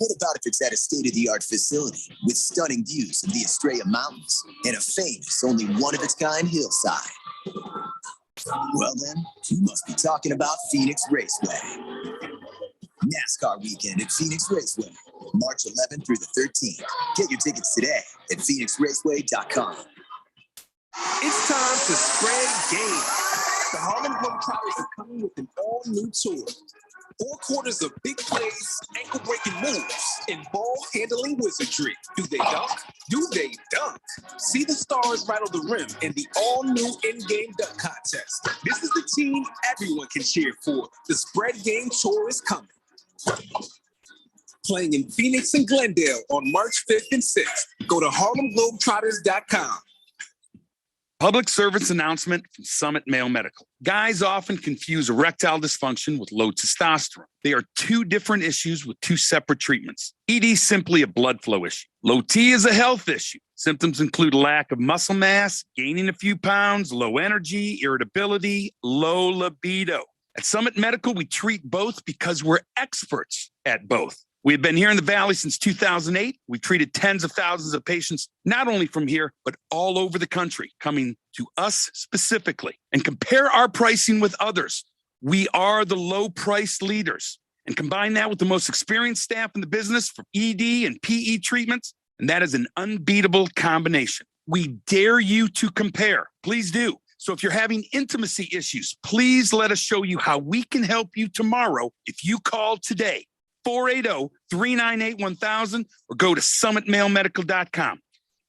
What about if it's at a state-of-the-art facility with stunning views of the Estrella Mountains and a famous, only one-of-its-kind hillside? Well then, you must be talking about Phoenix Raceway. NASCAR weekend at Phoenix Raceway, March 11th through the 13th. Get your tickets today at phoenixraceway.com. It's time to spread game. The Harlem Globetrotters are coming with an all-new tour. 4 quarters of big plays, ankle-breaking moves, and ball-handling wizardry. Do they dunk? Do they dunk? See the stars rattle the rim in the all-new in-game dunk contest. This is the team everyone can cheer for. The Spread Game Tour is coming. Playing in Phoenix and Glendale on March 5th and 6th. Go to harlemglobetrotters.com. Public service announcement from Summit Male Medical. Guys often confuse erectile dysfunction with low testosterone. They are 2 different issues with 2 separate treatments. ED is simply a blood flow issue. Low T is a health issue. Symptoms include lack of muscle mass, gaining a few pounds, low energy, irritability, low libido. At Summit Medical, we treat both because we're experts at both. We've been here in the Valley since 2008. We've treated tens of thousands of patients, not only from here, but all over the country, coming to us specifically. And compare our pricing with others. We are the low-price leaders. And combine that with the most experienced staff in the business for ED and PE treatments, and that is an unbeatable combination. We dare you to compare. Please do. So if you're having intimacy issues, please let us show you how we can help you tomorrow if you call today. 480-398-1000 or go to summitmalemedical.com.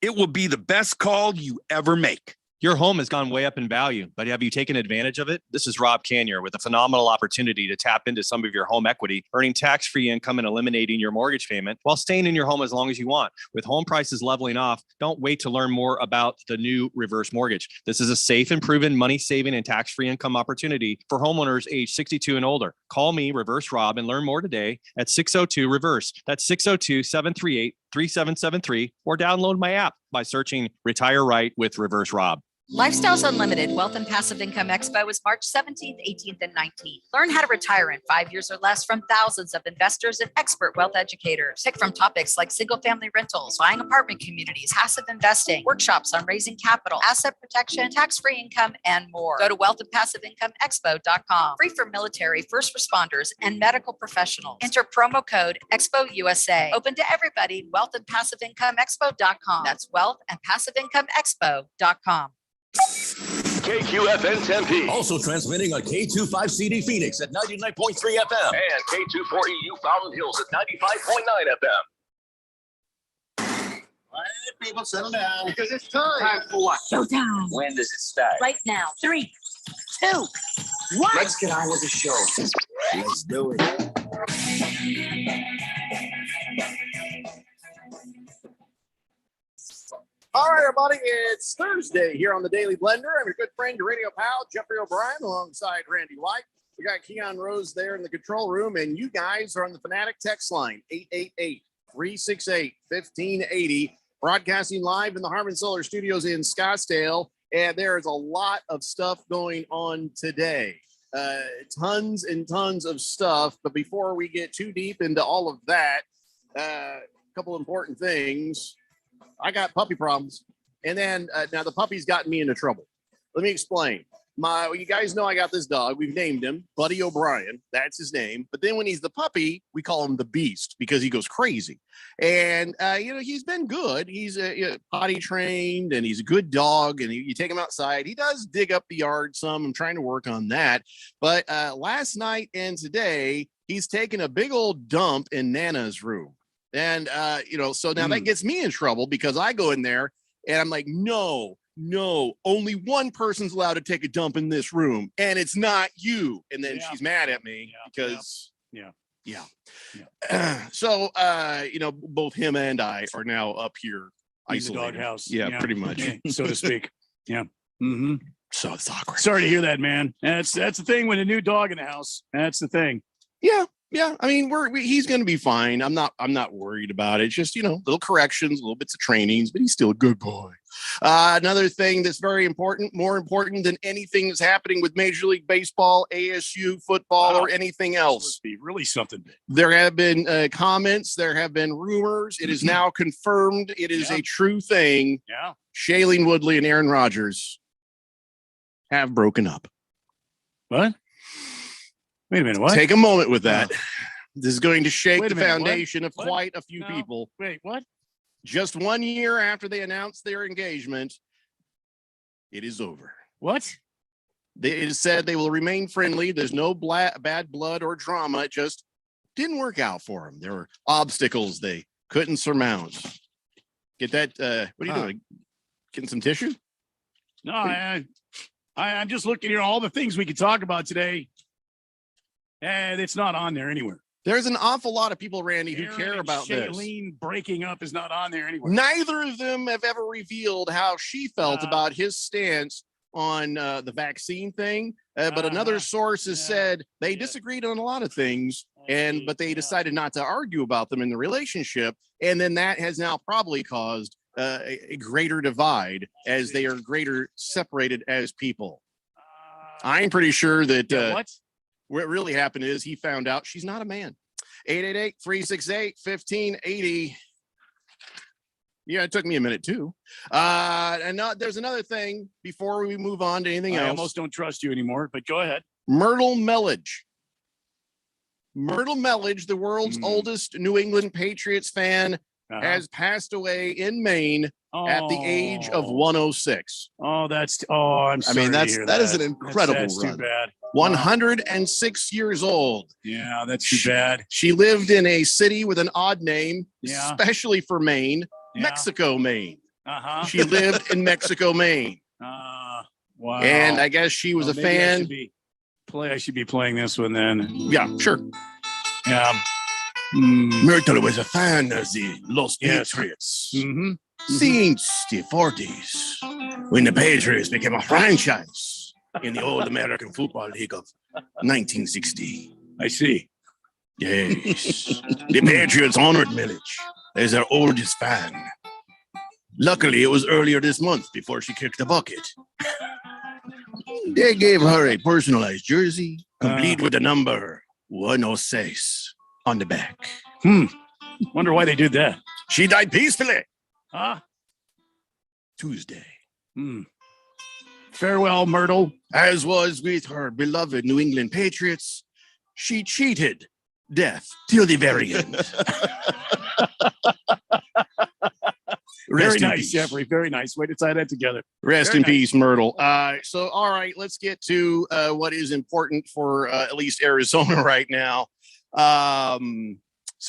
It will be the best call you ever make. Your home has gone way up in value, but have you taken advantage of it? This is Rob Canier with a phenomenal opportunity to tap into some of your home equity, earning tax-free income and eliminating your mortgage payment while staying in your home as long as you want. With home prices leveling off, don't wait to learn more about the new reverse mortgage. This is a safe and proven money-saving and tax-free income opportunity for homeowners age 62 and older. Call me, Reverse Rob, and learn more today at 602-REVERSE. That's 602-738-3773, or download my app by searching Retire Right with Reverse Rob. Lifestyles Unlimited Wealth and Passive Income Expo is March 17th, 18th, and 19th. Learn how to retire in 5 years or less from thousands of investors and expert wealth educators. Pick from topics like single-family rentals, buying apartment communities, passive investing, workshops on raising capital, asset protection, tax-free income, and more. Go to wealthandpassiveincomeexpo.com. Free for military, first responders, and medical professionals. Enter promo code EXPOUSA. Open to everybody. Wealthandpassiveincomeexpo.com. That's wealthandpassiveincomeexpo.com. KQFN Tempe. Also transmitting on K25CD Phoenix at 99.3 FM. And K240U Fountain Hills at 95.9 FM. All right, people, settle down. Because it's time. Time for what? Showtime. When does it start? Right now. 3, 2, 1. Let's get on with the show. Let's do it. All right, everybody, it's Thursday here on the Daily Blender. I'm your good friend, your radio pal, Jeffrey O'Brien, alongside Randy White. We got Keon Rose there in the control room, and you guys are on the Fanatic text line, 888-368-1580, broadcasting live in the Harmon Solar Studios in Scottsdale, and there is a lot of stuff going on today. Tons and tons of stuff, but before we get too deep into all of that, a couple important things. I got puppy problems. And then now the puppy's gotten me into trouble. Let me explain. You guys know I got this dog. We've named him Buddy O'Brien. That's his name. But then when he's the puppy, we call him the Beast because he goes crazy. And, he's been good. He's potty trained and he's a good dog. And you take him outside. He does dig up the yard some. I'm trying to work on that. But last night and today, he's taken a big old dump in Nana's room. And, so now that gets me in trouble because I go in there and I'm like, no, only one person's allowed to take a dump in this room and it's not you. And then she's mad at me because, So, both him and I are now up here isolated. The doghouse. Yeah, pretty much. So to speak. Yeah. Mm-hmm. So it's awkward. Sorry to hear that, man. That's the thing with a new dog in the house. That's the thing. Yeah. Yeah, I mean, he's going to be fine. I'm not worried about it. Just, little corrections, little bits of trainings, but he's still a good boy. Another thing that's very important, more important than anything that's happening with Major League Baseball, ASU football, or anything else. Must be really something big. There have been comments. There have been rumors. It is now confirmed. It is a true thing. Yeah. Shailene Woodley and Aaron Rodgers have broken up. What? Wait a minute. What? Take a moment with that. This is going to shake the foundation of What? quite a few people. Wait, what? Just 1 year after they announced their engagement, it is over. What? It is said they will remain friendly. There's no bad blood or drama. It just didn't work out for them. There were obstacles they couldn't surmount. Get that? What are you doing? Getting some tissue? No, I'm just looking at all the things we could talk about today. And it's not on there anywhere. There's an awful lot of people, Randy, who Aaron care and about this. Shailene breaking up is not on there anywhere. Neither of them have ever revealed how she felt about his stance on the vaccine thing. But another source has said they disagreed on a lot of things, but they decided not to argue about them in the relationship. And then that has now probably caused a greater divide as they are greater separated as people. I'm pretty sure that what really happened is he found out she's not a man. 888-368-1580. Yeah, it took me a minute too. And there's another thing before we move on to anything else. I almost don't trust you anymore, but go ahead. Myrtle Melledge. Myrtle Melledge, the world's oldest New England Patriots fan, has passed away in Maine at the age of 106. I'm sorry. I mean, that is an incredible that's run. Too bad. 106 years old. Yeah, that's too bad. She lived in a city with an odd name, especially for Maine, Mexico, Maine. She lived in Mexico, Maine. Wow. And I guess she was a fan. I should be playing this one then. Yeah, sure. Yeah. Myrtle was a fan of the Los Patriots since the 40s, when the Patriots became a franchise in the old American Football League of 1960. I see. Yes. The Patriots honored Melledge as their oldest fan. Luckily, it was earlier this month before she kicked the bucket. They gave her a personalized jersey, complete with the number 106 on the back. Wonder why they did that. She died peacefully. Tuesday. Farewell, Myrtle. As was with her beloved New England Patriots, she cheated death till the very end. Very nice, Jeffrey. Very nice. Way to tie that together. Rest in peace, Myrtle. So, all right, let's get to what is important for at least Arizona right now. So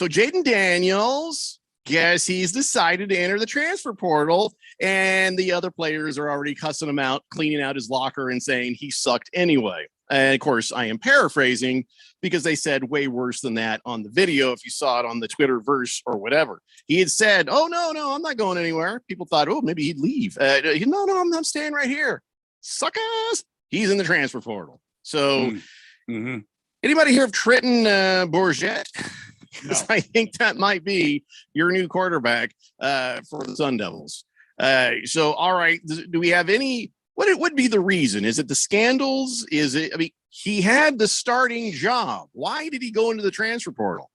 Jaden Daniels, guess he's decided to enter the transfer portal, and the other players are already cussing him out, cleaning out his locker and saying he sucked anyway. And of course, I am paraphrasing because they said way worse than that on the video. If you saw it on the Twitterverse or whatever, he had said, "Oh, no, I'm not going anywhere." People thought, "Oh, maybe he'd leave." No, I'm staying right here. Suckers. He's in the transfer portal. So anybody hear of Trenton Bourget? Because I think that might be your new quarterback for the Sun Devils. So, all right, do we have any? What it would be the reason? Is it the scandals? Is it? I mean, he had the starting job. Why did he go into the transfer portal?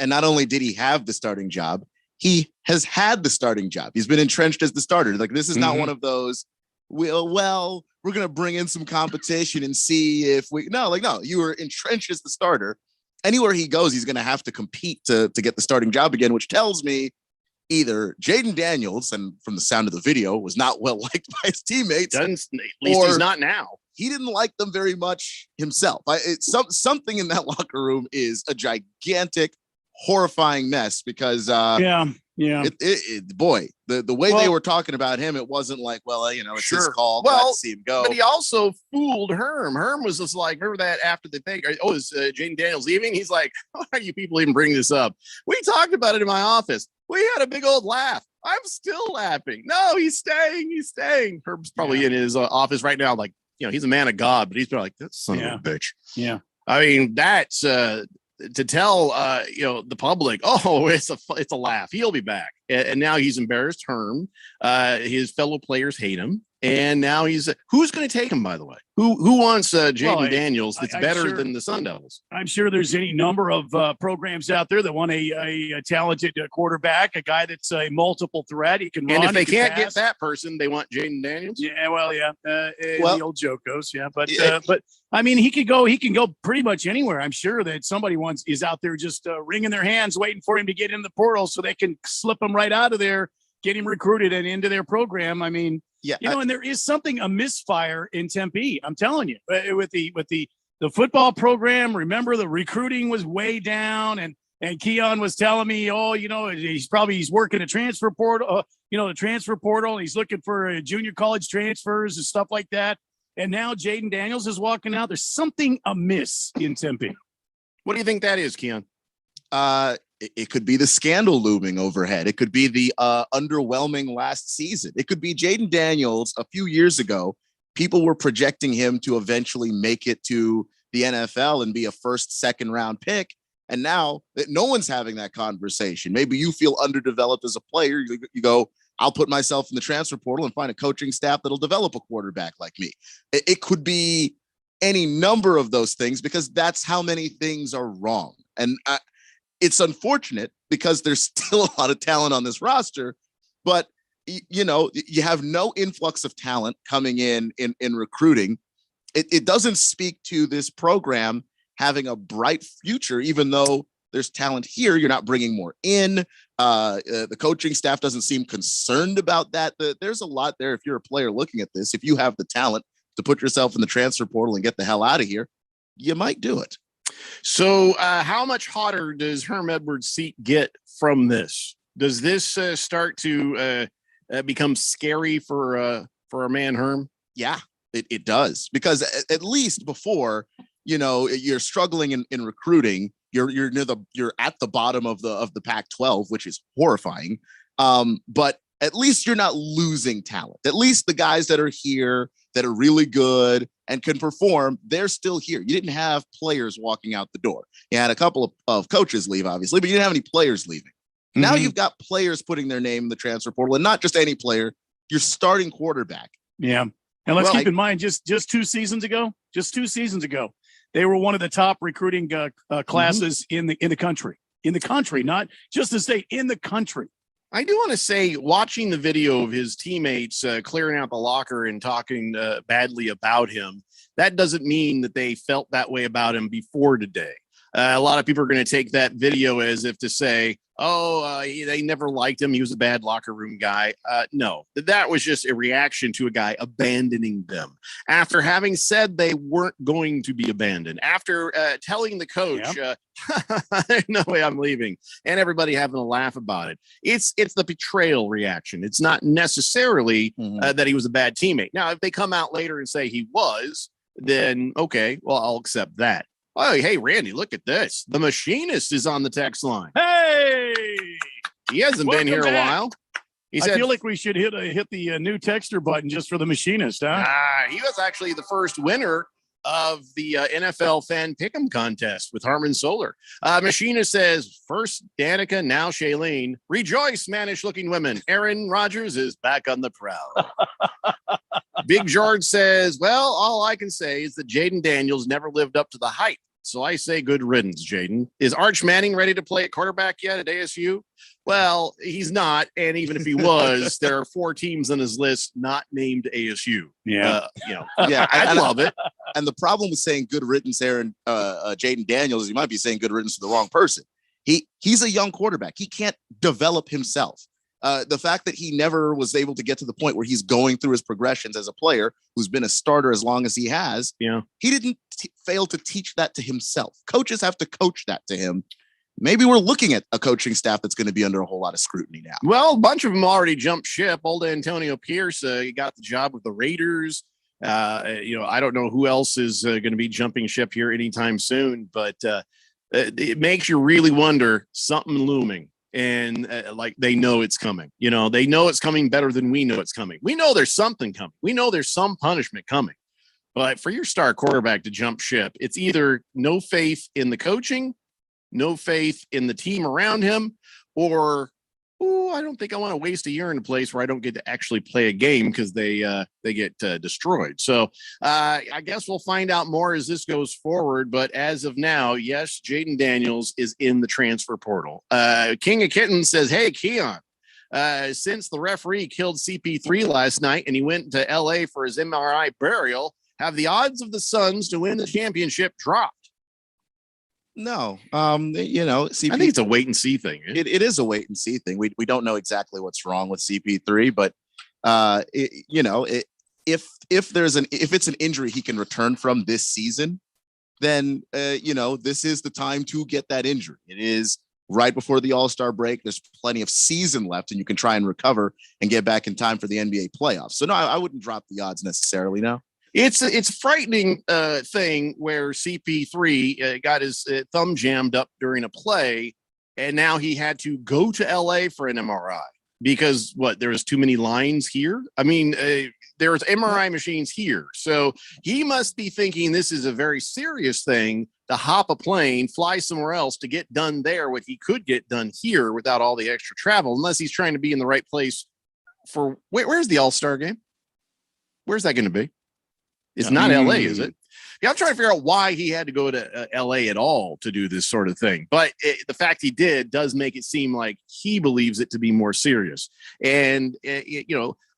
And not only did he have the starting job, he has had the starting job. He's been entrenched as the starter. Like, this is not one of those, well, we're going to bring in some competition and see if no, you were entrenched as the starter. Anywhere he goes, he's going to have to compete to get the starting job again, which tells me either Jaden Daniels, and from the sound of the video, was not well liked by his teammates. At least he's not now. He didn't like them very much himself. Something in that locker room is a gigantic, horrifying mess because boy, the way they were talking about him, it wasn't like, it's his call. Glad to see him go. But he also fooled Herm. Herm was just like, remember that after the thing? Oh, is Jaden Daniels leaving? He's like, why are you people even bringing this up? We talked about it in my office. We had a big old laugh. I'm still laughing. No, he's staying. He's staying. Herb's probably in his office right now. Like, he's a man of God, but he's probably like, that son of a bitch. Yeah. I mean, that's to tell the public, oh, it's a laugh. He'll be back, and now he's embarrassed Herm. His fellow players hate him, and now who's going to take him? By the way, who wants Jaden Daniels? That's better than the Sun Devils. I'm sure there's any number of programs out there that want a talented quarterback, a guy that's a multiple threat. He can run. And if they can't get that person, they want Jaden Daniels. Yeah, the old joke goes, but I mean, he can go pretty much anywhere. I'm sure that somebody is out there just wringing their hands, waiting for him to get in the portal so they can slip him right out of there, get him recruited and into their program. I mean, and there is a misfire in Tempe. I'm telling you, with the football program. Remember, the recruiting was way down, and Keon was telling me, he's working a transfer portal, the transfer portal, and he's looking for junior college transfers and stuff like that. And now Jaden Daniels is walking out. There's something amiss in Tempe. What do you think that is, Keon? It could be the scandal looming overhead. It could be the underwhelming last season. It could be Jaden Daniels. A few years ago, people were projecting him to eventually make it to the NFL and be a first, second round pick. And now no one's having that conversation. Maybe you feel underdeveloped as a player. You go, I'll put myself in the transfer portal and find a coaching staff that'll develop a quarterback like me. It could be any number of those things because that's how many things are wrong. And it's unfortunate because there's still a lot of talent on this roster, but you have no influx of talent coming in recruiting. It doesn't speak to this program having a bright future, even though there's talent here. You're not bringing more in. The coaching staff doesn't seem concerned about that. There's a lot there. If you're a player looking at this, if you have the talent to put yourself in the transfer portal and get the hell out of here, you might do it. So how much hotter does Herm Edwards' seat get from this? Does this start to become scary for a man, Herm? Yeah, it does. Because at least before, you're struggling in recruiting. You're at the bottom of the Pac-12, which is horrifying. But at least you're not losing talent. At least the guys that are here that are really good and can perform, they're still here. You didn't have players walking out the door. You had a couple of coaches leave, obviously, but you didn't have any players leaving. Mm-hmm. Now you've got players putting their name in the transfer portal, and not just any player, your starting quarterback. Yeah. And let's keep in mind, just 2 seasons ago, they were one of the top recruiting classes in the country, not just the state, in the country. I do want to say, watching the video of his teammates clearing out the locker and talking badly about him, that doesn't mean that they felt that way about him before today. A lot of people are going to take that video as if to say, they never liked him. He was a bad locker room guy. No, that was just a reaction to a guy abandoning them after having said they weren't going to be abandoned, after telling the coach, no way I'm leaving, and everybody having a laugh about it. It's the betrayal reaction. It's not necessarily that he was a bad teammate. Now, if they come out later and say he was, then okay, well, I'll accept that. Oh, hey, Randy, look at this. The machinist is on the text line. Hey! He hasn't been here a while. I feel like we should hit the new texter button just for the machinist, huh? He was actually the first winner of the NFL Fan Pick'em contest with Harmon Solar. Machinist says, first Danica, now Shailene. Rejoice, mannish-looking women. Aaron Rodgers is back on the prowl. Big George says, well, all I can say is that Jaden Daniels never lived up to the hype. So I say good riddance, Jaden. Is Arch Manning ready to play at quarterback yet at ASU? Well, he's not. And even if he was, there are 4 teams on his list not named ASU. Yeah. I love it. And the problem with saying good riddance, Aaron, Jaden Daniels, is you might be saying good riddance to the wrong person. He's a young quarterback. He can't develop himself. The fact that he never was able to get to the point where he's going through his progressions as a player who's been a starter as long as he has, he didn't fail to teach that to himself. Coaches have to coach that to him. Maybe we're looking at a coaching staff that's going to be under a whole lot of scrutiny now. Well, a bunch of them already jumped ship. Old Antonio Pierce, he got the job with the Raiders. I don't know who else is going to be jumping ship here anytime soon, but it makes you really wonder, something looming. And like they know it's coming. They know it's coming better than we know it's coming. We know there's something coming. We know there's some punishment coming. But for your star quarterback to jump ship, it's either no faith in the coaching no faith in the team around him, or I don't think I want to waste a year in a place where I don't get to actually play a game because they get destroyed. So I guess we'll find out more as this goes forward. But as of now, yes, Jaden Daniels is in the transfer portal. King of Kittens says, "Hey, Keon, since the referee killed CP3 last night and he went to LA for his MRI burial, have the odds of the Suns to win the championship dropped?" No, I think it's a wait and see thing. It is a wait and see thing. We don't know exactly what's wrong with CP3, but if it's an injury he can return from this season, then this is the time to get that injury. It is right before the All-Star break. There's plenty of season left, and you can try and recover and get back in time for the NBA playoffs. So no, I wouldn't drop the odds necessarily. No. It's a frightening thing where CP3 got his thumb jammed up during a play, and now he had to go to LA for an MRI because there was too many lines here. I mean, there's MRI machines here, so he must be thinking this is a very serious thing to hop a plane, fly somewhere else to get done there what he could get done here without all the extra travel, unless he's trying to be in the right place for where's the All-Star game? Where's that going to be? It's not LA, is it? Yeah, I'm trying to figure out why he had to go to LA at all to do this sort of thing. But the fact he did does make it seem like he believes it to be more serious. And,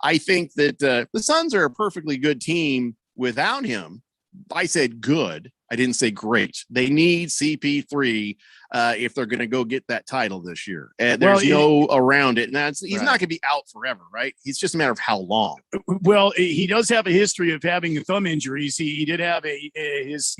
I think that the Suns are a perfectly good team without him. I said good. I didn't say great. They need CP3 if they're going to go get that title this year. And there's no around it. And he's not going to be out forever, right? It's just a matter of how long. Well, he does have a history of having thumb injuries. He did have he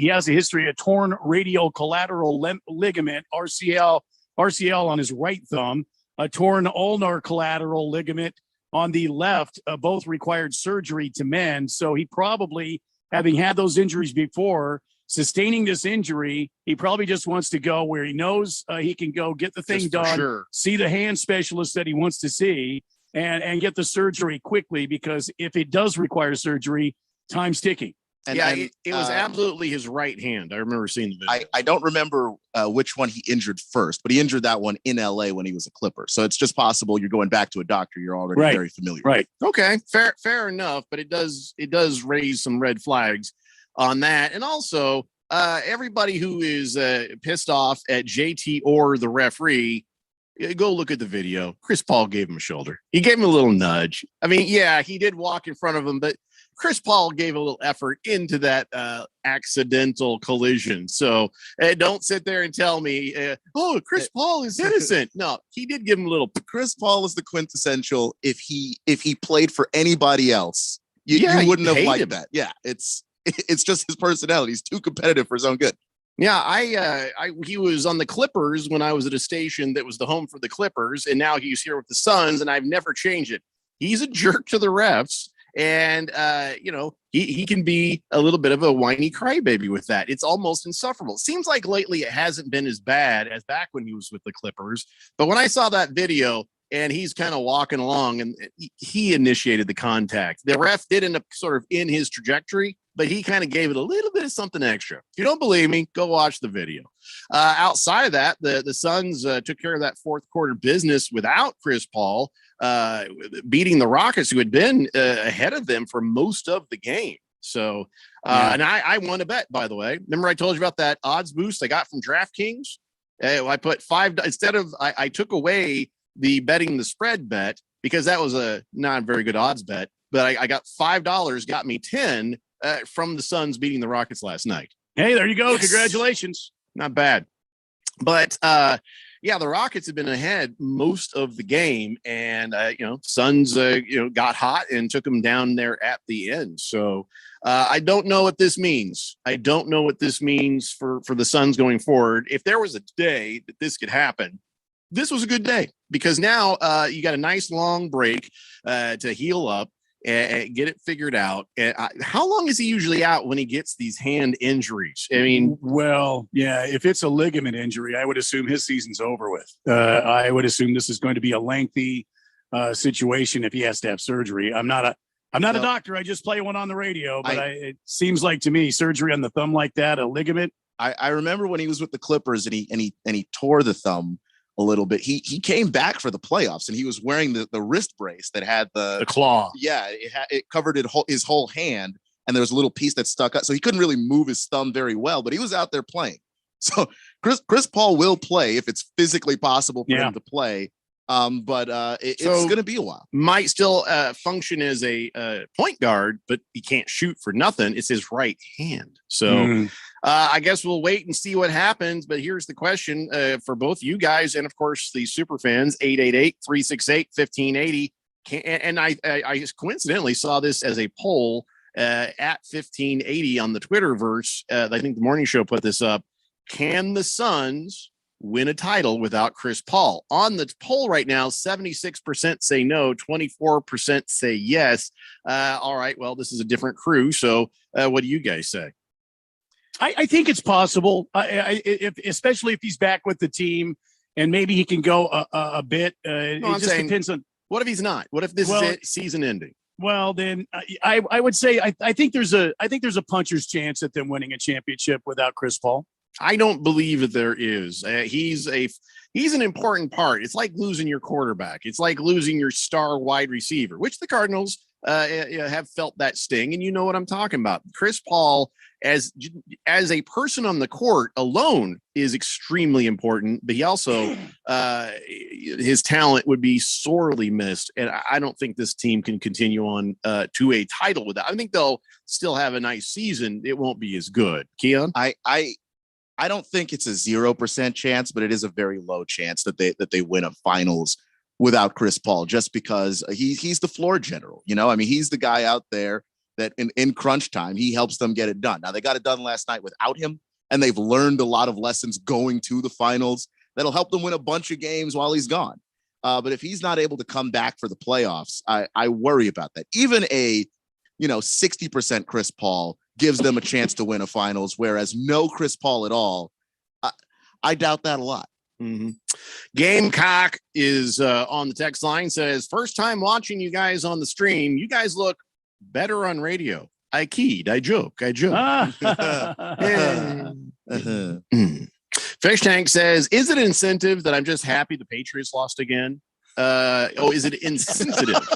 has a history of torn radial collateral ligament, RCL on his right thumb, a torn ulnar collateral ligament on the left. Both required surgery to mend. So he probably, having had those injuries before, sustaining this injury, he probably just wants to go where he knows he can go get the thing done, see the hand specialist that he wants to see, and get the surgery quickly, because if it does require surgery, time's ticking. It was absolutely his right hand. I remember seeing the video. I don't remember which one he injured first, but he injured that one in LA when he was a Clipper. So it's just possible you're going back to a doctor you're already very familiar with. Okay, fair enough, but it does raise some red flags on that. And also, everybody who is pissed off at JT or the referee, go look at the video. Chris Paul gave him a shoulder. He gave him a little nudge. I mean, yeah, he did walk in front of him, but Chris Paul gave a little effort into that accidental collision. So don't sit there and tell me, Chris Paul is innocent. No, he did give him a little. Chris Paul is the quintessential. If he played for anybody else, you wouldn't have liked that. Yeah, it's just his personality. He's too competitive for his own good. Yeah, he was on the Clippers when I was at a station that was the home for the Clippers, and now he's here with the Suns, and I've never changed it. He's a jerk to the refs, and he can be a little bit of a whiny crybaby with that. It's almost insufferable. It seems like lately it hasn't been as bad as back when he was with the Clippers, but when I saw that video, and he's kind of walking along, and he initiated the contact. The ref did end up sort of in his trajectory, but he kind of gave it a little bit of something extra. If you don't believe me, go watch the video. Outside of that, the Suns took care of that fourth quarter business without Chris Paul, beating the Rockets, who had been ahead of them for most of the game. So, and I won a bet, by the way. Remember I told you about that odds boost I got from DraftKings? I put I took away the betting the spread bet because that was a not very good odds bet, but I got $5, got me 10 from the Suns beating the Rockets last night. Hey, there you go. Yes. Congratulations. Not bad. But the Rockets have been ahead most of the game, and Suns got hot and took them down there at the end. So I don't know what this means. I don't know what this means for the Suns going forward. If there was a day that this could happen, this was a good day, because now you got a nice long break to heal up and get it figured out. And how long is he usually out when he gets these hand injuries? I mean, well, yeah, if it's a ligament injury, I would assume his season's over with. I would assume this is going to be a lengthy situation if he has to have surgery. I'm not a doctor. I just play one on the radio, but it seems like to me surgery on the thumb like that, a ligament, I remember when he was with the Clippers and he tore the thumb a little bit. He came back for the playoffs and he was wearing the wrist brace that had the claw. Yeah, it covered his whole hand, and there was a little piece that stuck out, so he couldn't really move his thumb very well. But he was out there playing. So Chris Paul will play if it's physically possible for him to play. But it's going to be a while. Might still function as a point guard, but he can't shoot for nothing. It's his right hand. So I guess we'll wait and see what happens. But here's the question for both you guys and, of course, the super fans, 888-368-1580. And I coincidentally saw this as a poll at 1580 on the Twitterverse. I think the morning show put this up. Can the Suns win a title without Chris Paul? On the poll right now, 76% say no, 24% say yes. All right, well, this is a different crew. So what do you guys say? I think it's possible, especially if he's back with the team and maybe he can go a bit. It just depends on. What if he's not? What if this is it, season ending? Well, then I would say I think there's a puncher's chance at them winning a championship without Chris Paul. I don't believe that there is. He's an important part. It's like losing your quarterback. It's like losing your star wide receiver, which the Cardinals have felt that sting. And you know what I'm talking about. Chris Paul, as a person on the court alone, is extremely important. But he also, his talent would be sorely missed. And I don't think this team can continue on to a title with that. I think they'll still have a nice season. It won't be as good. Keon? I don't think it's a 0% chance, but it is a very low chance that they win a finals without Chris Paul, just because he's the floor general. You know, I mean, he's the guy out there that in crunch time, he helps them get it done. Now, they got it done last night without him, and they've learned a lot of lessons going to the finals that'll help them win a bunch of games while he's gone. But if he's not able to come back for the playoffs, I worry about that. Even a 60% Chris Paul gives them a chance to win a finals, whereas no Chris Paul at all, I doubt that a lot. Mm-hmm. Gamecock is on the text line, says, first time watching you guys on the stream. You guys look better on radio. I keyed. I joke. Fish Tank says, is it incentive that I'm just happy the Patriots lost again? Is it insensitive?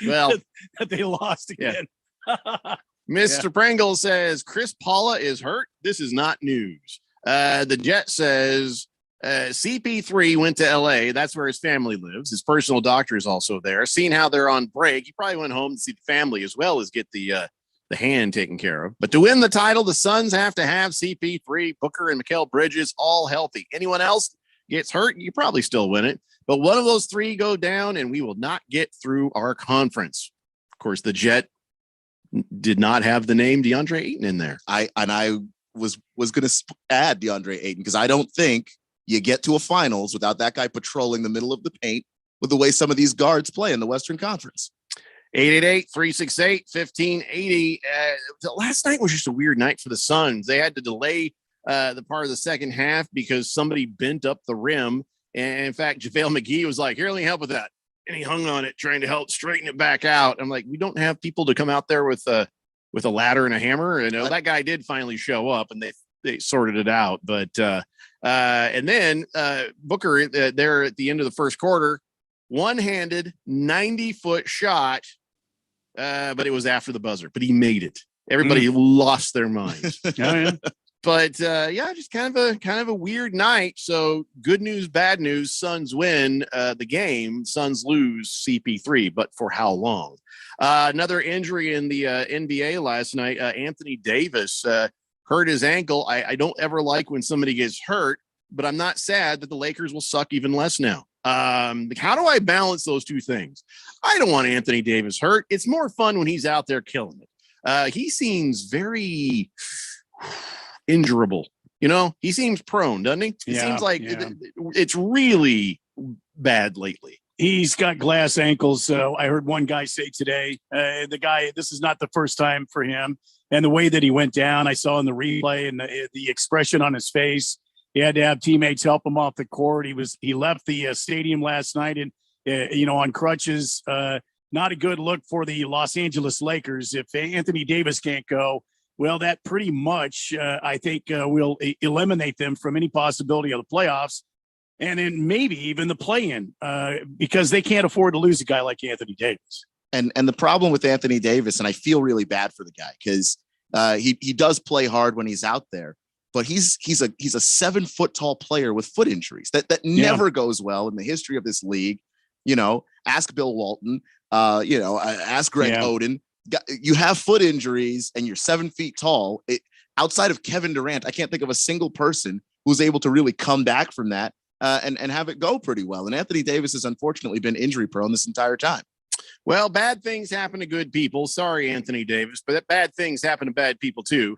Well, that they lost again. Yeah. Mr. Pringle says, Chris Paula is hurt. This is not news. The Jet says, CP3 went to LA. That's where his family lives. His personal doctor is also there. Seeing how they're on break, he probably went home to see the family as well as get the hand taken care of. But to win the title, the Suns have to have CP3, Booker, and Mikal Bridges all healthy. Anyone else gets hurt, you probably still win it. But one of those three go down, and we will not get through our conference. Of course, the Jet did not have the name DeAndre Ayton in there. I was going to add DeAndre Ayton because I don't think you get to a finals without that guy patrolling the middle of the paint with the way some of these guards play in the Western Conference. 888-368-1580. Last night was just a weird night for the Suns. They had to delay the part of the second half because somebody bent up the rim. And in fact, JaVale McGee was like, here, let me help with that. And he hung on it, trying to help straighten it back out. I'm like, we don't have people to come out there with a ladder and a hammer. And that guy did finally show up, and they sorted it out. But and then Booker there at the end of the first quarter, one-handed 90-foot shot, but it was after the buzzer. But he made it. Everybody lost their minds. Oh, yeah. But just kind of a weird night. So good news, bad news. Suns win the game. Suns lose CP3, but for how long? Another injury in the NBA last night. Anthony Davis hurt his ankle. I don't ever like when somebody gets hurt, but I'm not sad that the Lakers will suck even less now. How do I balance those two things? I don't want Anthony Davis hurt. It's more fun when he's out there killing it. He seems very injurable. He seems prone, doesn't he? It seems like it's really bad lately. He's got glass ankles. So I heard one guy say today, this is not the first time for him. And the way that he went down, I saw in the replay and the expression on his face. He had to have teammates help him off the court. He left the stadium last night and on crutches. Not a good look for the Los Angeles Lakers. If Anthony Davis can't go, well, that pretty much, I think, will eliminate them from any possibility of the playoffs and then maybe even the play-in because they can't afford to lose a guy like Anthony Davis. And the problem with Anthony Davis, and I feel really bad for the guy because he does play hard when he's out there, but he's a 7 foot tall player with foot injuries that never goes well in the history of this league. You know, ask Bill Walton, ask Greg Oden. You have foot injuries and you're 7 feet tall. Outside of Kevin Durant, I can't think of a single person who's able to really come back from that and have it go pretty well. And Anthony Davis has unfortunately been injury prone this entire time. Well, bad things happen to good people. Sorry, Anthony Davis, but bad things happen to bad people too.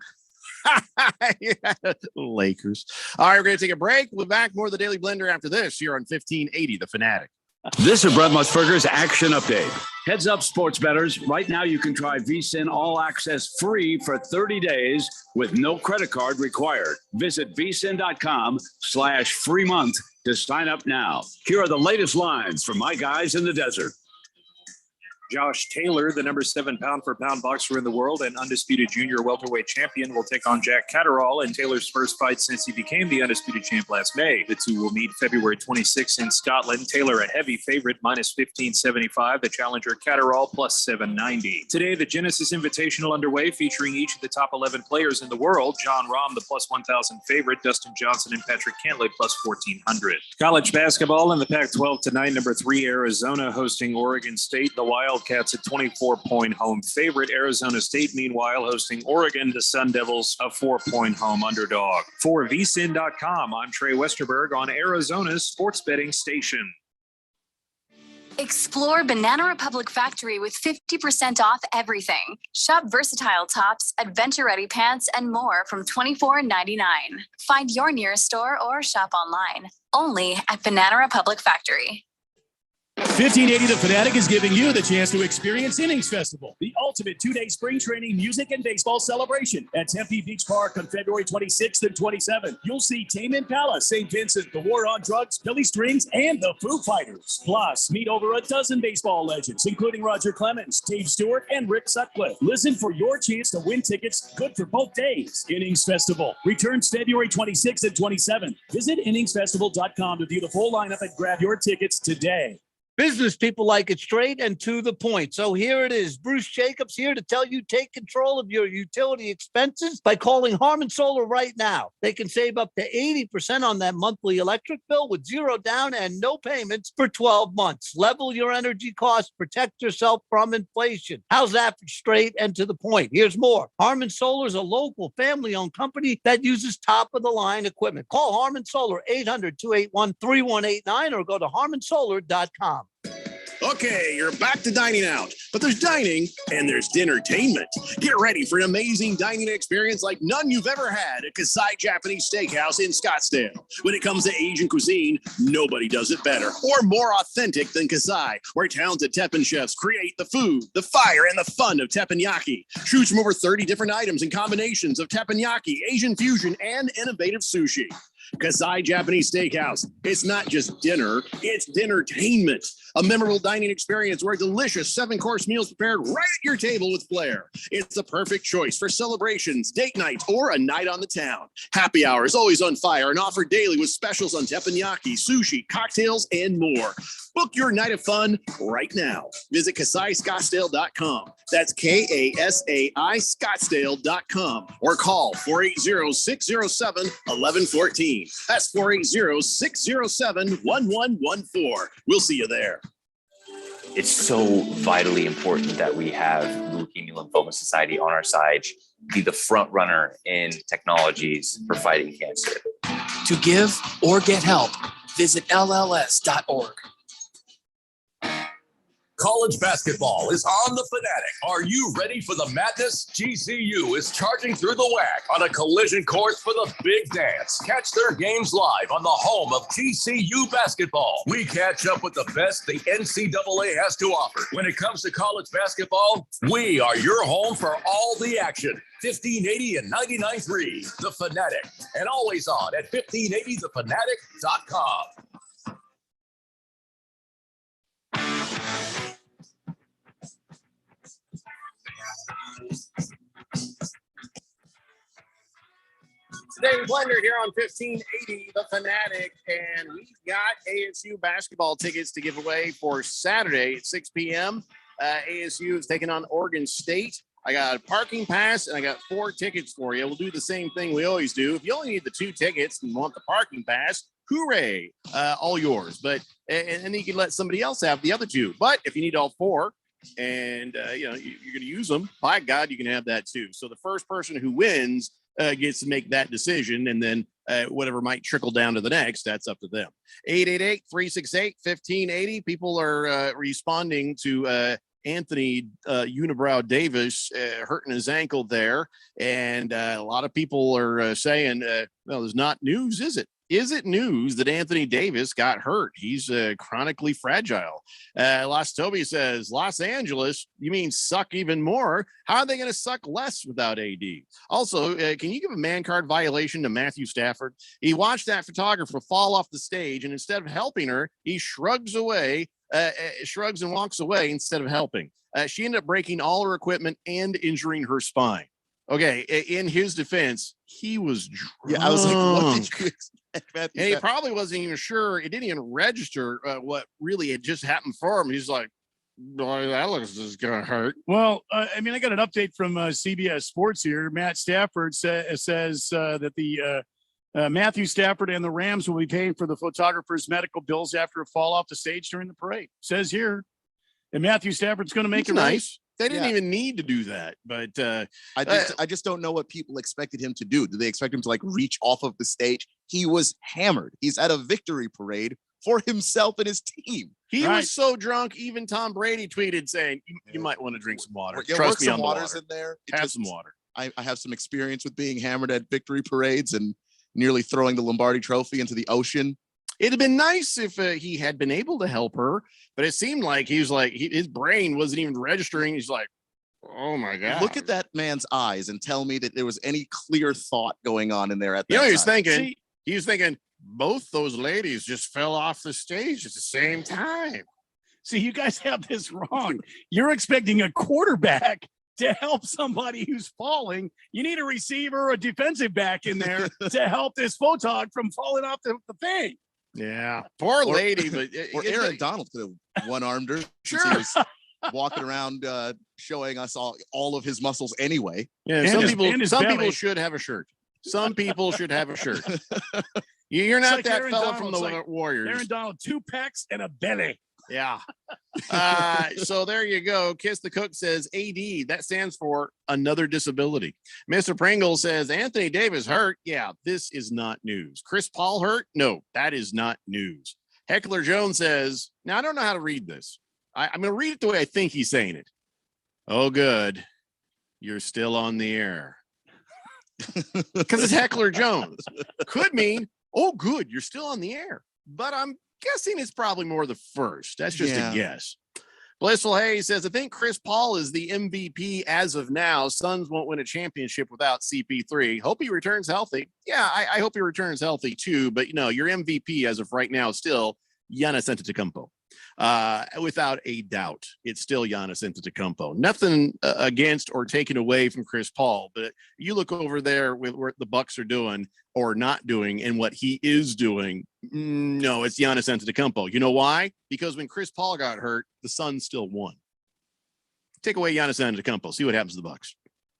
Lakers. All right, we're going to take a break. We'll be back more of the Daily Blender after this here on 1580 The Fanatic. This is Brett Musburger's Action Update. Heads up, sports bettors. Right now, you can try VSiN All Access free for 30 days with no credit card required. Visit vsin.com/free month to sign up now. Here are the latest lines from my guys in the desert. Josh Taylor, the number 7 pound-for-pound boxer in the world and undisputed junior welterweight champion, will take on Jack Catterall in Taylor's first fight since he became the undisputed champ last May. The two will meet February 26 in Scotland. Taylor a heavy favorite, minus 1575. The challenger Catterall plus 790. Today, the Genesis Invitational underway, featuring each of the top 11 players in the world. John Rahm, the plus 1,000 favorite. Dustin Johnson and Patrick Cantlay plus 1,400. College basketball in the Pac-12 tonight. Number 3 Arizona hosting Oregon State. The Wildcats a 24-point home favorite. Arizona State, meanwhile, hosting Oregon. The Sun Devils a 4-point home underdog. For vsin.com, I'm Trey Westerberg on Arizona's sports betting station. Explore Banana Republic Factory with 50% off everything. Shop versatile tops, adventure-ready pants, and more from $24.99. Find your nearest store or shop online. Only at Banana Republic Factory. 1580 The Fanatic is giving you the chance to experience Innings Festival, the ultimate 2-day spring training music and baseball celebration at Tempe Beach Park on February 26th and 27th. You'll see Tame Impala, St. Vincent, The War on Drugs, Billy Strings, and the Foo Fighters. Plus, meet over a dozen baseball legends, including Roger Clemens, Dave Stewart, and Rick Sutcliffe. Listen for your chance to win tickets good for both days. Innings Festival returns February 26th and 27th. Visit inningsfestival.com to view the full lineup and grab your tickets today. Business people like it straight and to the point. So here it is. Bruce Jacobs here to tell you take control of your utility expenses by calling Harmon Solar right now. They can save up to 80% on that monthly electric bill with 0 down and no payments for 12 months. Level your energy costs. Protect yourself from inflation. How's that for straight and to the point? Here's more. Harmon Solar is a local family-owned company that uses top-of-the-line equipment. Call Harmon Solar 800-281-3189 or go to harmonsolar.com. Okay, you're back to dining out, but there's dining and there's dinnertainment. Get ready for an amazing dining experience like none you've ever had at Kasai Japanese Steakhouse in Scottsdale. When it comes to Asian cuisine, nobody does it better or more authentic than Kasai, where talented teppan chefs create the food, the fire, and the fun of teppanyaki. Choose from over 30 different items and combinations of teppanyaki, Asian fusion, and innovative sushi. Kasai Japanese Steakhouse. It's not just dinner, it's dinnertainment. A memorable dining experience where delicious 7-course meals prepared right at your table with flair. It's the perfect choice for celebrations, date nights, or a night on the town. Happy hour is always on fire and offered daily with specials on teppanyaki, sushi, cocktails, and more. Book your night of fun right now. Visit KasaiScottsdale.com. That's KASAI Scottsdale.com or call 480-607-1114. That's 480-607-1114. We'll see you there. It's so vitally important that we have Leukemia Lymphoma Society on our side, be the front runner in technologies for fighting cancer. To give or get help, visit LLS.org. College basketball is on the Fanatic. Are you ready for the madness? GCU is charging through the WAC on a collision course for the big dance. Catch their games live on the home of GCU basketball. We catch up with the best the NCAA has to offer. When it comes to college basketball, we are your home for all the action. 1580 and 99.3, The Fanatic. And always on at 1580thefanatic.com. David Blender here on 1580 The Fanatic, and we've got ASU basketball tickets to give away for Saturday at 6 p.m. ASU is taking on Oregon State. I got a parking pass and I got 4 tickets for you. We'll do the same thing we always do. If you only need the 2 tickets and want the parking pass, hooray, all yours. But and then you can let somebody else have the other 2. But if you need all 4 and you're going to use them, by God, you can have that too. So the first person who wins gets to make that decision, and then whatever might trickle down to the next, that's up to them. 888-368-1580. People are responding to Anthony Unibrow Davis hurting his ankle there. And a lot of people are saying, well, there's not news, is it? Is it news that Anthony Davis got hurt? He's chronically fragile. Los Toby says, Los Angeles, you mean suck even more? How are they going to suck less without AD? Also, can you give a man card violation to Matthew Stafford? He watched that photographer fall off the stage, and instead of helping her, he shrugs and walks away instead of helping. She ended up breaking all her equipment and injuring her spine. Okay, in his defense, he was drunk. Yeah, I was like, what did you expect? And he probably wasn't even sure. It didn't even register what really had just happened for him. He's like, boy, that looks just going to hurt. Well, I got an update from CBS Sports here. Matt Stafford says that the Matthew Stafford and the Rams will be paying for the photographer's medical bills after a fall off the stage during the parade. Says here, and Matthew Stafford's going to make it nice. They didn't even need to do that, but I just don't know what people expected him to do. Did they expect him to like reach off of the stage? He was hammered. He's at a victory parade for himself and his team. He was so drunk. Even Tom Brady tweeted saying, "You might want to drink some water. Yeah, Trust me on the water's water. in there. Have some water." I have some experience with being hammered at victory parades and nearly throwing the Lombardi Trophy into the ocean. It'd have been nice if he had been able to help her, but it seemed like he was like his brain wasn't even registering. He's like, "Oh my God!" Look at that man's eyes and tell me that there was any clear thought going on in there at that he time. was thinking both those ladies just fell off the stage at the same time. See, you guys have this wrong. You're expecting a quarterback to help somebody who's falling. You need a receiver or a defensive back in there to help this photog from falling off the thing. Yeah, poor lady. But Aaron Donald could have one-armed her. Sure. He was walking around showing us all of his muscles anyway. Yeah, And some belly. people should have a shirt. Some people should have a shirt. You're not like that Aaron fella Donald. from the It's like Warriors. Aaron Donald, 2 pecs and a belly. Yeah. So there you go. Kiss the Cook says AD. That stands for another disability. Mr. Pringle says Anthony Davis hurt. Yeah, this is not news. Chris Paul hurt? No, that is not news. Heckler Jones says, now I don't know how to read this. I'm going to read it the way I think he's saying it. Oh, good. You're still on the air. Because it's Heckler Jones. Could mean, oh, good. You're still on the air. But I'm guessing it's probably more the first. That's just a guess. Blissful Hayes says, I think Chris Paul is the MVP as of now. Suns won't win a championship without CP3. Hope he returns healthy. Yeah, I hope he returns healthy too. But, your MVP as of right now is still Giannis Antetokounmpo. Without a doubt, it's still Giannis Antetokounmpo. Nothing against or taken away from Chris Paul, but you look over there with what the Bucks are doing or not doing and what he is doing. No, it's Giannis Antetokounmpo. You know why? Because when Chris Paul got hurt, the Suns still won. Take away Giannis Antetokounmpo. See what happens to the Bucks.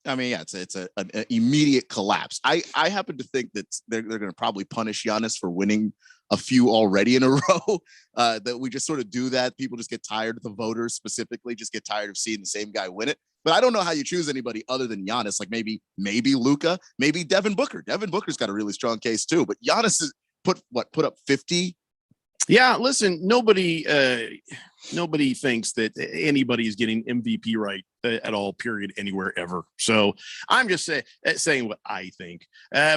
I mean, yeah, it's an immediate collapse. I happen to think that they're going to probably punish Giannis for winning a few already in a row. That we just sort of do that. People just get tired. The voters specifically just get tired of seeing the same guy win it. But I don't know how you choose anybody other than Giannis. Like maybe Luka, maybe Devin Booker. Devin Booker's got a really strong case too. But Giannis has put up 50. Yeah, listen, nobody thinks that anybody is getting MVP right at all, period, anywhere, ever. So I'm just saying what I think.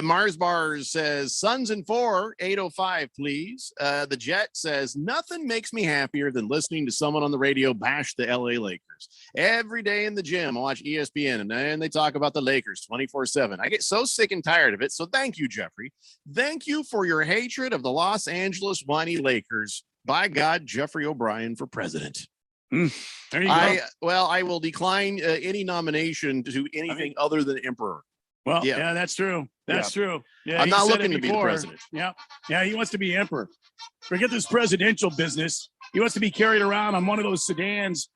Mars Bars says, Suns in 4, 8:05, please. The Jet says, nothing makes me happier than listening to someone on the radio bash the LA Lakers. Every day in the gym, I watch ESPN, and then they talk about the Lakers 24/7. I get so sick and tired of it. So thank you, Jeffrey. Thank you for your hatred of the Los Angeles whiny Lakers. By God, Jeffrey O'Brien for president. There you go. I will decline any nomination to anything other than emperor. Well, yeah, that's true. That's true. Yeah, I'm he not said looking it to be the before. president. Yeah. Yeah, he wants to be emperor. Forget this presidential business. He wants to be carried around on one of those sedans.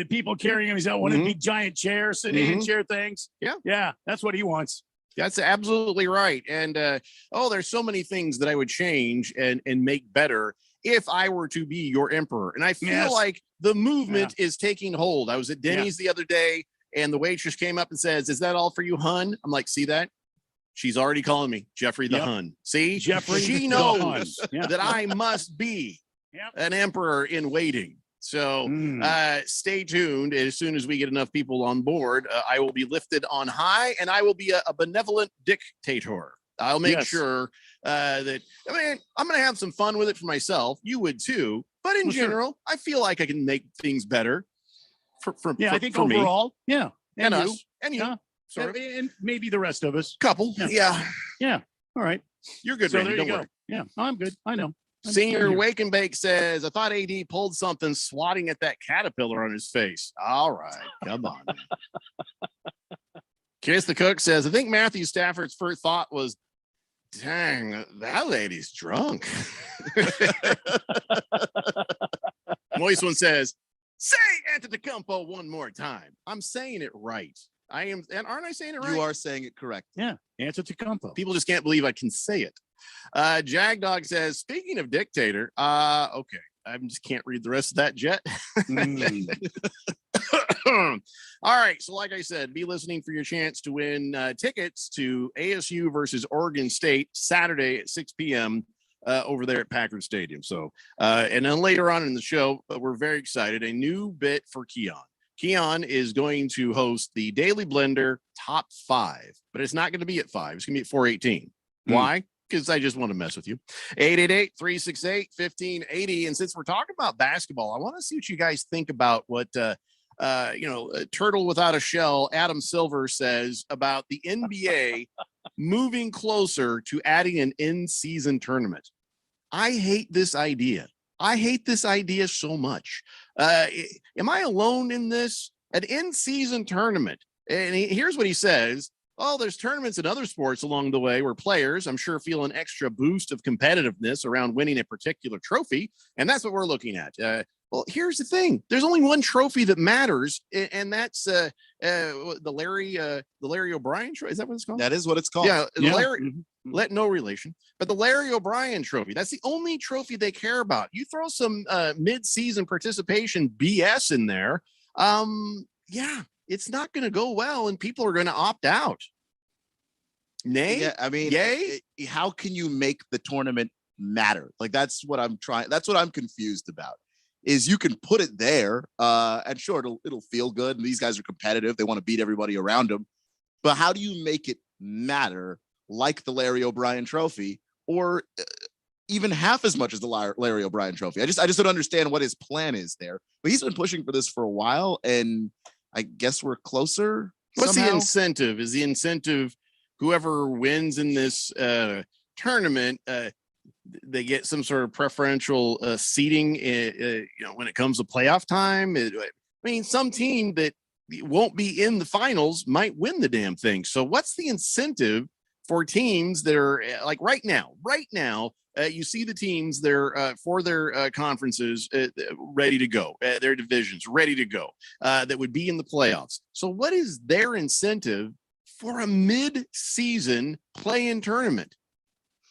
People carrying him. He's got one of the big giant chair, sedan chair things. Yeah. Yeah, that's what he wants. That's absolutely right. And there's so many things that I would change and make better if I were to be your emperor. And I feel like the movement is taking hold. I was at Denny's the other day, and the waitress came up and says, "Is that all for you, hun?" I'm like, "See that? She's already calling me Jeffrey the Hun. See, Jeffrey she knows that I must be an emperor in waiting." So stay tuned. As soon as we get enough people on board, I will be lifted on high, and I will be a benevolent dictator. I'll make sure that, I mean, I'm going to have some fun with it for myself. You would too. But in general, I feel like I can make things better I think overall, me. And you. us. And you. Sort of. And maybe the rest of us. Couple. Yeah. All right. You're good, So Randy. there you Don't go. worry. Yeah, I'm good. I know. Senior Wake and Bake says, "I thought AD pulled something swatting at that caterpillar on his face." All right, come on. Kiss the Cook says, "I think Matthew Stafford's first thought was, dang, that lady's drunk." Moist one says, "Say Antetokounmpo one more time." I'm saying it right. I am, and aren't I saying it right? You are saying it correct. Yeah, Antetokounmpo. People just can't believe I can say it. Jagdog says, "Speaking of dictator, okay, I just can't read the rest of that, Jet." All right, so like I said, be listening for your chance to win tickets to ASU versus Oregon State Saturday at 6 p.m. Over there at Packard Stadium. So, and then later on in the show, we're very excited. A new bit for Keon. Keon is going to host the Daily Blender Top 5, but it's not going to be at 5. It's going to be at 418. Why? Because I just want to mess with you. 888-368-1580. And since we're talking about basketball, I want to see what you guys think about what Turtle Without a Shell, Adam Silver, says about the NBA moving closer to adding an in-season tournament. I hate this idea. I hate this idea so much. Am I alone in this? An in-season tournament. And here's what he says. "Oh, there's tournaments in other sports along the way where players, I'm sure, feel an extra boost of competitiveness around winning a particular trophy. And that's what we're looking at." Well, here's the thing. There's only one trophy that matters, and that's the Larry O'Brien trophy. Is that what it's called? That is what it's called. Yeah, Larry. Let no relation, but the Larry O'Brien trophy. That's the only trophy they care about. You throw some mid-season participation BS in there, it's not going to go well, and people are going to opt out. Nay, yeah, I mean, yay. How can you make the tournament matter? Like, that's what I'm trying. That's what I'm confused about. Is you can put it there, and sure, it'll feel good, and these guys are competitive. They want to beat everybody around them. But how do you make it matter, like the Larry O'Brien Trophy, or even half as much as the Larry O'Brien Trophy? I just don't understand what his plan is there. But he's been pushing for this for a while, and I guess we're closer. What's somehow. the incentive? Is the incentive whoever wins in this tournament? They get some sort of preferential seating, when it comes to playoff time. I mean, some team that won't be in the finals might win the damn thing. So what's the incentive for teams that are like right now, you see the teams there for their conferences ready to go, their divisions ready to go, that would be in the playoffs. So what is their incentive for a mid-season play-in tournament?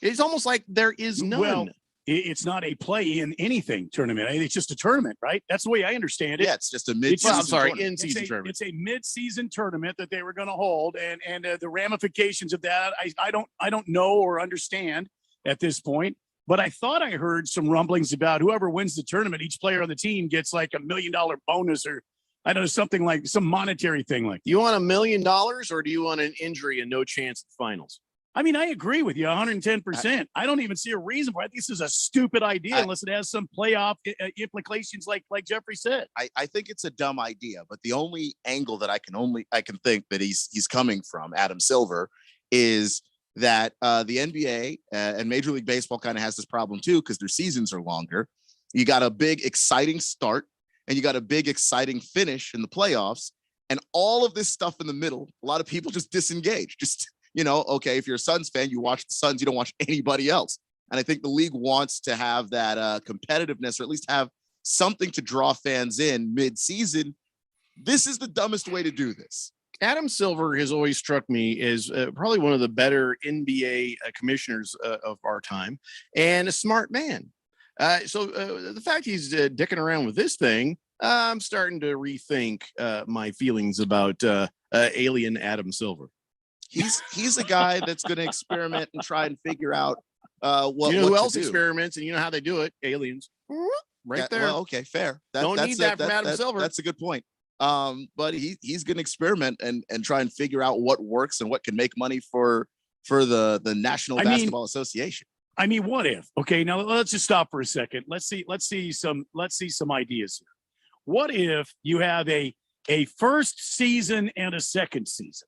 It's almost like there is none. Well, it's not a play-in anything tournament. It's just a tournament, right? That's the way I understand it. Yeah, it's just a mid-season in-season tournament. It's a mid-season tournament that they were going to hold, and the ramifications of that, I don't know or understand at this point. But I thought I heard some rumblings about whoever wins the tournament, each player on the team gets like $1 million bonus, or I don't know, something like some monetary thing like. Do you want $1 million, or do you want an injury and no chance at the finals? I mean, I agree with you 110%. I don't even see a reason for it. I think this is a stupid idea unless it has some playoff implications, like Jeffrey said. I think it's a dumb idea, but the only angle that I can think that he's coming from, Adam Silver, is that the NBA and Major League Baseball kind of has this problem too, because their seasons are longer. You got a big, exciting start, and you got a big, exciting finish in the playoffs. And all of this stuff in the middle, a lot of people just disengage. Just, okay, if you're a Suns fan, you watch the Suns, you don't watch anybody else. And I think the league wants to have that competitiveness, or at least have something to draw fans in mid-season. This is the dumbest way to do this. Adam Silver has always struck me as probably one of the better NBA commissioners of our time, and a smart man. So the fact he's dicking around with this thing, I'm starting to rethink my feelings about alien Adam Silver. He's a guy that's going to experiment and try and figure out what. Who else experiments, and you know how they do it? Aliens, right there. Well, okay, fair. Don't need that from Adam Silver. That's a good point. But he's going to experiment and try and figure out what works and what can make money for the National Basketball Association. I mean, what if? Okay, now let's just stop for a second. Let's see some ideas here. What if you have a first season and a second season?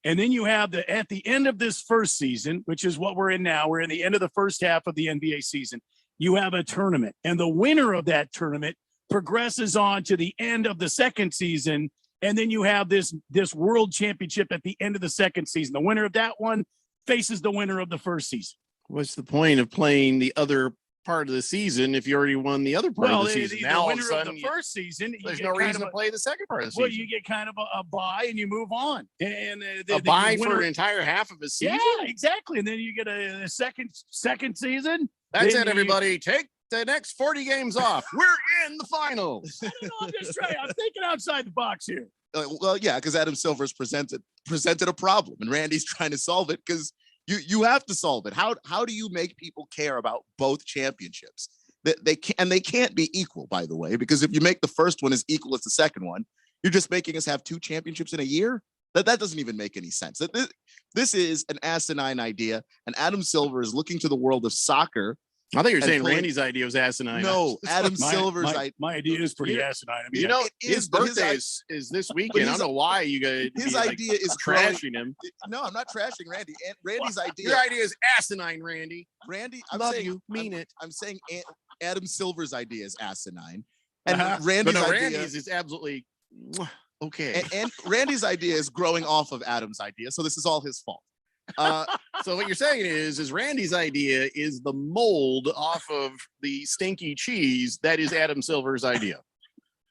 And then you have at the end of this first season, which is what we're in now, we're in the end of the first half of the NBA season. You have a tournament, and the winner of that tournament progresses on to the end of the second season, and then you have this world championship at the end of the second season. The winner of that one faces the winner of the first season. What's the point of playing the other part of the season if you already won the other part of the season? Now, the winner of the first season, there's no reason to play the second part of the season. Well, you get kind of a bye and you move on. And a bye for an entire half of a season? Yeah, exactly. And then you get a second season. That's it, everybody. Take the next 40 games off. We're in the finals. I don't know. I'm just trying. I'm thinking outside the box here. Well, yeah, because Adam Silver's presented a problem, and Randy's trying to solve it because you have to solve it. How do you make people care about both championships? They can't be equal, by the way, because if you make the first one as equal as the second one, you're just making us have two championships in a year. That doesn't even make any sense. This is an asinine idea, and Adam Silver is looking to the world of soccer. I think you're saying Randy's idea was asinine. No, Adam Silver's my idea is pretty asinine. I mean, his birthday is this weekend. I don't know why you guys. His idea is trashing him. No, I'm not trashing Randy. Randy's idea. Your idea is asinine, Randy. Randy, love you. Mean it. I'm saying Adam Silver's idea is asinine, and Randy's is absolutely okay. And Randy's idea is growing off of Adam's idea, so this is all his fault. So what you're saying is Randy's idea is the mold off of the stinky cheese that is Adam Silver's idea.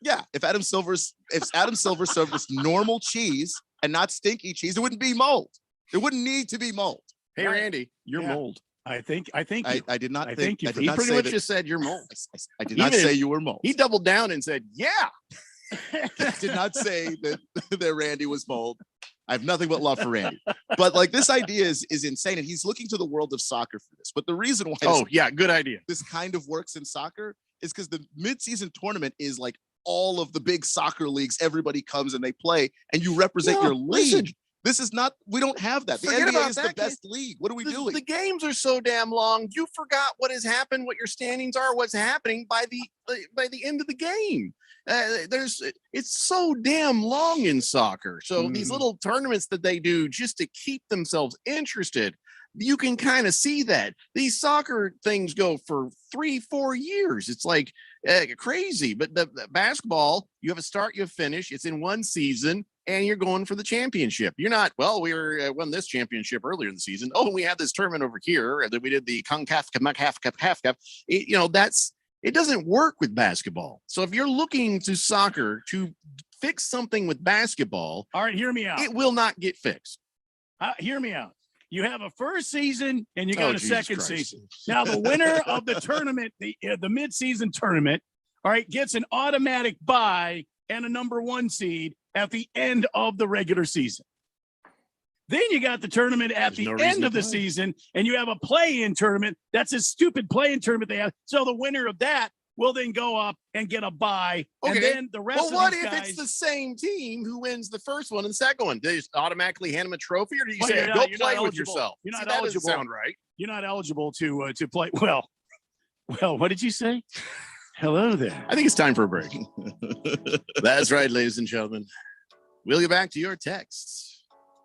Yeah, if Adam Silver served us normal cheese and not stinky cheese, it wouldn't be mold. It wouldn't need to be mold. Hey, Randy, you're mold. I think I did not think you. He pretty much just said you're mold. I did not say you were mold. He doubled down and said, yeah. I did not say that Randy was mold. I have nothing but love for Randy. But like, this idea is insane, and he's looking to the world of soccer for this. But the reason why good idea. This kind of works in soccer is because the midseason tournament is like all of the big soccer leagues. Everybody comes and they play, and you represent your league. Listen, this is not, we don't have that. The NBA is the best league. What are we doing? The games are so damn long. You forgot what has happened, what your standings are, what's happening by the end of the game. It's so damn long in soccer. So these little tournaments that they do just to keep themselves interested, you can kind of see that these soccer things go for 3-4 years. It's like crazy. But the basketball, you have a start, you have finish. It's in one season, and you're going for the championship. You're not, well, we won this championship earlier in the season. Oh, and we had this tournament over here, and then we did the CONCACAF. It doesn't work with basketball. So if you're looking to soccer to fix something with basketball, all right, hear me out. It will not get fixed. Hear me out. You have a first season and you got a second season. Now the winner of the tournament, the mid-season tournament, all right, gets an automatic bye and a number 1 seed at the end of the regular season. Then you got the tournament at the end of the season, and you have a play-in tournament. That's a stupid play-in tournament they have. So the winner of that will then go up and get a bye. Okay. And then the rest of what these if guys, it's the same team who wins the first one and the second one? Do you just automatically hand them a trophy, or do you say, go play with yourself? You're not eligible. That doesn't sound right. You're not eligible to play. Well, what did you say? Hello there. I think it's time for a break. That's right, ladies and gentlemen. We'll get back to your texts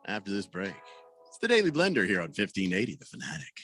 after this break. It's the Daily Blender here on 1580 The Fanatic.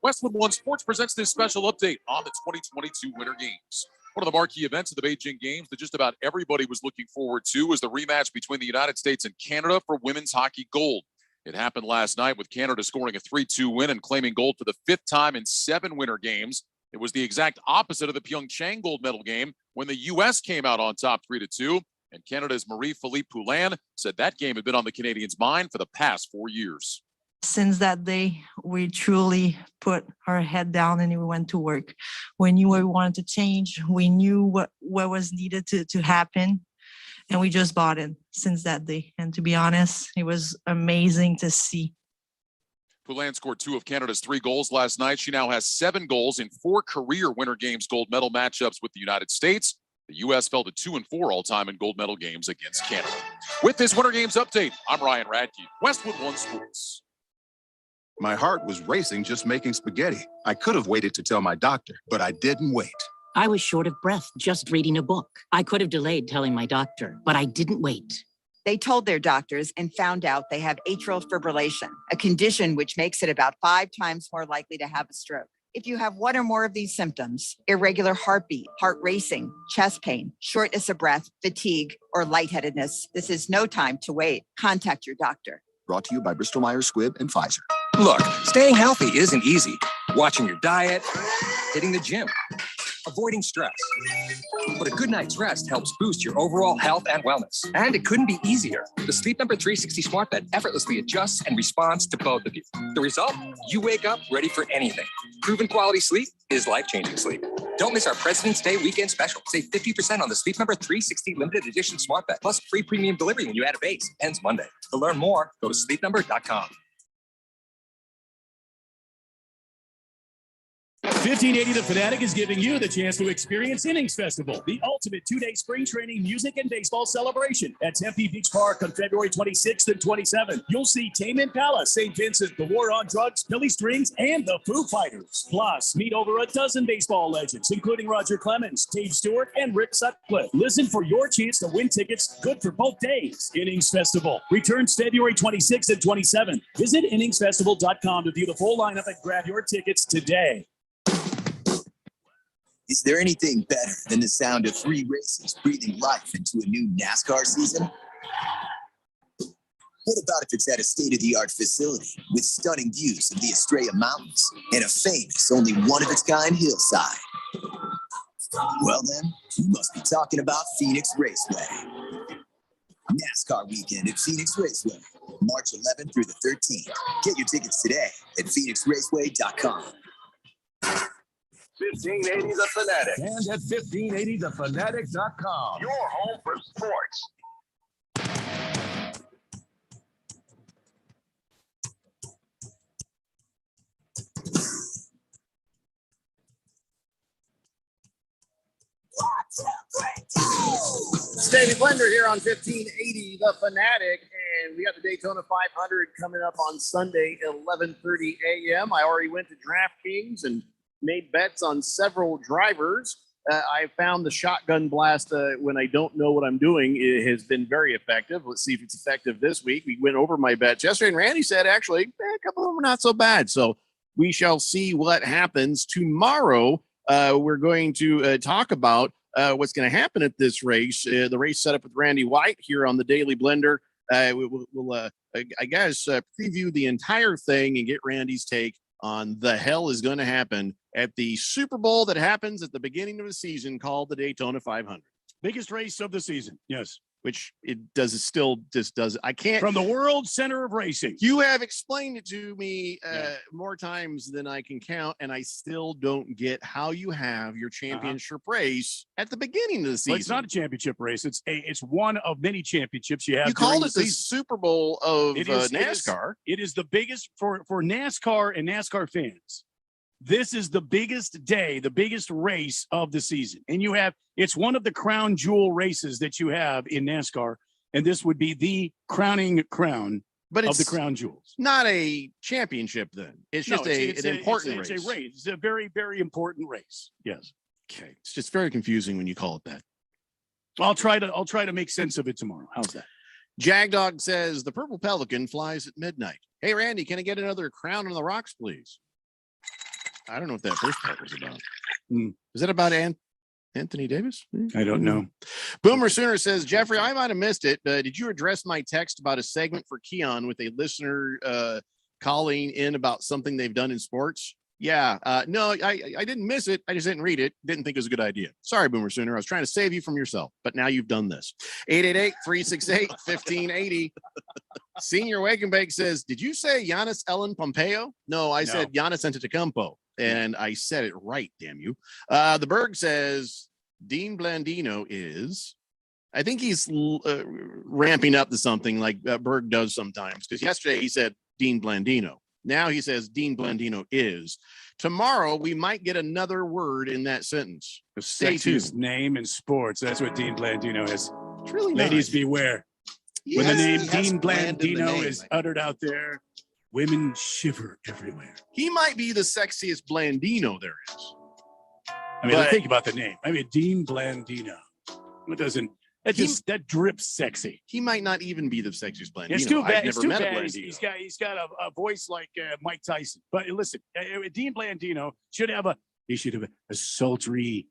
Westwood One Sports presents this special update on the 2022 Winter Games. One of the marquee events of the Beijing Games that just about everybody was looking forward to was the rematch between the United States and Canada for women's hockey gold. It happened last night with Canada scoring a 3-2 win and claiming gold for the 5th time in 7 winter games. It was the exact opposite of the Pyeongchang gold medal game when the U.S. came out on top 3-2. And Canada's Marie-Philippe Poulin said that game had been on the Canadians' mind for the past 4 years. Since that day, we truly put our head down and we went to work. We knew what we wanted to change. We knew what was needed to happen. And we just bought it since that day. And to be honest, it was amazing to see. Poulin scored 2 of Canada's 3 goals last night. She now has 7 goals in 4 career Winter Games gold medal matchups with the United States. The U.S. fell to 2-4 all-time in gold medal games against Canada. With this Winter Games update, I'm Ryan Radke, Westwood One Sports. My heart was racing just making spaghetti. I could have waited to tell my doctor, but I didn't wait. I was short of breath just reading a book. I could have delayed telling my doctor, but I didn't wait. They told their doctors and found out they have atrial fibrillation, a condition which makes it about 5 times more likely to have a stroke. If you have one or more of these symptoms, irregular heartbeat, heart racing, chest pain, shortness of breath, fatigue, or lightheadedness, this is no time to wait. Contact your doctor. Brought to you by Bristol Myers Squibb and Pfizer. Look, staying healthy isn't easy. Watching your diet, hitting the gym, avoiding stress. But a good night's rest helps boost your overall health and wellness. And it couldn't be easier. The Sleep Number 360 smart bed effortlessly adjusts and responds to both of you. The result? You wake up ready for anything. Proven quality sleep is life-changing sleep. Don't miss our President's Day weekend special. Save 50% on the Sleep Number 360 limited edition smart bed, plus free premium delivery when you add a base. Ends Monday. To learn more, go to sleepnumber.com. 1580 The Fanatic is giving you the chance to experience Innings Festival, the ultimate 2-day spring training, music, and baseball celebration at Tempe Beach Park on February 26th and 27th. You'll see Tame Impala, St. Vincent, The War on Drugs, Billy Strings, and the Foo Fighters. Plus, meet over a dozen baseball legends, including Roger Clemens, Dave Stewart, and Rick Sutcliffe. Listen for your chance to win tickets good for both days. Innings Festival returns February 26th and 27th. Visit inningsfestival.com to view the full lineup and grab your tickets today. Is there anything better than the sound of 3 races breathing life into a new NASCAR season? What about if it's at a state-of-the-art facility with stunning views of the Estrella Mountains and a famous, only one-of-its-kind hillside? Well then, you must be talking about Phoenix Raceway. NASCAR weekend at Phoenix Raceway, March 11th through the 13th. Get your tickets today at phoenixraceway.com. 1580 The Fanatic and at 1580thefanatic.com. Your home for sports. Davey Blender here on 1580 The Fanatic, and we got the Daytona 500 coming up on Sunday, 11:30 a.m. I already went to DraftKings and made bets on several drivers. I found the shotgun blast when I don't know what I'm doing. It has been very effective. Let's see if it's effective this week. We went over my bets yesterday, and Randy said actually a couple of them are not so bad. So we shall see what happens tomorrow. We're going to talk about what's going to happen at this race. The race set up with Randy White here on the Daily Blender. We'll I guess, preview the entire thing and get Randy's take on the hell is going to happen at the Super Bowl that happens at the beginning of the season called the Daytona 500. Biggest race of the season. Yes. Which it does still just does. I can't. From the world center of racing. You have explained it to me more times than I can count, and I still don't get how you have your championship race at the beginning of the season. Well, it's not a championship race. It's one of many championships you have. You called it the Super Bowl of NASCAR. It is the biggest for NASCAR and NASCAR fans. This is the biggest day, the biggest race of the season. And it's one of the crown jewel races that you have in NASCAR. And this would be the crowning crown of the crown jewels. Not a championship then. It's just an important race. It's a race. It's a very, very important race. Yes. Okay. It's just very confusing when you call it that. I'll try to make sense of it tomorrow. How's that? Jagdog says the Purple Pelican flies at midnight. Hey, Randy, can I get another Crown on the Rocks, please? I don't know what that first part was about. Is that about Anthony Davis? I don't know. Boomer Sooner says, Jeffrey, I might have missed it, but did you address my text about a segment for Keon with a listener calling in about something they've done in sports? Yeah. No, I didn't miss it. I just didn't read it. Didn't think it was a good idea. Sorry, Boomer Sooner. I was trying to save you from yourself, but now you've done this. 888-368-1580. Senior Wake and Bake says, did you say Giannis Ellen Pompeo? No, I said Giannis Antetokounmpo, and I said it right, damn you. The Berg says Dean Blandino is, I think he's ramping up to something like Berg does sometimes, because yesterday he said Dean Blandino. Now he says Dean Blandino is. Tomorrow we might get another word in that sentence. The Stay sexiest tuned. name in sports. That's what Dean Blandino is. It's really Ladies, nice. beware. Yes, When the name he has Dean bland in the Blandino name. is uttered out there, women shiver everywhere. He might be the sexiest Blandino there is. I mean, But- think about the name. I mean, Dean Blandino. It doesn't. That drips sexy. He might not even be the sexiest Blandino. It's too bad. I've It's never too met a bad. Blandino. He's got a voice like Mike Tyson. But listen, Dean Blandino should have a sultry,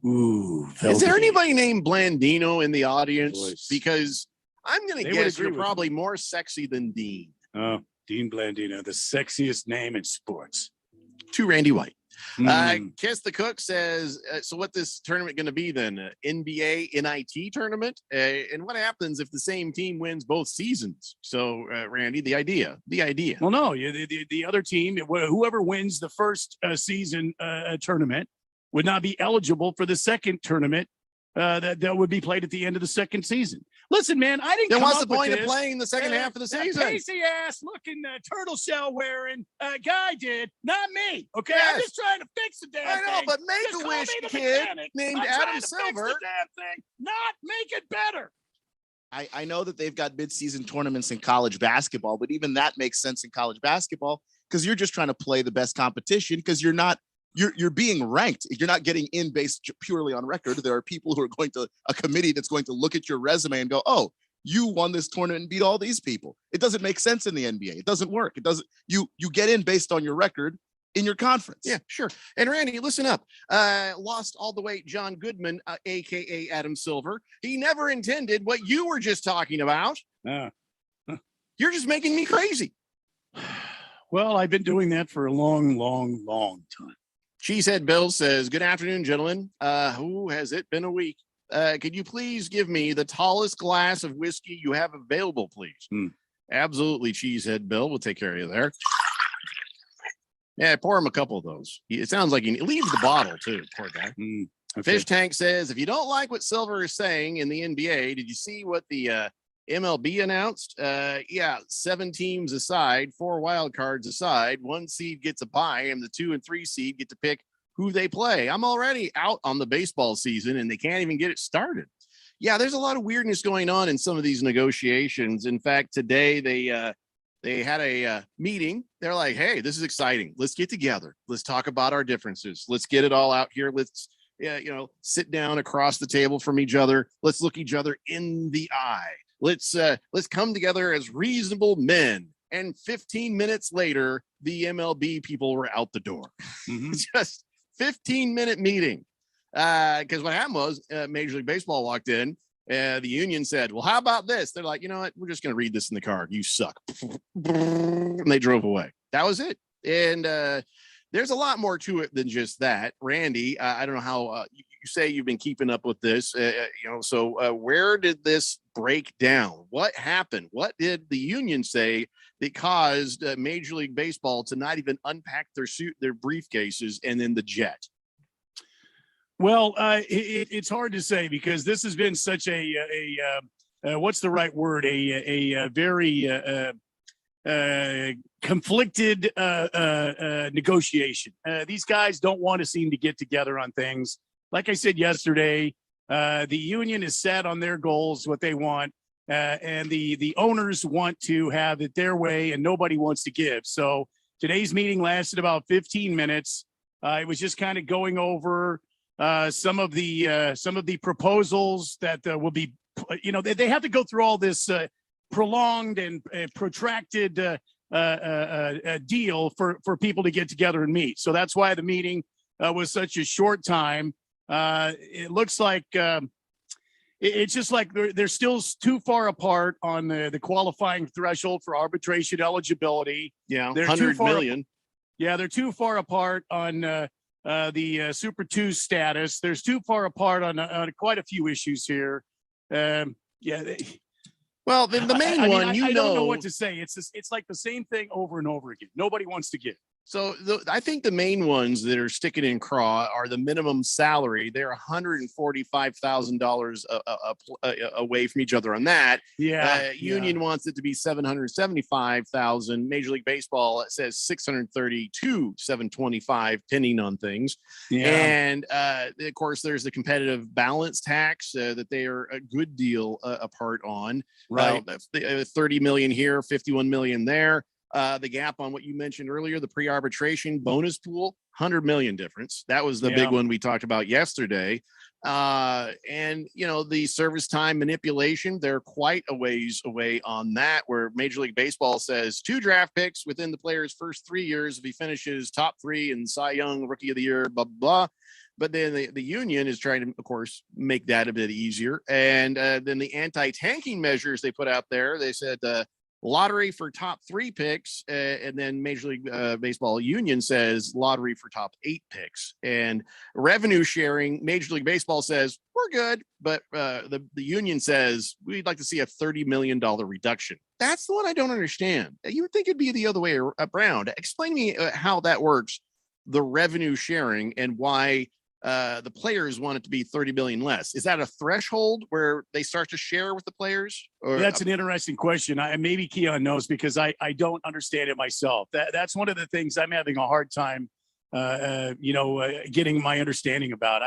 Is there velvety- anybody named Blandino in the audience? Voice. Because I'm going They to would guess agree you're with probably more sexy than Dean. Oh, Dean Blandino, the sexiest name in sports. To Randy White. Mm. Kiss the Cook says, so what this tournament going to be then? NBA NIT tournament? And what happens if the same team wins both seasons? So, Randy, the idea. Well, no, the other team, whoever wins the first season tournament would not be eligible for the second tournament that would be played at the end of the second season. Listen, man, I didn't Then come what's up the point with of this. playing the second half of the season? Pacey ass looking turtle shell wearing guy did, not me. Okay, I'm Yes. just trying to fix the damn I know, thing. but Just Make a call Wish me the kid mechanic. named I'm Adam trying to fix Silver. the damn thing, not make it better. I know that they've got mid-season tournaments in college basketball, but even that makes sense in college basketball because you're just trying to play the best competition because you're being ranked. You're not getting in based purely on record. There are people who are a committee that's going to look at your resume and go, oh, you won this tournament and beat all these people. It doesn't make sense in the NBA. It doesn't work. It doesn't, you get in based on your record in your conference. Yeah, sure. And Randy, listen up. Lost all the way John Goodman, aka Adam Silver. He never intended what you were just talking about. You're just making me crazy. Well, I've been doing that for a long time. Cheesehead Bill says, good afternoon, gentlemen. Who has it been a week? Could you please give me the tallest glass of whiskey you have available, please? Absolutely, Cheesehead Bill. We'll take care of you there. Yeah, pour him a couple of those. It sounds like he leaves the bottle, too. Poor guy. Okay. Fish Tank says, if you don't like what Silver is saying in the NBA, did you see what the MLB announced? Yeah, 7 teams aside, 4 wild cards aside, 1 seed gets a bye, and the 2 and 3 seed get to pick who they play. I'm already out on the baseball season, and they can't even get it started. Yeah, there's a lot of weirdness going on in some of these negotiations. In fact, today they had a meeting. They're like, hey, this is exciting. Let's get together. Let's talk about our differences. Let's get it all out here. Let's sit down across the table from each other. Let's look each other in the eye. Let's come together as reasonable men. And 15 minutes later, the MLB people were out the door. Just 15-minute meeting. Because what happened was Major League Baseball walked in. The union said, well, how about this? They're like, you know what? We're just going to read this in the card. You suck. And they drove away. That was it. And there's a lot more to it than just that. Randy, I don't know how you say you've been keeping up with this. So where did this break down? What happened? What did the union say that caused Major League Baseball to not even unpack their briefcases and then the jet? Well, it's hard to say because this has been such a what's the right word? A very conflicted negotiation. These guys don't want to seem to get together on things. Like I said yesterday, the union is set on their goals, what they want, and the owners want to have it their way, and nobody wants to give. So today's meeting lasted about 15 minutes. It was just kind of going over some of the proposals that will be, they have to go through all this prolonged and protracted deal for people to get together and meet. So that's why the meeting was such a short time. It looks like it's just like they're still too far apart on the qualifying threshold for arbitration eligibility. Yeah, they're 100 million. Yeah, they're too far apart on the Super 2 status. There's too far apart on quite a few issues here. Well, the main one, I don't know what to say. It's like the same thing over and over again. Nobody wants to give. So I think the main ones that are sticking in craw are the minimum salary. They're $145,000 away from each other on that. Union wants it to be $775,000. Major League Baseball says $632,725, depending on things. And of course, there's the competitive balance tax that they are a good deal apart on. Right, 30 million here, 51 million there. The gap on what you mentioned earlier, the pre-arbitration bonus pool, 100 million difference. That was the big one we talked about yesterday. And, the service time manipulation, they're quite a ways away on that, where Major League Baseball says 2 draft picks within the player's first 3 years if he finishes top 3 in Cy Young, Rookie of the Year, blah, blah. But then the union is trying to, of course, make that a bit easier. And then the anti-tanking measures they put out there, they said lottery for top 3 picks, and then Major League Baseball Union says lottery for top 8 picks. And revenue sharing, Major League Baseball says we're good, but the union says we'd like to see a $30 million reduction. That's the one I don't understand. You would think it'd be the other way around. Explain to me how that works, the revenue sharing, and why the players want it to be 30 million less. Is that a threshold where they start to share with the players? Or that's an interesting question. Maybe Keon knows, because I don't understand it myself. That's one of the things I'm having a hard time, getting my understanding about.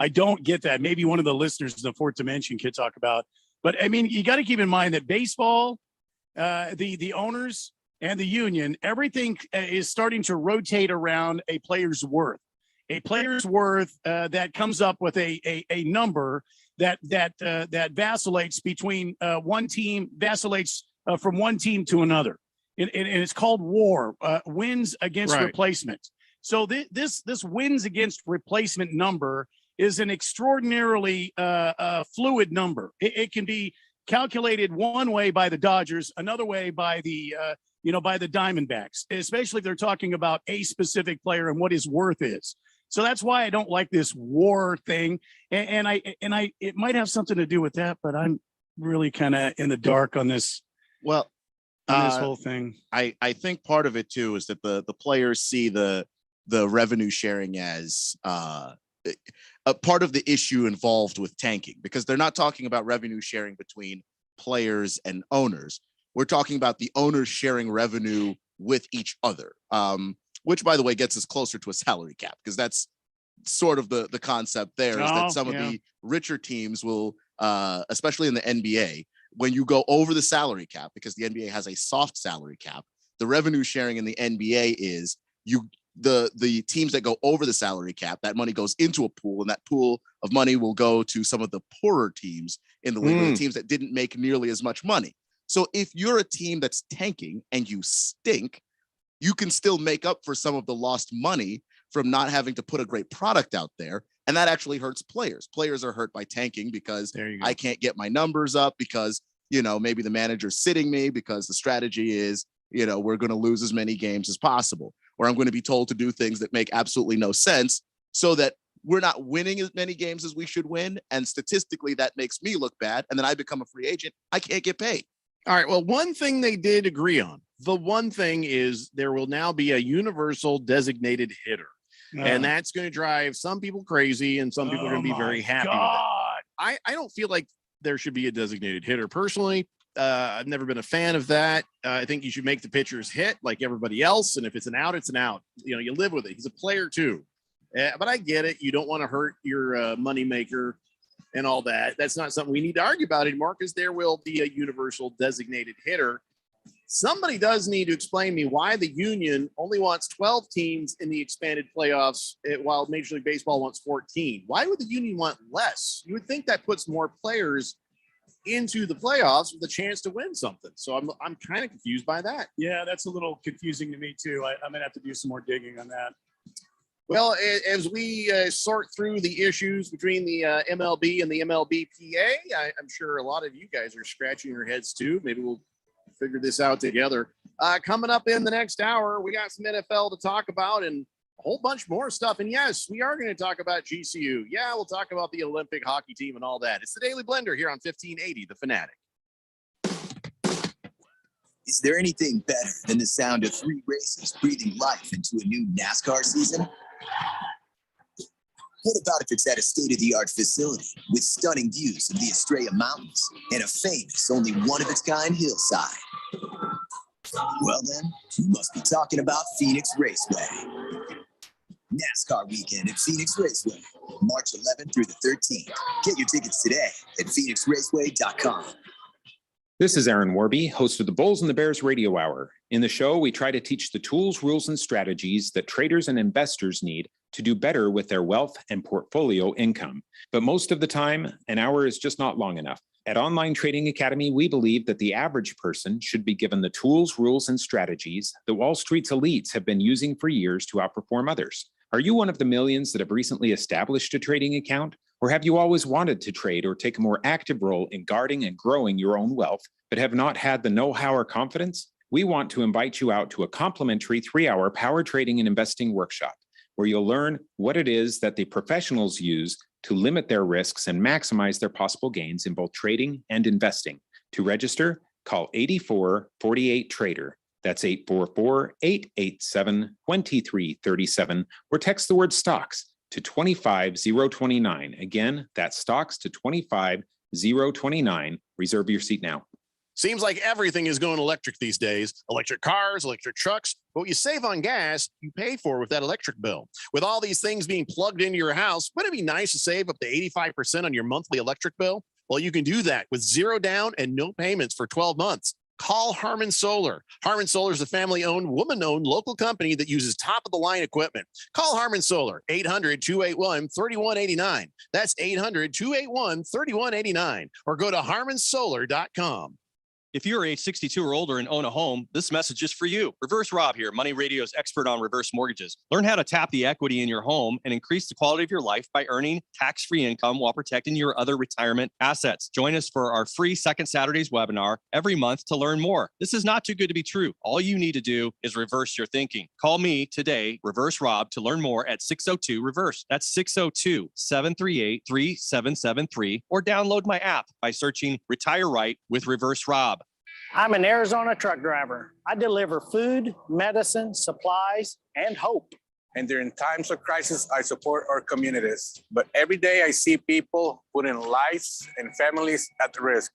I don't get that. Maybe one of the listeners of the Fourth Dimension could talk about. But you got to keep in mind that baseball, the owners and the union, everything is starting to rotate around a player's worth. A player's worth that comes up with a number that vacillates between vacillates from one team to another, and it's called WAR, wins against replacement. So this wins against replacement number is an extraordinarily fluid number. It can be calculated one way by the Dodgers, another way by the by the Diamondbacks, especially if they're talking about a specific player and what his worth is. So that's why I don't like this WAR thing, and it might have something to do with that, but I'm really kind of in the dark on this. Well, this whole thing. I think part of it too is that the players see the revenue sharing as a part of the issue involved with tanking, because they're not talking about revenue sharing between players and owners. We're talking about the owners sharing revenue with each other. Which, by the way, gets us closer to a salary cap, because that's sort of the concept there, is that some of the richer teams will, especially in the NBA, when you go over the salary cap, because the NBA has a soft salary cap, the revenue sharing in the NBA is the teams that go over the salary cap, that money goes into a pool, and that pool of money will go to some of the poorer teams in the league, the teams that didn't make nearly as much money. So if you're a team that's tanking and you stink, you can still make up for some of the lost money from not having to put a great product out there. And that actually hurts players. Players are hurt by tanking because I can't get my numbers up, because, maybe the manager's sitting me, because the strategy is, we're going to lose as many games as possible, or I'm going to be told to do things that make absolutely no sense, so that we're not winning as many games as we should win. And statistically, that makes me look bad. And then I become a free agent. I can't get paid. All right. Well, one thing they did agree on. The one thing is there will now be a universal designated hitter. And that's going to drive some people crazy, and some people are going to be very happy with it. I don't feel like there should be a designated hitter personally. I've never been a fan of that. I think you should make the pitchers hit like everybody else. And if it's an out, it's an out. You live with it. He's a player too. But I get it. You don't want to hurt your moneymaker and all that. That's not something we need to argue about anymore, because there will be a universal designated hitter. Somebody does need to explain to me why the union only wants 12 teams in the expanded playoffs, while Major League Baseball wants 14. Why would the union want less? You would think that puts more players into the playoffs with a chance to win something. So I'm kind of confused by that. Yeah, that's a little confusing to me too. I'm gonna have to do some more digging on that. Well, as we sort through the issues between the MLB and the MLBPA, I'm sure a lot of you guys are scratching your heads too. Maybe we'll figure this out together. Coming up in the next hour, we got some NFL to talk about and a whole bunch more stuff. And yes, we are going to talk about GCU. Yeah, we'll talk about the Olympic hockey team and all that. It's the Daily Blender here on 1580, The Fanatic. Is there anything better than the sound of 3 racers breathing life into a new NASCAR season? What about if it's at a state-of-the-art facility with stunning views of the Estrella Mountains and a famous, only one-of-its-kind hillside? Well then, you must be talking about Phoenix Raceway. NASCAR weekend at Phoenix Raceway, March 11th through the 13th. Get your tickets today at phoenixraceway.com. This is Aaron Warby, host of the Bulls and the Bears Radio Hour. In the show, we try to teach the tools, rules, and strategies that traders and investors need to do better with their wealth and portfolio income. But most of the time, an hour is just not long enough. At Online Trading Academy, we believe that the average person should be given the tools, rules, and strategies that Wall Street's elites have been using for years to outperform others. Are you one of the millions that have recently established a trading account? Or have you always wanted to trade or take a more active role in guarding and growing your own wealth, but have not had the know-how or confidence? We want to invite you out to a complimentary 3-hour power trading and investing workshop, where you'll learn what it is that the professionals use to limit their risks and maximize their possible gains in both trading and investing. To register, call 8448-TRADER. That's 844-887-2337, or text the word stocks to 25029. Again, that's stocks to 25029. Reserve your seat now. Seems like everything is going electric these days. Electric cars, electric trucks. But what you save on gas, you pay for with that electric bill. With all these things being plugged into your house, wouldn't it be nice to save up to 85% on your monthly electric bill? Well, you can do that with 0 down and no payments for 12 months. Call Harmon Solar. Harmon Solar is a family-owned, woman-owned local company that uses top-of-the-line equipment. Call Harmon Solar, 800-281-3189. That's 800-281-3189. Or go to harmonsolar.com. If you're age 62 or older and own a home, this message is for you. Reverse Rob here, Money Radio's expert on reverse mortgages. Learn how to tap the equity in your home and increase the quality of your life by earning tax-free income while protecting your other retirement assets. Join us for our free Second Saturdays webinar every month to learn more. This is not too good to be true. All you need to do is reverse your thinking. Call me today, Reverse Rob, to learn more at 602-REVERSE. That's 602-738-3773, or download my app by searching Retire Right with Reverse Rob. I'm an Arizona truck driver. I deliver food, medicine, supplies, and hope. And during times of crisis, I support our communities. But every day I see people putting lives and families at risk.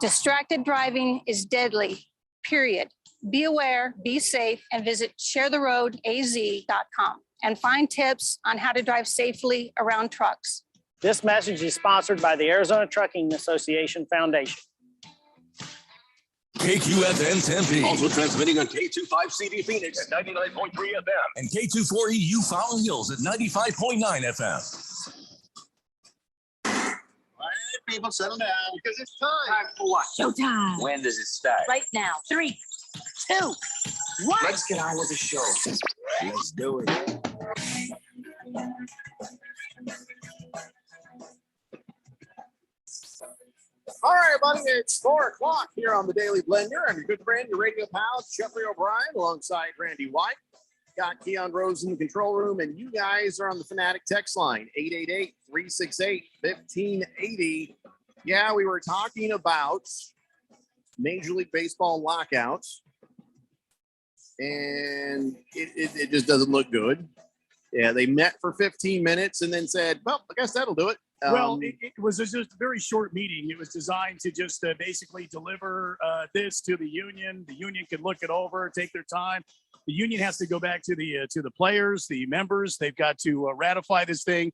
Distracted driving is deadly, period. Be aware, be safe, and visit sharetheroadaz.com and find tips on how to drive safely around trucks. This message is sponsored by the Arizona Trucking Association Foundation. KQFN Tempe. Also transmitting on K25CD Phoenix at 99.3 FM. And K24EU Fountain Hills at 95.9 FM. All right, people, settle down because it's time. Time for what? Showtime. When does it start? Right now. 3, 2, 1. Let's get on with the show. Let's do it. All right, everybody, it's 4 o'clock here on the Daily Blender. I'm your good friend, your radio pal, Jeffrey O'Brien, alongside Randy White. Got Keon Rose in the control room, and you guys are on the Fanatic text line, 888-368-1580. Yeah, we were talking about Major League Baseball lockouts, and it just doesn't look good. Yeah, they met for 15 minutes and then said, well, I guess that'll do it. Well, it was just a very short meeting. It was designed to just basically deliver this to the union. The union can look it over, take their time. The union has to go back to the players, the members. They've got to ratify this thing,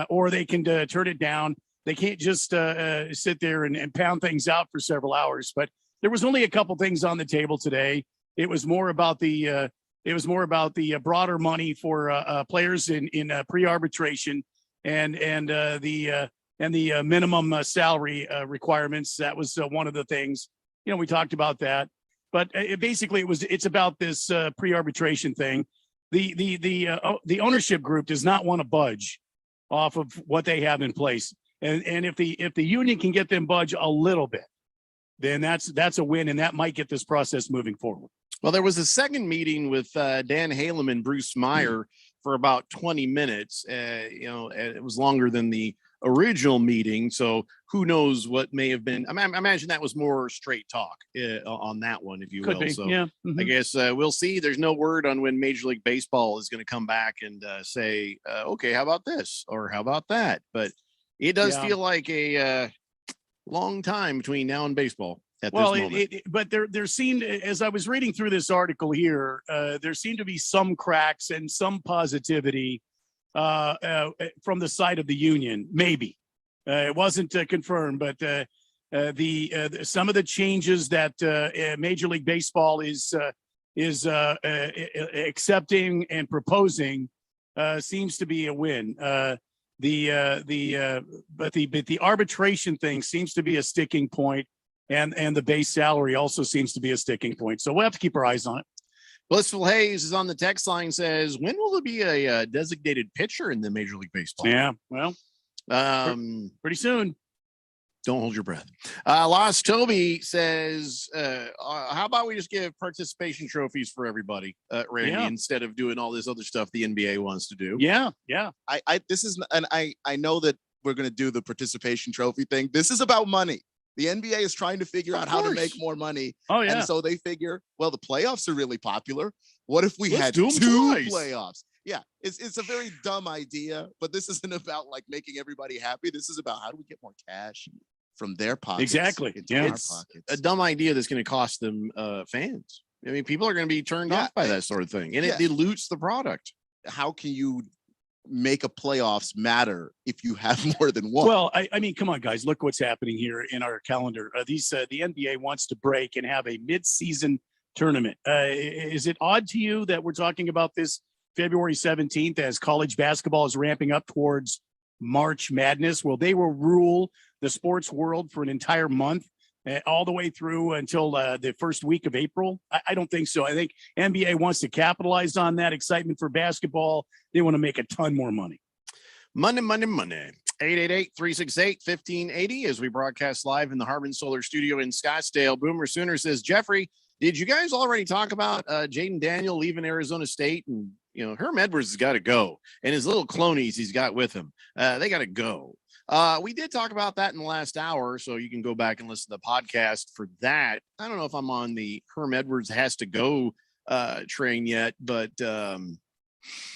or they can turn it down. They can't just sit there and pound things out for several hours. But there was only a couple things on the table today. It was more about the broader money for players in pre-arbitration. And the minimum salary requirements. That was one of the things, we talked about that, but it's about this pre-arbitration thing. the ownership group does not want to budge off of what they have in place. And if the union can get them budge a little bit, then that's a win, and that might get this process moving forward. Well, there was a second meeting with Dan Halem and Bruce Meyer for about 20 minutes. It was longer than the original meeting, so who knows what may have been. I imagine that was more straight talk on that one, if you Could will. be, So yeah. I guess we'll see. There's no word on when Major League Baseball is going to come back and say, okay, how about this or how about that? But it does feel like a long time between now and baseball. Well, but there seemed, as I was reading through this article here, there seemed to be some cracks and some positivity from the side of the union. Maybe it wasn't confirmed, but some of the changes that Major League Baseball is accepting and proposing seems to be a win. But the arbitration thing seems to be a sticking point. And the base salary also seems to be a sticking point. So we'll have to keep our eyes on it. Blissful Hayes is on the text line, says, when will there be a designated pitcher in the Major League Baseball? Yeah, well, pretty soon. Don't hold your breath. Lost Toby says, how about we just give participation trophies for everybody, Randy, instead of doing all this other stuff the NBA wants to do? Yeah. I know that we're going to do the participation trophy thing. This is about money. The NBA is trying to figure out how to make more money. Oh, yeah. And so they figure, well, the playoffs are really popular. What if we had do two them twice. playoffs? Yeah, it's a very dumb idea, but this isn't about like making everybody happy. This is about how do we get more cash from their pockets. Exactly. Into Yeah. our It's pockets. a dumb idea that's going to cost them fans. I mean, people are going to be turned off by that sort of thing, and it dilutes the product. How can you make a playoffs matter if you have more than one? Well, I mean, come on, guys, look what's happening here in our calendar. The NBA wants to break and have a mid-season tournament. Is it odd to you that we're talking about this February 17th as college basketball is ramping up towards March Madness? Well, they will rule the sports world for an entire month, all the way through until the first week of April. I don't think so. I think NBA wants to capitalize on that excitement for basketball. They want to make a ton more money. Monday. 888-368-1580 as we broadcast live in the Harbin Solar Studio in Scottsdale. Boomer Sooner says, Jeffrey, did you guys already talk about Jaden Daniel leaving Arizona State? And, Herm Edwards has got to go. And his little clonies he's got with him, they got to go. We did talk about that in the last hour, so you can go back and listen to the podcast for that. I don't know if I'm on the Herm Edwards has to go train yet, but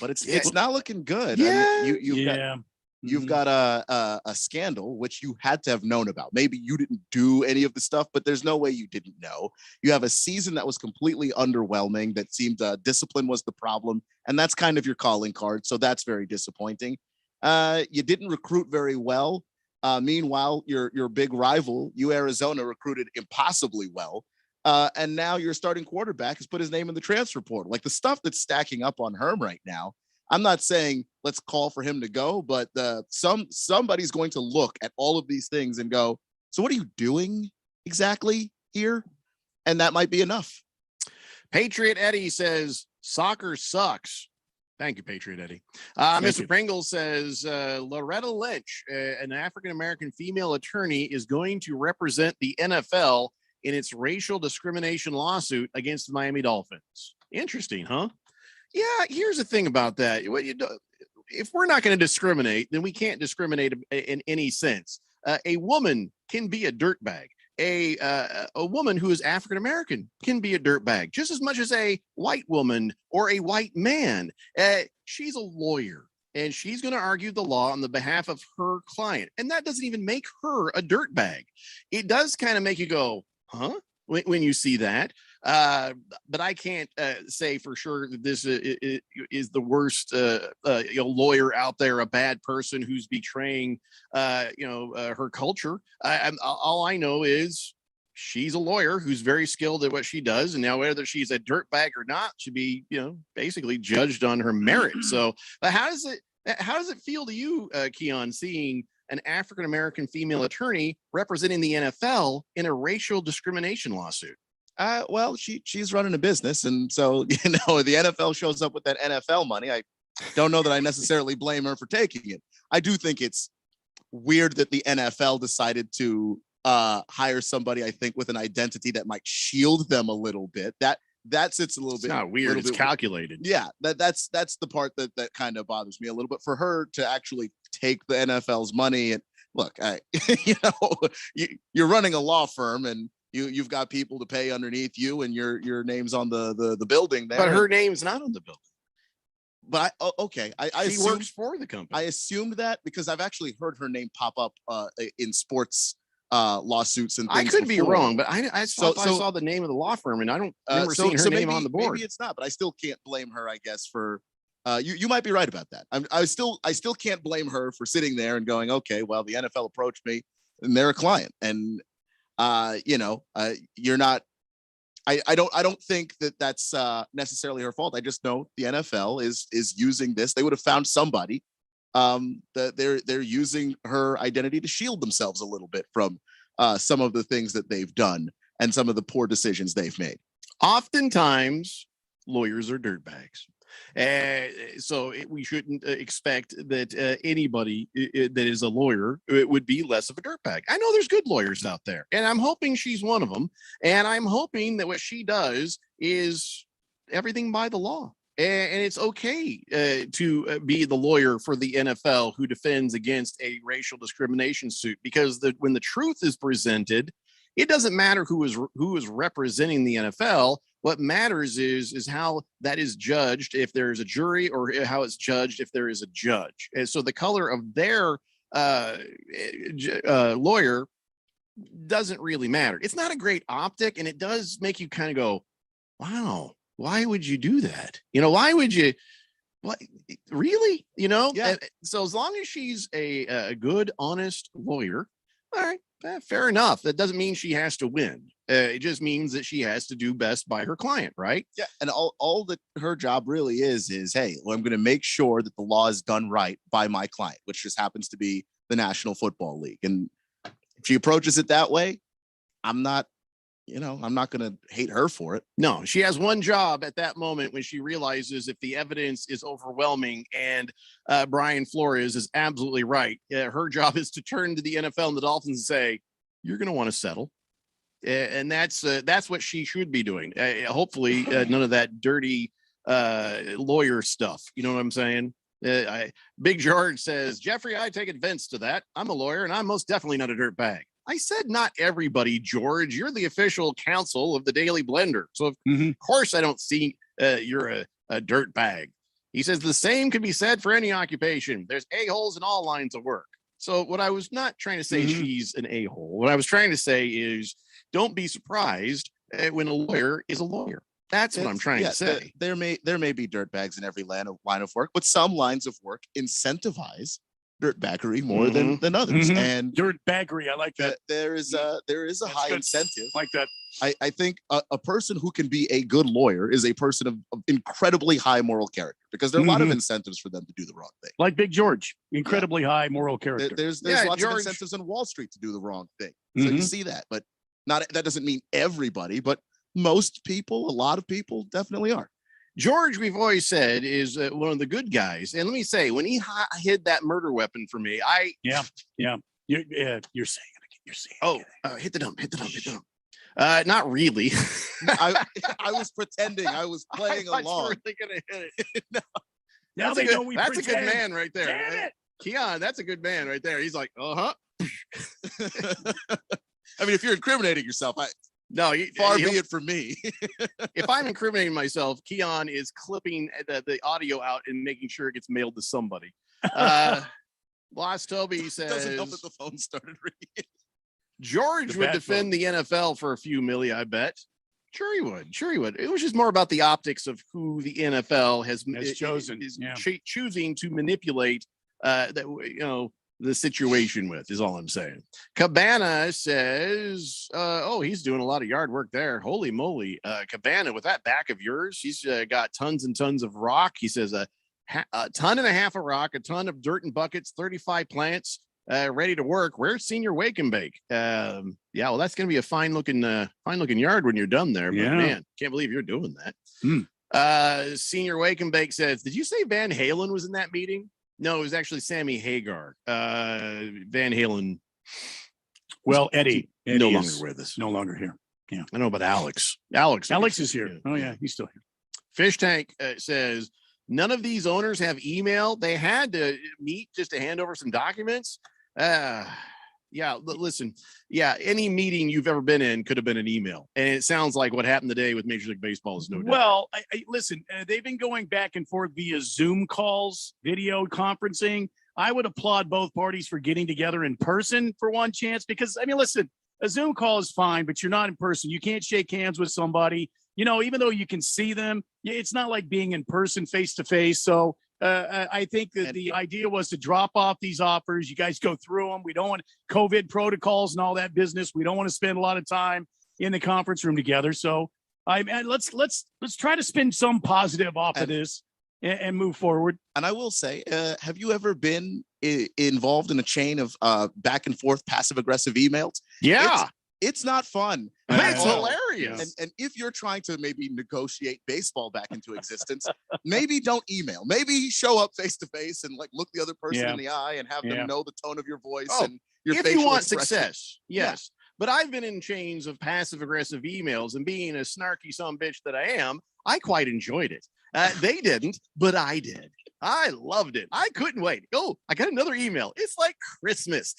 it's not looking good. Yeah. I mean, you've got a scandal which you had to have known about. Maybe you didn't do any of the stuff, but there's no way you didn't know. You have a season that was completely underwhelming. That seemed discipline was the problem, and that's kind of your calling card. So that's very disappointing. You didn't recruit very well. Meanwhile, your big rival, Arizona, recruited impossibly well. And now your starting quarterback has put his name in the transfer portal. Like the stuff that's stacking up on Herm right now. I'm not saying let's call for him to go, but somebody's going to look at all of these things and go, so what are you doing exactly here? And that might be enough. Patriot Eddie says soccer sucks. Thank you, Patriot Eddie. Mr. Pringle says Loretta Lynch, an African-American female attorney, is going to represent the NFL in its racial discrimination lawsuit against the Miami Dolphins. Interesting, huh? Yeah, here's the thing about that. If we're not going to discriminate, then we can't discriminate in any sense. A woman can be a dirtbag. A woman who is African American can be a dirtbag just as much as a white woman or a white man. She's a lawyer and she's going to argue the law on the behalf of her client, and that doesn't even make her a dirtbag. It does kind of make you go, huh? When you see that. But I can't say for sure that this is the worst lawyer out there, a bad person who's betraying her culture. All I know is she's a lawyer who's very skilled at what she does, and now whether she's a dirtbag or not should be basically judged on her merit. So how does it feel to you, Keon, seeing an African-American female attorney representing the NFL in a racial discrimination lawsuit? Well, she's running a business, and so the NFL shows up with that NFL money. I don't know that I necessarily blame her for taking it. I do think it's weird that the NFL decided to hire somebody, I think, with an identity that might shield them a little bit. That's it's a little bit not weird. It's calculated. Yeah, that's the part that kind of bothers me a little bit. For her to actually take the NFL's money and look, you're running a law firm and you've got people to pay underneath you, and your name's on the building there. But her name's not on the building. But she works for the company. I assumed that because I've actually heard her name pop up in sports lawsuits and things. I could before. be wrong, but I saw the name of the law firm, and I don't remember seeing her name on the board. Maybe it's not, but I still can't blame her, I guess, for you might be right about that. I still can't blame her for sitting there and going, okay, well, the NFL approached me and they're a client, and you're not. I don't think that's necessarily her fault. I just know the NFL is using this. They would have found somebody that they're using her identity to shield themselves a little bit from some of the things that they've done and some of the poor decisions they've made. Oftentimes, lawyers are dirtbags. So we shouldn't expect that anybody that is a lawyer would be less of a dirtbag. I know there's good lawyers out there, and I'm hoping she's one of them. And I'm hoping that what she does is everything by the law. And it's okay to be the lawyer for the NFL who defends against a racial discrimination suit, because when the truth is presented, it doesn't matter who is representing the NFL. What matters is how that is judged if there is a jury, or how it's judged if there is a judge. And so the color of their lawyer doesn't really matter. It's not a great optic, and it does make you kind of go, wow, why would you do that? Why would you? What, really? Yeah. So as long as she's a good, honest lawyer, all right, fair enough. That doesn't mean she has to win. It just means that she has to do best by her client, right? Yeah, and all that her job really is, hey, well, I'm going to make sure that the law is done right by my client, which just happens to be the National Football League. And if she approaches it that way, I'm not going to hate her for it. No, she has one job at that moment when she realizes if the evidence is overwhelming and Brian Flores is absolutely right. Her job is to turn to the NFL and the Dolphins and say, you're going to want to settle. And that's what she should be doing. Hopefully none of that dirty lawyer stuff. You know what I'm saying? Big George says, Jeffrey, I take offense to that. I'm a lawyer, and I'm most definitely not a dirtbag. I said not everybody, George. You're the official counsel of the Daily Blender. So, of course, I don't see you're a dirtbag. He says the same can be said for any occupation. There's a-holes in all lines of work. So what I was not trying to say she's an a-hole. What I was trying to say is don't be surprised when a lawyer is a lawyer. That's what I'm trying to say. There may be dirtbags in every line of work, but some lines of work incentivize dirtbaggery more than others. And dirtbaggery, I like that. There is a high good. incentive Like that. I think a person who can be a good lawyer is a person of incredibly high moral character, because there are a lot of incentives for them to do the wrong thing. Like Big George, incredibly high moral character. There's lots of incentives on Wall Street to do the wrong thing. So you see that, but that doesn't mean everybody, but most people, a lot of people definitely are. George, we've always said, is one of the good guys. And let me say, when he hid that murder weapon for me, You're saying it. You're saying it. Hit the dump. Not really. I was pretending. I was playing along. Really gonna hit it. No. That's a good man right there. Damn it. Keon, that's a good man right there. He's like, I mean, if you're incriminating yourself, far be it from me. If I'm incriminating myself, Keon is clipping the audio out and making sure it gets mailed to somebody. Lost Toby says, doesn't help that the phone started ringing. George would defend the NFL for a few million, I bet. Sure he would. It was just more about the optics of who the NFL has chosen, choosing to manipulate the situation with, is all I'm saying. Cabana says, he's doing a lot of yard work there. Holy moly. Cabana, with that back of yours, he's got tons and tons of rock. He says a ton and a half of rock, a ton of dirt and buckets, 35 plants, ready to work. Where's Senior Wake and Bake? Yeah, well, that's going to be a fine looking yard when you're done there. But man, can't believe you're doing that. Senior Wake and Bake says, did you say Van Halen was in that meeting? No, it was actually Sammy Hagar. Van Halen. Well, Eddie no longer is with us. No longer here. Yeah. I know about Alex. Alex is here. Oh, yeah. He's still here. Fish Tank says, none of these owners have email. They had to meet just to hand over some documents. Listen. Yeah, any meeting you've ever been in could have been an email. And it sounds like what happened today with Major League Baseball is no different. Well, listen, they've been going back and forth via Zoom calls, video conferencing. I would applaud both parties for getting together in person for one chance, because, I mean, listen, a Zoom call is fine, but you're not in person. You can't shake hands with somebody, even though you can see them. It's not like being in person face to face. So I think that the idea was to drop off these offers. You guys go through them. We don't want COVID protocols and all that business. We don't want to spend a lot of time in the conference room together. So let's try to spin some positive off of this and move forward. And I will say, have you ever been involved in a chain of back and forth passive aggressive emails? Yeah. It's not fun. It's hilarious. And if you're trying to maybe negotiate baseball back into existence, maybe don't email. Maybe show up face to face and look the other person in the eye and have them know the tone of your voice and your facial if you want expression. Success. Yes. But I've been in chains of passive aggressive emails, and being a snarky son bitch that I am, I quite enjoyed it. They didn't, but I did. I loved it. I couldn't wait. Oh, I got another email. It's like Christmas.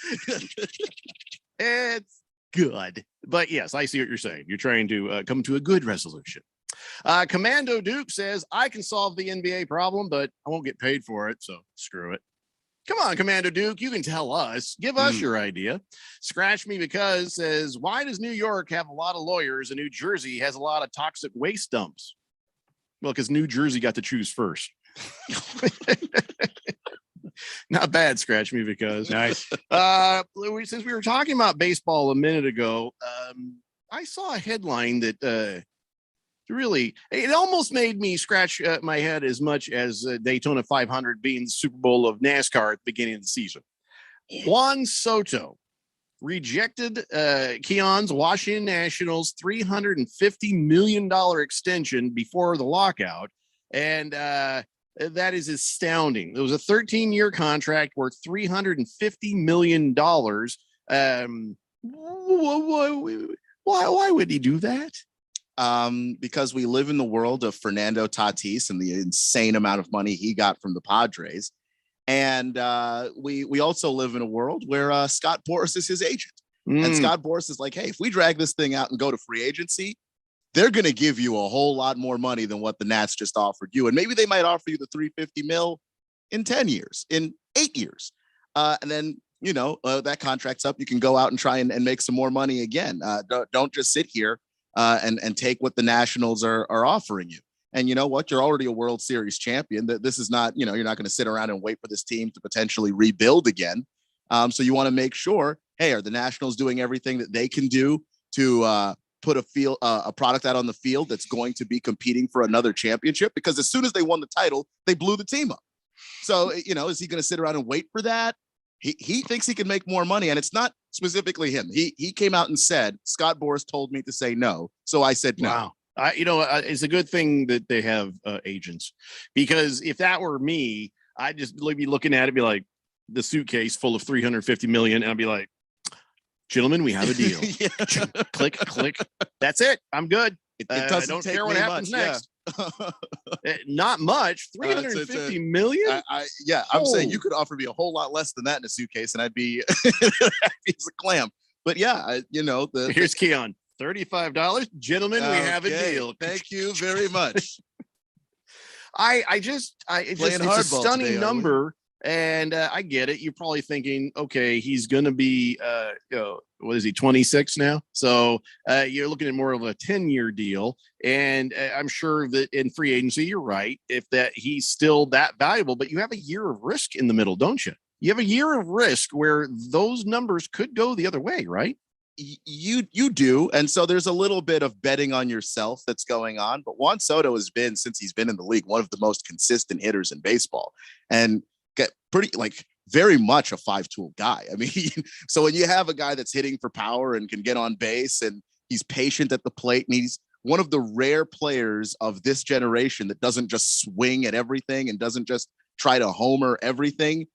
It's good. But yes, I see what you're saying. You're trying to come to a good resolution. Commando Duke says, I can solve the NBA problem, but I won't get paid for it, so screw it. Come on, Commando Duke, you can tell us. Give us your idea. Scratch Me Because says, why does New York have a lot of lawyers and New Jersey has a lot of toxic waste dumps? Well, because New Jersey got to choose first. Not bad, Scratch Me Because. Nice. Since we were talking about baseball a minute ago, I saw a headline that it almost made me scratch my head as much as Daytona 500 being the Super Bowl of NASCAR at the beginning of the season. Juan Soto rejected Keon's Washington Nationals $350 million extension before the lockout. And that is astounding. It was a 13-year contract worth $350 million. Why would he do that? Because we live in the world of Fernando Tatis and the insane amount of money he got from the Padres. And we also live in a world where Scott Boras is his agent. And Scott Boras is like, hey, if we drag this thing out and go to free agency, they're going to give you a whole lot more money than what the Nats just offered you. And maybe they might offer you the $350 million in 10 years, in 8 years. And then, that contract's up. You can go out and try and make some more money again. Don't just sit here and take what the Nationals are offering you. And you know what? You're already a World Series champion. This is not, you're not going to sit around and wait for this team to potentially rebuild again. So you want to make sure, hey, are the Nationals doing everything that they can do to put a product out on the field that's going to be competing for another championship? Because as soon as they won the title, they blew the team up. So, is he going to sit around and wait for that? He thinks he can make more money, and it's not specifically him. He came out and said, Scott Boras told me to say no. So I said no. Wow. It's a good thing that they have agents, because if that were me, I'd just be looking at it, be like, the suitcase full of $350 million, and I'd be like, gentlemen, we have a deal. Click. That's it. I'm good. It doesn't I don't take care what happens much, next. Not much. $350 million. I'm saying you could offer me a whole lot less than that in a suitcase, and I'd be happy as a clam. But yeah, here's Keon. $35, gentlemen. We have a deal. Thank you very much. It's a stunning number. And I get it. You're probably thinking, okay, he's going to be, what is he, 26 now? So you're looking at more of a 10-year deal. And I'm sure that in free agency, you're right, if that he's still that valuable. But you have a year of risk in the middle, don't you? You have a year of risk where those numbers could go the other way, right? You do. And so there's a little bit of betting on yourself that's going on. But Juan Soto has been, since he's been in the league, one of the most consistent hitters in baseball. And get very much a 5-tool guy. I mean, so when you have a guy that's hitting for power and can get on base and he's patient at the plate, and he's one of the rare players of this generation that doesn't just swing at everything and doesn't just try to homer everything,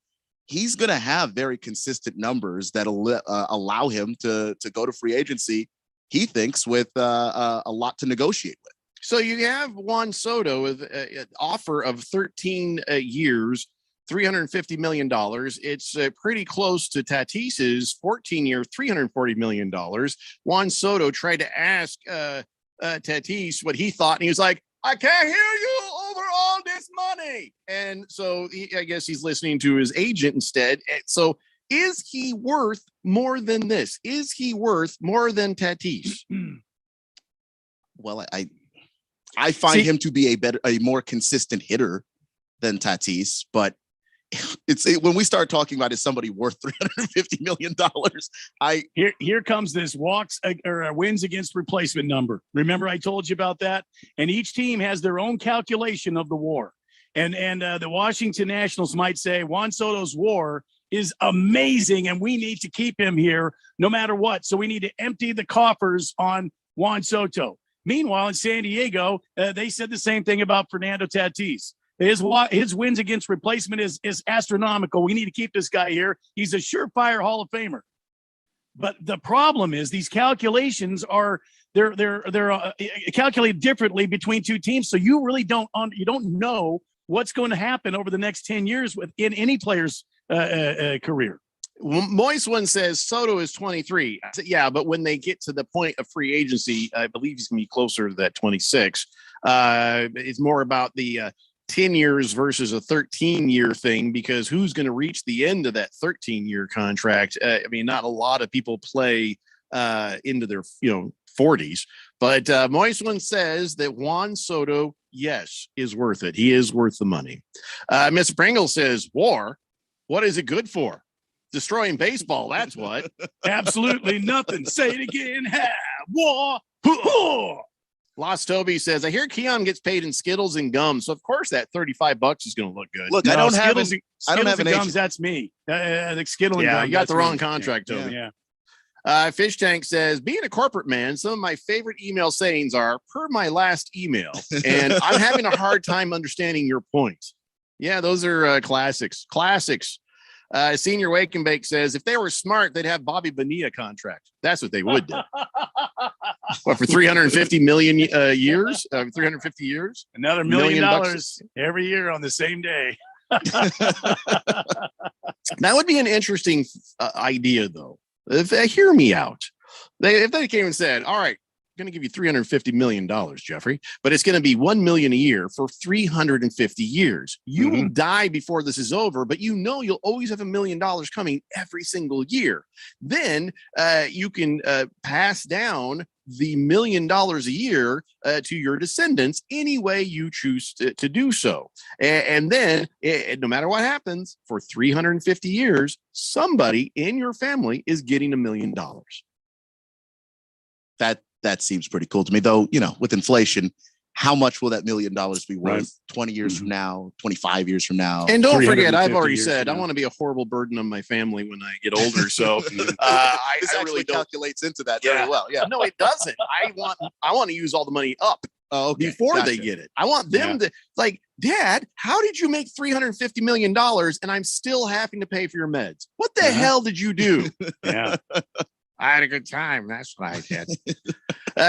he's going to have very consistent numbers that'll allow him to go to free agency, he thinks, with a lot to negotiate with. So you have Juan Soto with an offer of 13 years, $350 million. It's pretty close to Tatis's 14-year, $340 million. Juan Soto tried to ask Tatis what he thought, and he was like, I can't hear you over all this money. And so I guess he's listening to his agent instead. So is he worth more than this? Is he worth more than Tatis? Well, I find him to be a more consistent hitter than Tatis, but when we start talking about is somebody worth $350 million, here comes this walks or wins against replacement number. Remember, I told you about that. And each team has their own calculation of the WAR. And the Washington Nationals might say Juan Soto's WAR is amazing, and we need to keep him here no matter what. So we need to empty the coffers on Juan Soto. Meanwhile, in San Diego, they said the same thing about Fernando Tatis. His wins against replacement is astronomical. We need to keep this guy here. He's a surefire Hall of Famer. But the problem is these calculations are they're calculated differently between two teams. So you really don't know what's going to happen over the next 10 years in any player's career. Moist one says Soto is 23. I said, yeah, but when they get to the point of free agency, I believe he's going to be closer to that 26. It's more about the 10 years versus a 13-year thing, because who's going to reach the end of that 13-year contract? I mean, not a lot of people play into their 40s, but Moist one says that Juan Soto, yes, is worth it. He is worth the money. Miss Pringle says, WAR, what is it good for? Destroying baseball, that's what. Absolutely nothing. Say it again. WAR. Lost Toby says, I hear Keon gets paid in Skittles and gum, so of course that $35 is going to look good. Look, No, I don't Skittles have an gums. agent. That's me. I think Skittle and Yeah, gum. you got that's the wrong me. contract, Toby. Yeah. Fish Tank says, being a corporate man, some of my favorite email sayings are, per my last email, and I'm having a hard time understanding your point. Yeah, those are classics. Senior Wake and Bake says, if they were smart, they'd have Bobby Bonilla contract. That's what they would do. What, for 350 million years? 350 years? Another $1 million every year on the same day. That would be an interesting idea, though. Hear me out. If they came and said, all right, I'm going to give you $350 million, Jeffrey, but it's going to be $1 million a year for 350 years. You will die before this is over, but you'll always have $1 million coming every single year. Then you can pass down the $1 million a year to your descendants any way you choose to do so. And then no matter what happens, for 350 years, somebody in your family is getting $1 million. That seems pretty cool to me, though. With inflation, how much will that $1 million be worth 20 years from now, 25 years from now? And don't forget, I've already said I want to be a horrible burden on my family when I get older. So I really calculates into that very well. Yeah. No, it doesn't. I want to use all the money up before they get it. I want them to Dad, how did you make $350 million and I'm still having to pay for your meds? What the hell did you do? Yeah. I had a good time. That's what I did.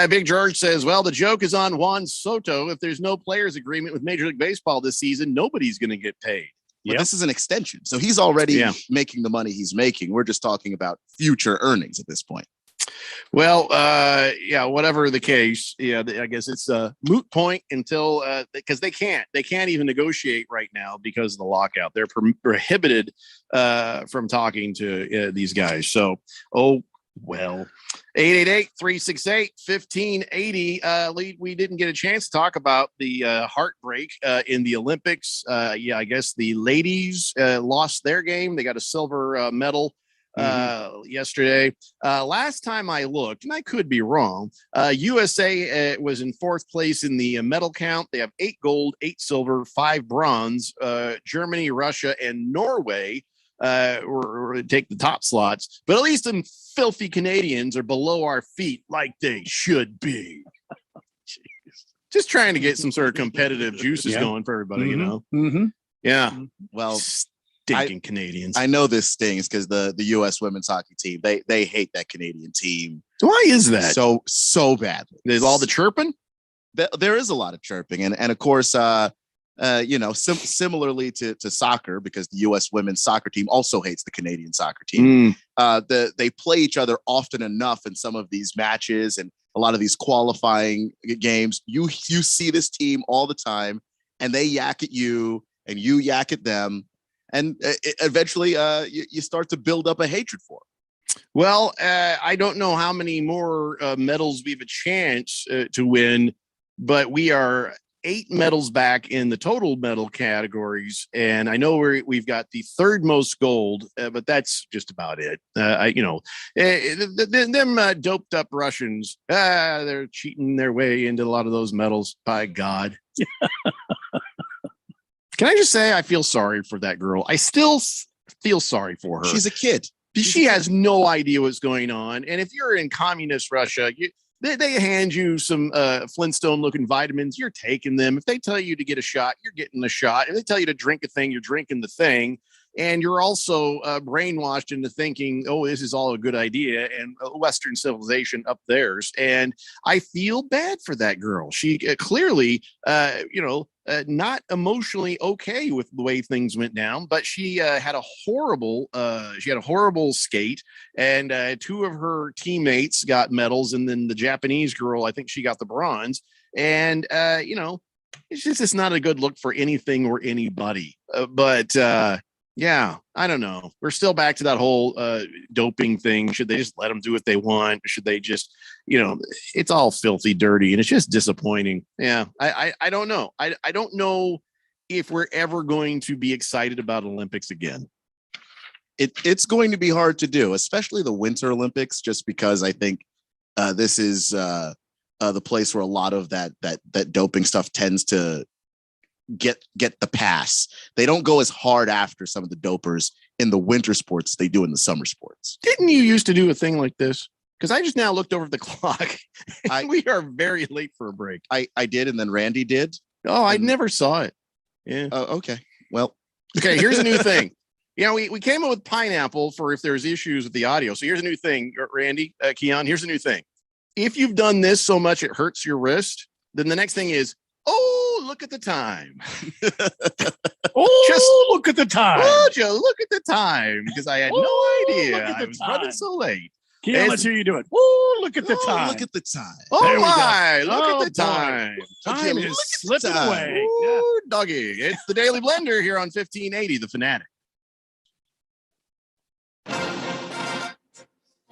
Big George says, well, the joke is on Juan Soto. If there's no players agreement with Major League Baseball this season, nobody's going to get paid. But this is an extension. So he's already making the money he's making. We're just talking about future earnings at this point. Well, whatever the case, I guess it's a moot point until because they can't even negotiate right now because of the lockout. They're prohibited from talking to these guys. So, well, 888-368-1580. We didn't get a chance to talk about the heartbreak in the Olympics. I guess the ladies lost their game. They got a silver medal yesterday. Last time I looked, and I could be wrong, USA was in fourth place in the medal count. They have 8 gold, 8 silver, 5 bronze. Germany, Russia, and Norway or take the top slots, but at least them filthy Canadians are below our feet like they should be. Just trying to get some sort of competitive juices going for everybody, you know? Mm-hmm. Yeah. Well, stinking Canadians. I know this stings because the U.S. women's hockey team, they hate that Canadian team. Why is that? So badly. There's all the chirping? There is a lot of chirping. And of course, similarly to soccer, because the U.S. women's soccer team also hates the Canadian soccer team. They play each other often enough in some of these matches and a lot of these qualifying games. You see this team all the time, and they yak at you, and you yak at them, and eventually you start to build up a hatred for them. Well, I don't know how many more medals we have a chance to win, but we are 8 medals back in the total medal categories, and I know we've got the third most gold, but that's just about it. Them doped up Russians, they're cheating their way into a lot of those medals. By God. Can I just say I feel sorry for that girl? I still feel sorry for her. She's a kid. She has no idea what's going on, and if you're in communist Russia, they hand you some Flintstone-looking vitamins. You're taking them. If they tell you to get a shot, you're getting the shot. If they tell you to drink a thing, you're drinking the thing. And you're also brainwashed into thinking, oh, this is all a good idea, and Western civilization up theirs. And I feel bad for that girl. She clearly, not emotionally okay with the way things went down, but she had a horrible skate, and 2 of her teammates got medals, and then the Japanese girl, I think she got the bronze. And it's not a good look for anything or anybody. Yeah, I don't know. We're still back to that whole doping thing. Should they just let them do what they want? Or should they just, it's all filthy dirty, and it's just disappointing. Yeah, I don't know. I don't know if we're ever going to be excited about Olympics again. It's going to be hard to do, especially the Winter Olympics, just because I think this is the place where a lot of that doping stuff tends to get the pass. They don't go as hard after some of the dopers in the winter sports as they do in the summer sports. Didn't you used to do a thing like this? Because I just now looked over the clock. We are very late for a break. I did, and then Randy did. Oh, I never saw it. Yeah. Oh, okay. Well, okay. Here's a new thing. We came up with pineapple for if there's issues with the audio. So here's a new thing, Randy, Keon. Here's a new thing. If you've done this so much it hurts your wrist, then the next thing is, look at the time. Look at the time. Would you look at the time? Because I had no idea. I was running so late. Keon, let's hear you do it. Look at the time. Look at the time. Oh my, look at the time. Time is slipping away. Ooh, doggy. It's the Daily Blender here on 1580, The Fanatic.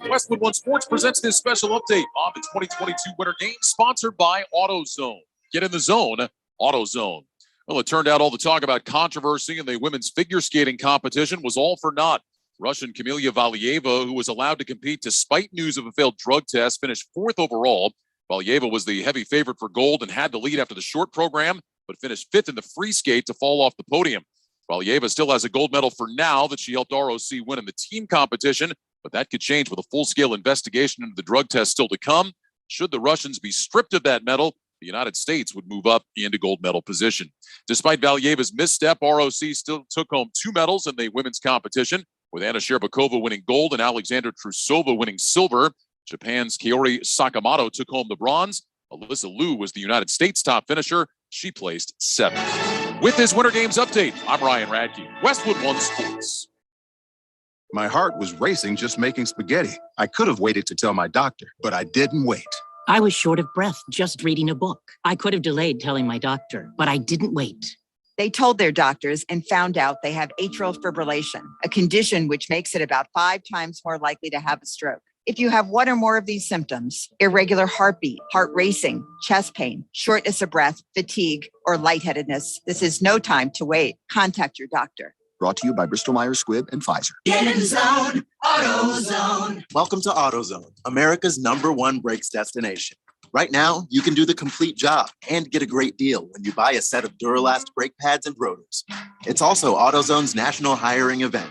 Westwood One Sports presents this special update on the 2022 Winter Games, sponsored by AutoZone. Get in the zone, AutoZone. Well, it turned out all the talk about controversy in the women's figure skating competition was all for naught. Russian Kamila Valieva, who was allowed to compete despite news of a failed drug test, finished 4th overall. Valieva was the heavy favorite for gold and had the lead after the short program, but finished 5th in the free skate to fall off the podium. Valieva still has a gold medal for now that she helped ROC win in the team competition, but that could change with a full-scale investigation into the drug test still to come. Should the Russians be stripped of that medal, the United States would move up into gold medal position. Despite Valieva's misstep, ROC still took home 2 medals in the women's competition, with Anna Sherbakova winning gold and Alexandra Trusova winning silver. Japan's Kaori Sakamoto took home the bronze. Alyssa Liu was the United States top finisher. She placed 7th. With this Winter Games update, I'm Ryan Radke, Westwood One Sports. My heart was racing just making spaghetti. I could have waited to tell my doctor, but I didn't wait. I was short of breath just reading a book. I could have delayed telling my doctor, but I didn't wait. They told their doctors and found out they have atrial fibrillation, a condition which makes it about 5 times more likely to have a stroke. If you have 1 or more of these symptoms, irregular heartbeat, heart racing, chest pain, shortness of breath, fatigue, or lightheadedness, this is no time to wait. Contact your doctor. Brought to you by Bristol-Myers Squibb and Pfizer. Get in the zone, AutoZone. Welcome to AutoZone, America's #1 brakes destination. Right now, you can do the complete job and get a great deal when you buy a set of Duralast brake pads and rotors. It's also AutoZone's national hiring event,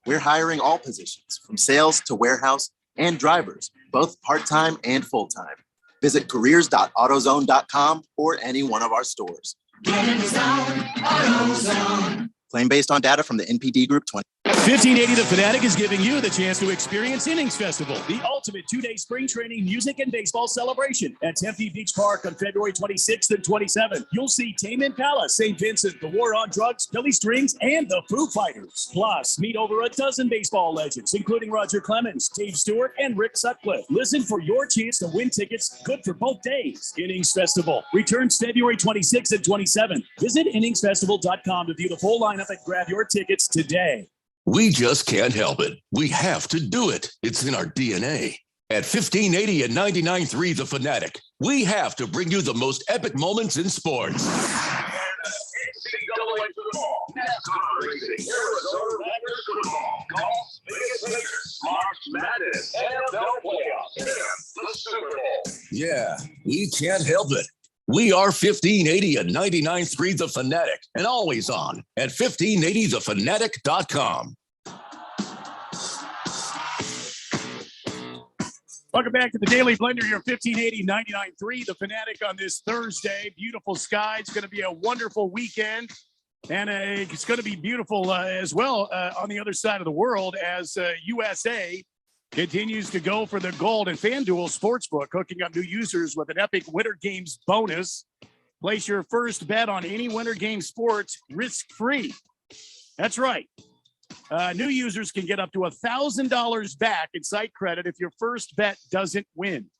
We're hiring all positions, from sales to warehouse and drivers, both part-time and full-time. Visit careers.autozone.com or any one of our stores. Get in zone, AutoZone. Claim based on data from the NPD Group 20. 1580 The Fanatic is giving you the chance to experience Innings Festival, the ultimate two-day spring training music and baseball celebration at Tempe Beach Park on February 26th and 27th. You'll see Tame Impala, St. Vincent, The War on Drugs, Billy Strings, and the Foo Fighters. Plus, meet over a dozen baseball legends, including Roger Clemens, Dave Stewart, and Rick Sutcliffe. Listen for your chance to win tickets good for both days. Innings Festival returns February 26th and 27th. Visit inningsfestival.com to view the full lineup and grab your tickets today. We just can't help it. We have to do it. It's in our DNA. At 1580 and 99.3 The Fanatic, we have to bring you the most epic moments in sports. NCAA football, NASCAR racing, Arizona Rodgers football, golf, Vegas Raiders, March Madness, NFL playoffs, and the Super Bowl. Yeah, we can't help it. We are 1580 and 99.3 The Fanatic and always on at 1580thefanatic.com. Welcome back to the Daily Blender here, 1580 99.3 The Fanatic on this Thursday. Beautiful sky. It's going to be a wonderful weekend. And it's going to be beautiful as well on the other side of the world as USA continues to go for the gold. And FanDuel Sportsbook hooking up new users with an epic Winter Games bonus. Place your first bet on any Winter Games sport risk-free. That's right. New users can get up to $1,000 back in site credit if your first bet doesn't win.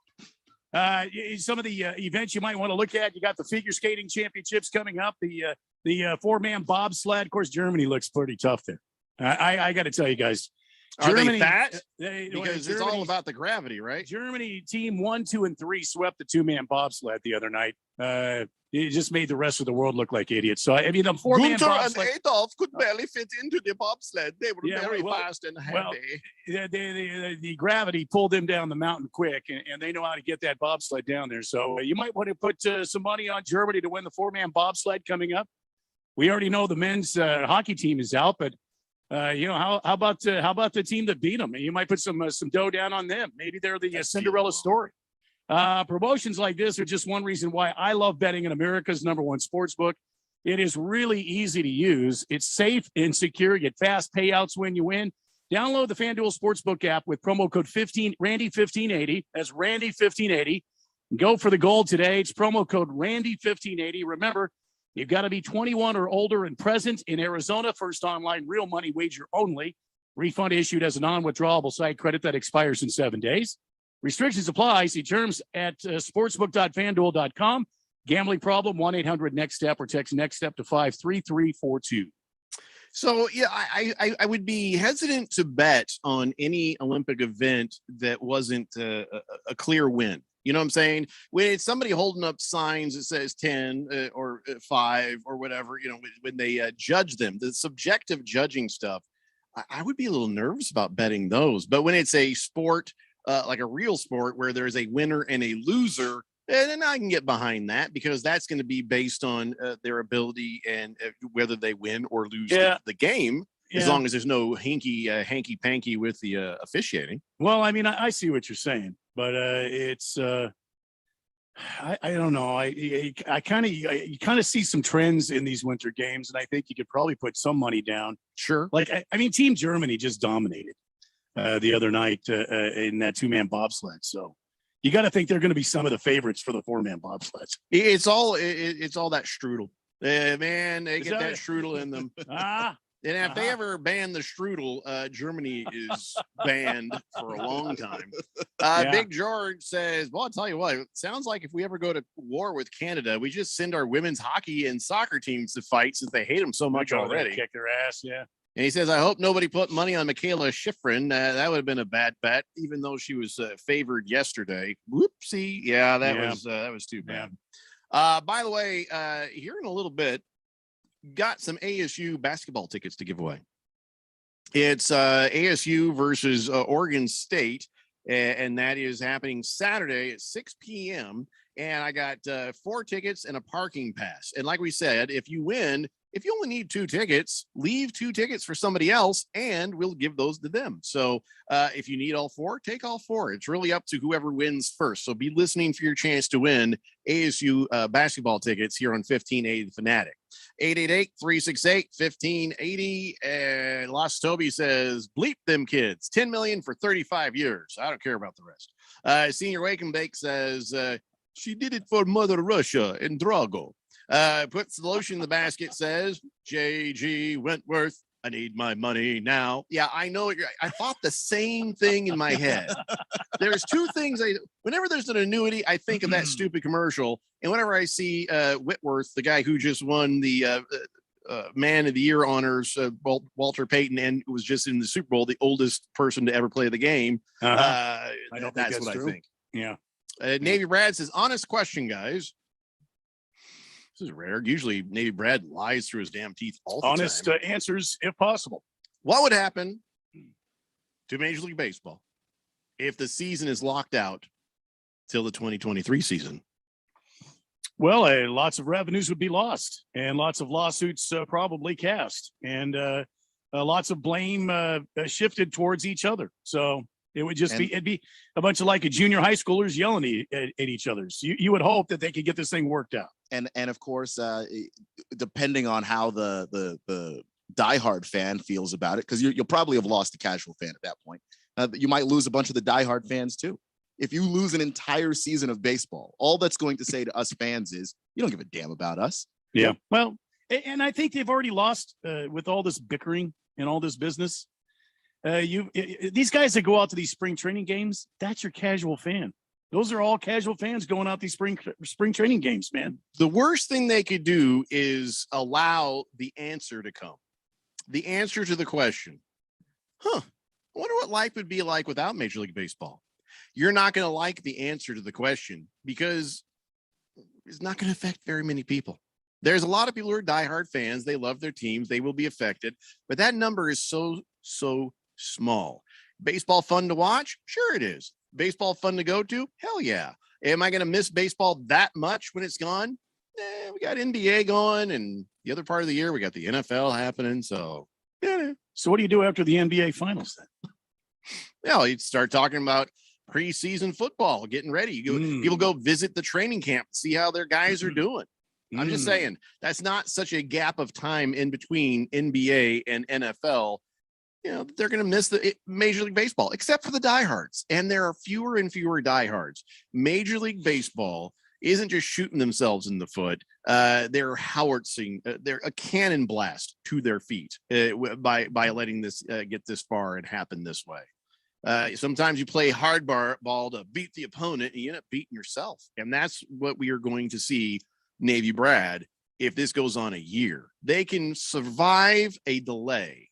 Some of the events you might want to look at, you got the figure skating championships coming up, the four-man bobsled. Of course, Germany looks pretty tough there. I got to tell you guys. Are Germany, they fat? Because It's all about the gravity, right? Germany team 1, 2, and 3 swept the two-man bobsled the other night. It just made the rest of the world look like idiots. So, I mean, the four-man bobsled. and Adolf could barely fit into the bobsled. They were very fast and heavy. Well, the gravity pulled them down the mountain quick, and they know how to get that bobsled down there. So you might want to put some money on Germany to win the four-man bobsled coming up. We already know the men's hockey team is out, but how about the team that beat them? You might put some dough down on them. Maybe they're the Cinderella story. Promotions like this are just one reason why I love betting in America's #1 sportsbook. It is really easy to use. It's safe and secure. You get fast payouts when you win. Download the FanDuel Sportsbook app with promo code Randy1580. That's Randy1580. Go for the gold today. It's promo code Randy1580. Remember, you've got to be 21 or older and present in Arizona. First online real money wager only. Refund issued as a non-withdrawable site credit that expires in 7 days. Restrictions apply. See terms at sportsbook.fanduel.com. Gambling problem, 1-800-NEXT-STEP or text NEXT STEP to 53342. So, yeah, I would be hesitant to bet on any Olympic event that wasn't a clear win. You know what I'm saying? When it's somebody holding up signs that says 10 or 5 or whatever, when they judge them, the subjective judging stuff, I would be a little nervous about betting those. But when it's a sport, like a real sport where there's a winner and a loser, then I can get behind that because that's going to be based on their ability and whether they win or lose the game, as long as there's no hanky-panky with the officiating. Well, I mean, I see what you're saying, but it's I don't know. You kind of see some trends in these winter games, and I think you could probably put some money down. Sure. Like, I mean, Team Germany just dominated the other night in that two-man bobsled. So you got to think they're going to be some of the favorites for the four-man bobsleds. It's all that strudel. Man, they get that strudel in them. And if they ever ban the strudel, Germany is banned for a long time. Big George says, well, I'll tell you what, it sounds like if we ever go to war with Canada, we just send our women's hockey and soccer teams to fight since they hate them so much already. Kick their ass, yeah. And he says, I hope nobody put money on Michaela Schifrin. That would have been a bad bet, even though she was favored yesterday. Whoopsie. Yeah, that was too bad. By the way, here in a little bit, got some ASU basketball tickets to give away. It's ASU versus Oregon State, and that is happening Saturday at 6 p.m. And I got 4 tickets and a parking pass. And like we said, if you win, if you only need 2 tickets, leave 2 tickets for somebody else and we'll give those to them. So if you need all 4, take all 4. It's really up to whoever wins first. So be listening for your chance to win ASU basketball tickets here on 1580 The Fanatic. 888-368-1580. And Lost Toby says, bleep them kids. 10 million for 35 years. I don't care about the rest. Senior Wake and Bake says, she did it for Mother Russia and Drago. Puts the lotion in the basket, says JG Wentworth, I need my money now. Yeah, I know. I thought the same thing in my head. There's 2 things. Whenever there's an annuity, I think of that stupid commercial. And whenever I see Whitworth, the guy who just won the Man of the Year honors, Walter Payton, and was just in the Super Bowl, the oldest person to ever play the game. I don't think that's what true. I think. Yeah. Navy Brad says, honest question, guys. This is rare. Usually Navy Brad lies through his damn teeth all the Honest time. answers, if possible. What would happen to Major League Baseball if the season is locked out till the 2023 season? Well, lots of revenues would be lost and lots of lawsuits probably cast and lots of blame shifted towards each other. So it would just it'd be a bunch of like a junior high schoolers yelling at each other. So you would hope that they could get this thing worked out. And of course, depending on how the diehard fan feels about it, because you'll probably have lost the casual fan at that point. You might lose a bunch of the diehard fans too. If you lose an entire season of baseball, all that's going to say to us fans is, you don't give a damn about us. Yeah. Well, and I think they've already lost with all this bickering and all this business. These guys that go out to these spring training games, that's your casual fan. Those are all casual fans going out these spring training games, man. The worst thing they could do is allow the answer to come. The answer to the question. I wonder what life would be like without Major League Baseball. You're not going to like the answer to the question because it's not going to affect very many people. There's a lot of people who are diehard fans. They love their teams. They will be affected. But that number is so small. Baseball fun to watch? Sure it is. Baseball fun to go to? Hell yeah. Am I going to miss baseball that much when it's gone? We got NBA going, and the other part of the year, we got the NFL happening. So, yeah. So what do you do after the NBA finals then? You'd start talking about preseason football, getting ready. People go visit the training camp, see how their guys are doing. I'm just saying, that's not such a gap of time in between NBA and NFL. They're going to miss the Major League Baseball, except for the diehards. And there are fewer and fewer diehards. Major League Baseball isn't just shooting themselves in the foot. They're howitzing, they're a cannon blast to their feet by letting this get this far and happen this way. Sometimes you play ball to beat the opponent and you end up beating yourself. And that's what we are going to see Navy Brad if this goes on a year. They can survive a delay.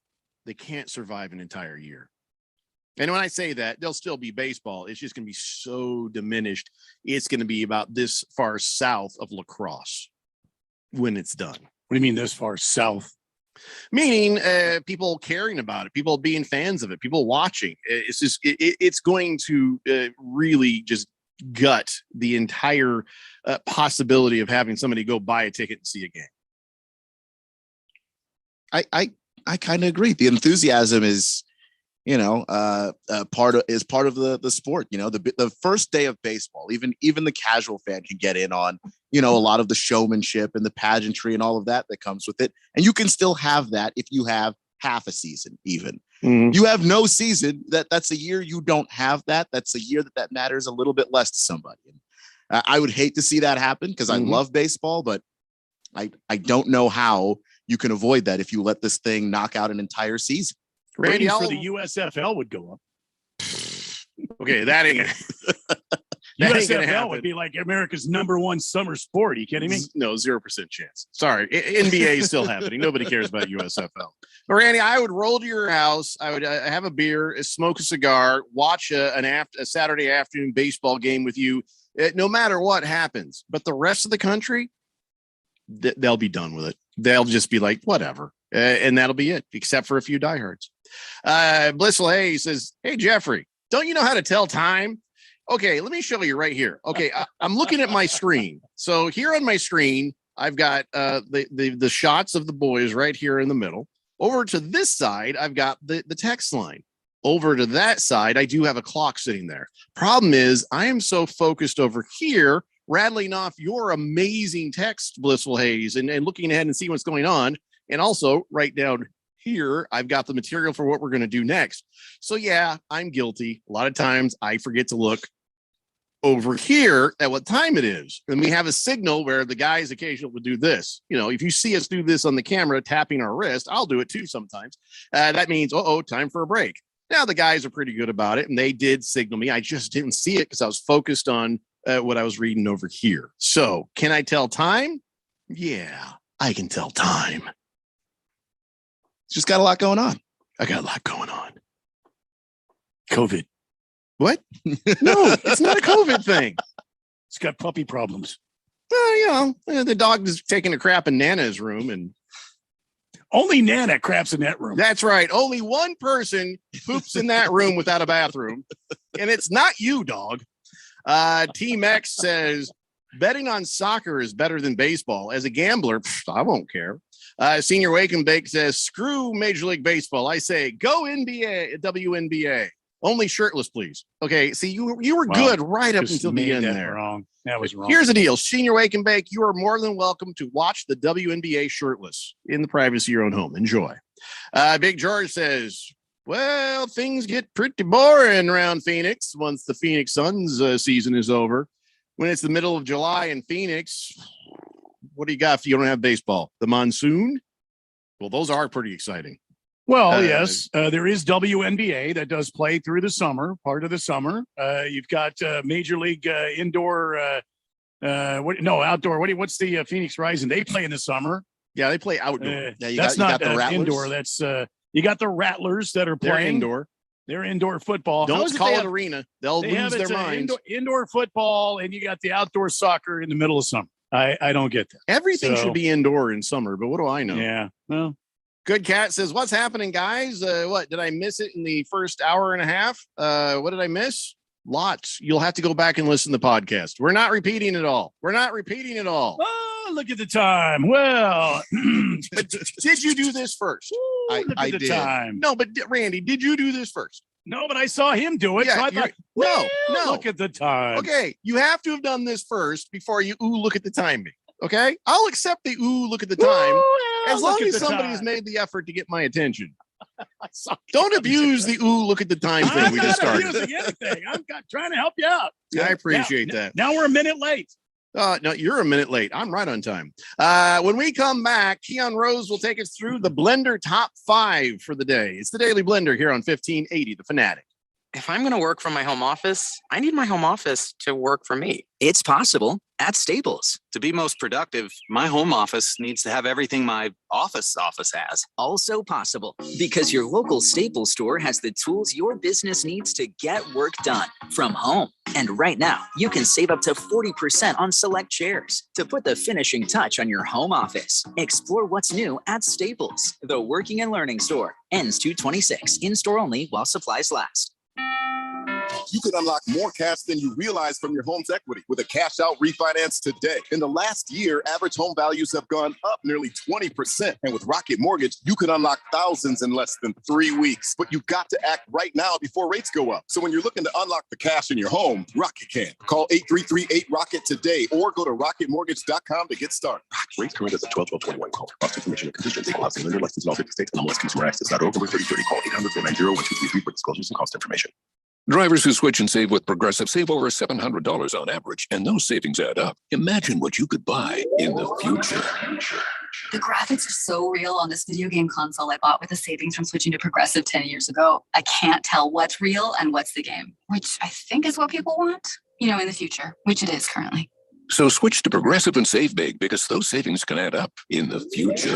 They can't survive an entire year. And when I say that, there'll still be baseball. It's just going to be so diminished. It's going to be about this far south of lacrosse when it's done. What do you mean this far south? Meaning people caring about it, people being fans of it, people watching. It's just it's going to really just gut the entire possibility of having somebody go buy a ticket and see a game. I kind of agree. The enthusiasm is, part of the sport. The first day of baseball, even the casual fan can get in on, a lot of the showmanship and the pageantry and all of that comes with it. And you can still have that if you have half a season, even. You have no season, that's a year you don't have that. That's a year that matters a little bit less to somebody. I would hate to see that happen because I love baseball, but I don't know how you can avoid that if you let this thing knock out an entire season. Ratings for the USFL would go up. Okay, that ain't USFL would be like America's #1 summer sport. Are you kidding me? No, 0% chance. Sorry, NBA is still happening. Nobody cares about USFL. But Randy, I would roll to your house. I would have a beer, smoke a cigar, watch a Saturday afternoon baseball game with you. No matter what happens, but the rest of the country, they'll be done with it. They'll just be like, whatever. And that'll be it, except for a few diehards. Blissful Hayes says, hey, Jeffrey, don't you know how to tell time? Okay, let me show you right here. Okay, I'm looking at my screen. So here on my screen, I've got the shots of the boys right here in the middle. Over to this side, I've got the text line. Over to that side, I do have a clock sitting there. Problem is, I am so focused over here, rattling off your amazing text, Blissful Haze, and looking ahead and see what's going on. And also, right down here, I've got the material for what we're going to do next. So yeah, I'm guilty. A lot of times I forget to look over here at what time it is. And we have a signal where the guys occasionally will do this. You know, if you see us do this on the camera, tapping our wrist, I'll do it too sometimes. That means, time for a break. Now the guys are pretty good about it, and they did signal me. I just didn't see it because I was focused on what I was reading over here. So can I tell time? Yeah, I can tell time. Just got a lot going on. I got a lot going on. COVID. What? No, it's not a COVID thing. It's got puppy problems. Well, the dog is taking a crap in Nana's room, and only Nana craps in that room. That's right. Only one person poops in that room without a bathroom, and it's not you, dog. Team X says betting on soccer is better than baseball. As a gambler, I won't care. Senior Wake and Bake says screw Major League Baseball. I say go NBA, WNBA. Only shirtless, please. Okay, see, you were good right up until the end there. Wrong. That was wrong. Here's the deal. Senior Wake and Bake, you are more than welcome to watch the WNBA shirtless in the privacy of your own home. Enjoy. Big George says, well, things get pretty boring around Phoenix once the Phoenix Suns season is over. When it's the middle of July in Phoenix, what do you got if you don't have baseball? The monsoon? Well, those are pretty exciting. Well, yes, there is WNBA that does play through the summer, part of the summer. You've got Major League Indoor, outdoor. What's the Phoenix Rising? They play in the summer. Yeah, they play outdoor. That's not the indoor. That's you got the Rattlers that are playing indoor. They're indoor football. Don't call it arena. They'll lose their minds. Indoor football, and you got the outdoor soccer in the middle of summer. I don't get that. Everything should be indoor in summer, but what do I know? Yeah, well. Good Cat says, what's happening, guys? What did I miss it in the first hour and a half? What did I miss? Lots. You'll have to go back and listen to the podcast. We're not repeating it all. Oh, look at the time. Well, but did you do this first? Ooh, I did. Time. No, but Randy, did you do this first? No, but I saw him do it. Yeah, so I thought, no. Look at the time. Okay, you have to have done this first before you look at the timing. Okay, I'll accept the look at the time as long as somebody has made the effort to get my attention. Don't abuse the look at the time thing we just started. I'm not abusing anything. I'm trying to help you out. I appreciate that. Now we're a minute late. No, you're a minute late. I'm right on time. When we come back, Keon Rose will take us through the Blender Top 5 for the day. It's the Daily Blender here on 1580 The Fanatic. If I'm going to work from my home office, I need my home office to work for me. It's possible at Staples. To be most productive, my home office needs to have everything my office has. Also possible because your local Staples store has the tools your business needs to get work done from home. And right now, you can save up to 40% on select chairs to put the finishing touch on your home office. Explore what's new at Staples, the working and learning store. Ends 2/26, in-store only while supplies last. You could unlock more cash than you realize from your home's equity with a cash out refinance today. In the last year, average home values have gone up nearly 20%. And with Rocket Mortgage, you could unlock thousands in less than 3 weeks. But you've got to act right now before rates go up. So when you're looking to unlock the cash in your home, Rocket can. Call 833-8ROCKET today or go to rocketmortgage.com to get started. Rates current as of 12/12/21. Call. Cost information and conditions. Equal housing lender license in all 50 states. Anomalous consumer access.org. Over 3030. Call 800-490-1233 for disclosures and cost information. Drivers who switch and save with Progressive save over $700 on average, and those savings add up. Imagine what you could buy in the future. The graphics are so real on this video game console I bought with the savings from switching to Progressive 10 years ago. I can't tell what's real and what's the game, which I think is what people want, in the future, which it is currently. So switch to Progressive and save big because those savings can add up in the future.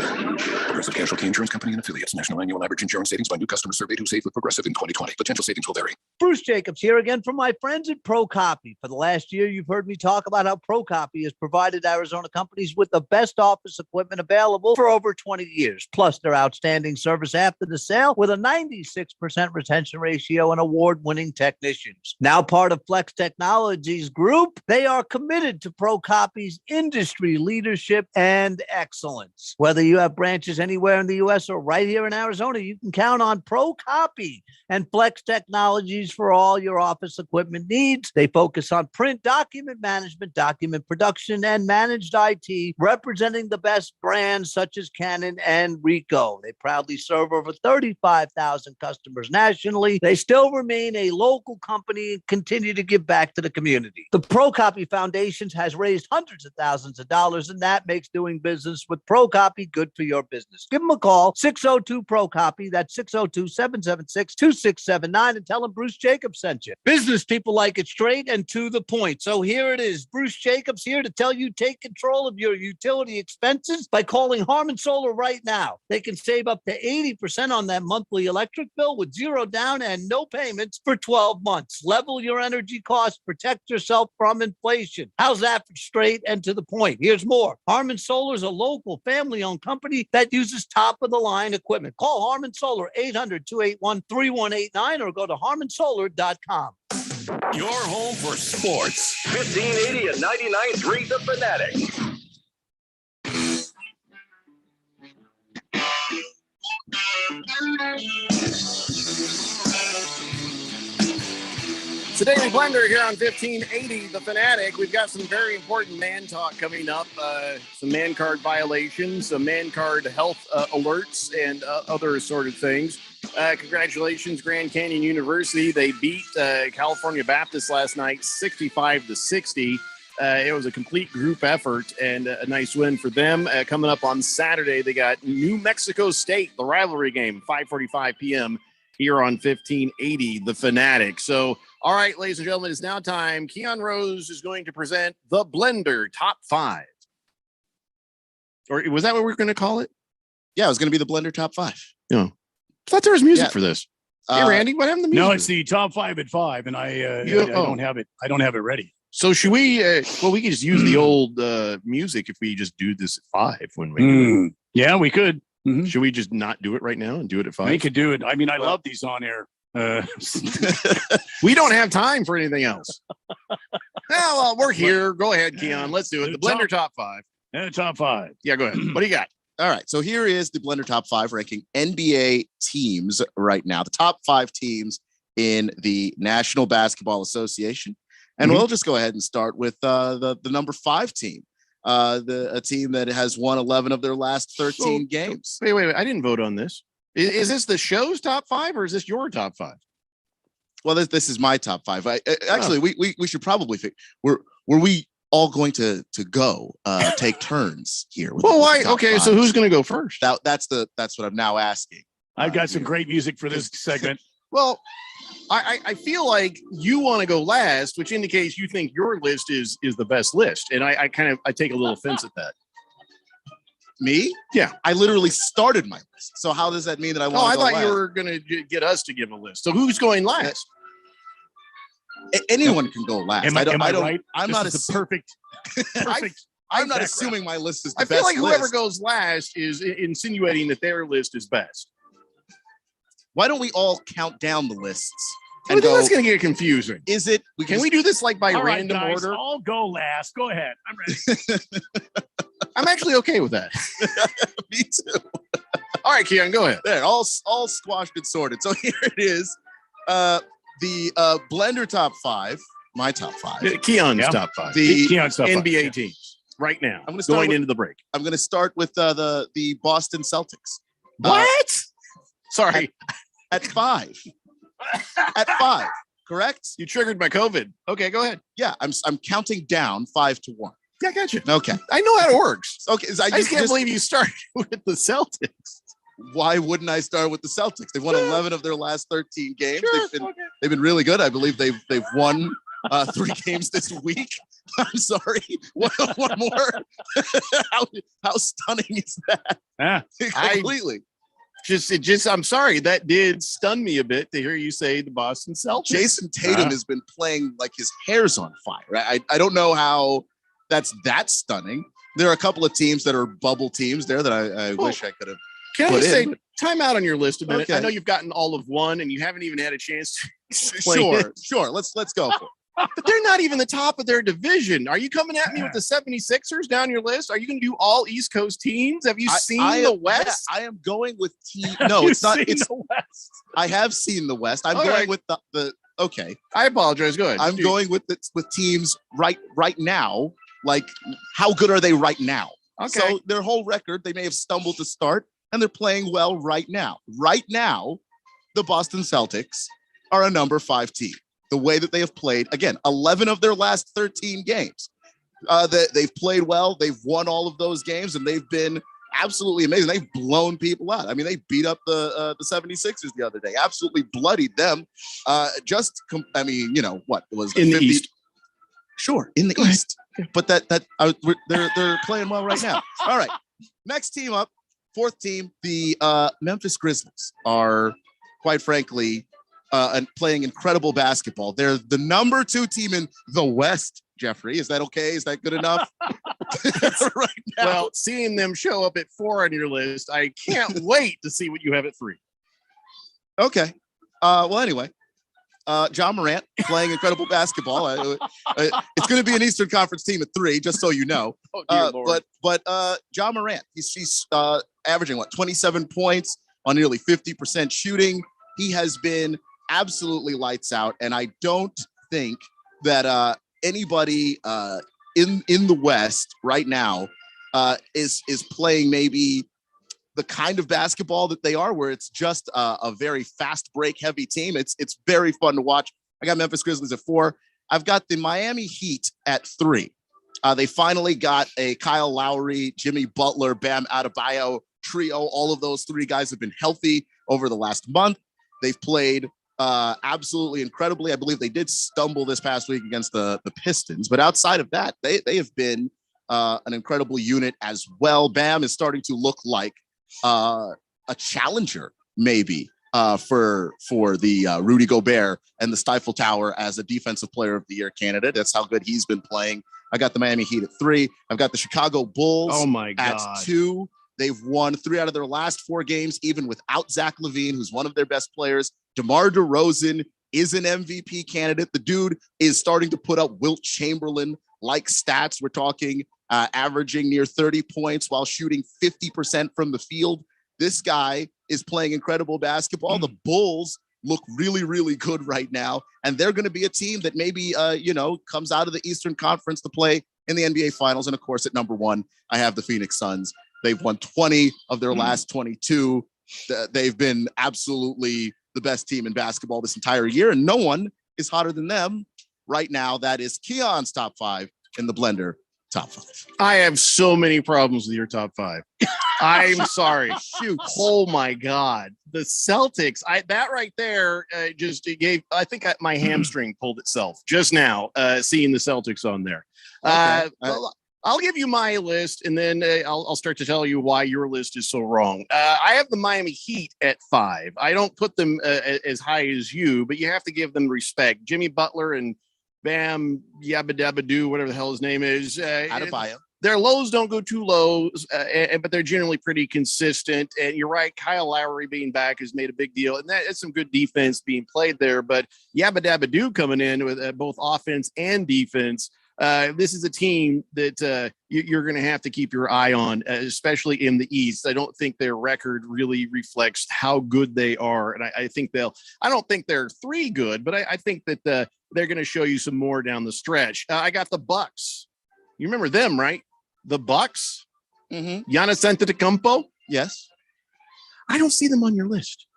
Progressive Casualty Insurance Company and affiliates. National annual average insurance savings by new customers surveyed who saved with Progressive in 2020. Potential savings will vary. Bruce Jacobs here again from my friends at ProCopy. For the last year, you've heard me talk about how ProCopy has provided Arizona companies with the best office equipment available for over 20 years, plus their outstanding service after the sale with a 96% retention ratio and award-winning technicians. Now part of Flex Technologies Group, they are committed to ProCopy's industry leadership and excellence. Whether you have branches anywhere in the U.S. or right here in Arizona, you can count on ProCopy and Flex Technologies for all your office equipment needs. They focus on print, document management, document production, and managed IT, representing the best brands such as Canon and Ricoh. They proudly serve over 35,000 customers nationally. They still remain a local company and continue to give back to the community. The ProCopy Foundation has raised hundreds of thousands of dollars, and that makes doing business with ProCopy good for your business. Give them a call, 602-PRO-COPY. That's 602-776-2679, and tell them Bruce Jacobs sent you. Business people like it straight and to the point. So here it is. Bruce Jacobs here to tell you take control of your utility expenses by calling Harmon Solar right now. They can save up to 80% on that monthly electric bill with zero down and no payments for 12 months. Level your energy costs, protect yourself from inflation. How's that for straight and to the point? Here's more. Harmon Solar is a local family-owned company that uses top-of-the-line equipment. Call Harmon Solar 800-281-3189 or go to harmonsolar.com. Your home for sports. 1580 and 99.3 The Fanatic. It's the Daily Blender here on 1580 The Fanatic. We've got some very important man talk coming up. Some man card violations, some man card health alerts, and other assorted things. Congratulations, Grand Canyon University. They beat California Baptist last night 65-60. It was a complete group effort and a nice win for them. Coming up on Saturday, they got New Mexico State, the rivalry game, 5:45 p.m. here on 1580 The Fanatic. So, all right, ladies and gentlemen, it's now time. Keon Rose is going to present the Blender Top 5. Or was that what we were going to call it? Yeah, it was going to be the Blender Top 5. Yeah. I thought there was music for this. Hey, Randy, what happened to music? No, it's the top 5 at 5, and I don't have it. I don't have it ready. So should we? We could just use the old music if we just do this at 5 when we. Do it. Yeah, we could. Mm-hmm. Should we just not do it right now and do it at 5? We could do it. I mean, I love these on air. We don't have time for anything else. Well, we're here. Go ahead, Keon. Let's do it. The Blender Top 5. Top 5. Yeah, go ahead. What do you got? All right. So here is the Blender Top 5 ranking NBA teams right now. The top 5 teams in the National Basketball Association. And we'll just go ahead and start with the number 5 team. A team that has won 11 of their last 13 games. Wait. I didn't vote on this. Is this the show's top 5 or is this your top 5? Well, this is my top 5. We should probably think. Were we all going to go take turns here? Well, why? Okay, so who's going to go first? That's what I'm now asking. I've got some great music for this segment. Well, I feel like you want to go last, which indicates you think your list is the best list, and I take a little offense at that. Me? Yeah, I literally started my list. So how does that mean that I want to go last? I thought you were going to get us to give a list. So who's going last? Anyone can go last. Am I right? I'm this not is the perfect. I'm not assuming my list is the best. I feel like whoever goes last is insinuating that their list is best. Why don't we all count down the lists? I think that's going to get confusing. Is it? Can we do this like by all random right, guys, order? I'll go last. Go ahead. I'm ready. I'm actually okay with that. Me too. All right, Keon, go ahead. There, all squashed and sorted. So here it is. The Blender Top 5. My top 5. Keon's top 5. The Keon's top NBA 5. teams right now. I'm going to start into the break. I'm going to start with the Boston Celtics. What? Sorry. At 5. At 5. Correct? You triggered my COVID. Okay, go ahead. Yeah, I'm counting down 5 to 1. Yeah, I got you. Okay. I know how it works. Okay. I just can't believe you started with the Celtics. Why wouldn't I start with the Celtics? They've won 11 of their last 13 games. Sure, they've been really good. I believe they've won 3 games this week. I'm sorry. One more. How stunning is that? Yeah. Completely. I'm sorry, that did stun me a bit to hear you say the Boston Celtics. Jason Tatum has been playing like his hair's on fire. I don't know how that's that stunning. There are a couple of teams that are bubble teams there that I wish I could have. Can I put just say, in. time out on your list a minute? Okay. I know you've gotten all of one, and you haven't even had a chance to play Sure. Let's go for it. But they're not even the top of their division. Are you coming at me with the 76ers down your list? Are you going to do all East Coast teams? Have you seen the West? Yeah, I am going with team. No, it's not. It's the West. I have seen the West. I'm All going right. with the. Okay, I apologize. Go ahead. I'm going with teams right now. Like, how good are they right now? Okay. So their whole record, they may have stumbled to start, and they're playing well right now. Right now, the Boston Celtics are a number 5 team. The way that they have played, again, 11 of their last 13 games. They've played well. They've won all of those games, and they've been absolutely amazing. They've blown people out. I mean, they beat up the 76ers the other day, absolutely bloodied them. What it was in the East. Sure, in the East. But they're playing well right now. All right, next team up, 4th team, the Memphis Grizzlies are, quite frankly, and playing incredible basketball. They're the number 2 team in the West. Jeffrey, is that okay? Is that good enough? Right now. Well, seeing them show up at 4 on your list, I can't wait to see what you have at 3. Okay. Anyway, John Morant playing incredible basketball. It's going to be an Eastern Conference team at 3, just so you know. Oh, dear Lord. But John Morant, he's averaging 27 points on nearly 50% shooting. He has been absolutely lights out, and I don't think that anybody in the West right now is playing maybe the kind of basketball that they are, where it's just a very fast break heavy team. It's very fun to watch. I got Memphis Grizzlies at 4. I've got the Miami Heat at 3. They finally got a Kyle Lowry, Jimmy Butler, Bam Adebayo trio. All of those 3 guys have been healthy over the last month. They've played absolutely incredibly. I believe they did stumble this past week against the Pistons, but outside of that, they have been an incredible unit as well. Bam is starting to look like a challenger, maybe, for the Rudy Gobert and the Stifle Tower as a Defensive Player of the Year candidate. That's how good he's been playing. I got the Miami Heat at 3. I've got the Chicago Bulls at 2. They've won 3 out of their last 4 games, even without Zach LaVine, who's one of their best players. DeMar DeRozan is an MVP candidate. The dude is starting to put up Wilt Chamberlain-like stats. We're talking averaging near 30 points while shooting 50% from the field. This guy is playing incredible basketball. The Bulls look really, really good right now, and they're going to be a team that maybe, comes out of the Eastern Conference to play in the NBA Finals. And, of course, at number 1, I have the Phoenix Suns. They've won 20 of their last 22. They've been absolutely the best team in basketball this entire year, and no one is hotter than them right now. That is Keon's top 5 in the Blender top 5. I have so many problems with your top 5. I'm sorry. Shoot. Oh my God. The Celtics. That right there I think my hamstring pulled itself just now, seeing the Celtics on there. Okay. I'll give you my list, and then I'll start to tell you why your list is so wrong. I have the Miami Heat at 5. I don't put them as high as you, but you have to give them respect. Jimmy Butler and Bam Yabba Dabba Doo, whatever the hell his name is. Adebayo. Their lows don't go too low, but they're generally pretty consistent. And you're right, Kyle Lowry being back has made a big deal, and that's some good defense being played there. But Yabba Dabba Doo coming in with both offense and defense. This is a team that you're going to have to keep your eye on, especially in the East. I don't think their record really reflects how good they are. And I don't think they're 3 good, but I think that they're going to show you some more down the stretch. I got the Bucks. You remember them, right? The Bucks? Mm-hmm. Giannis Antetokounmpo? Yes. I don't see them on your list.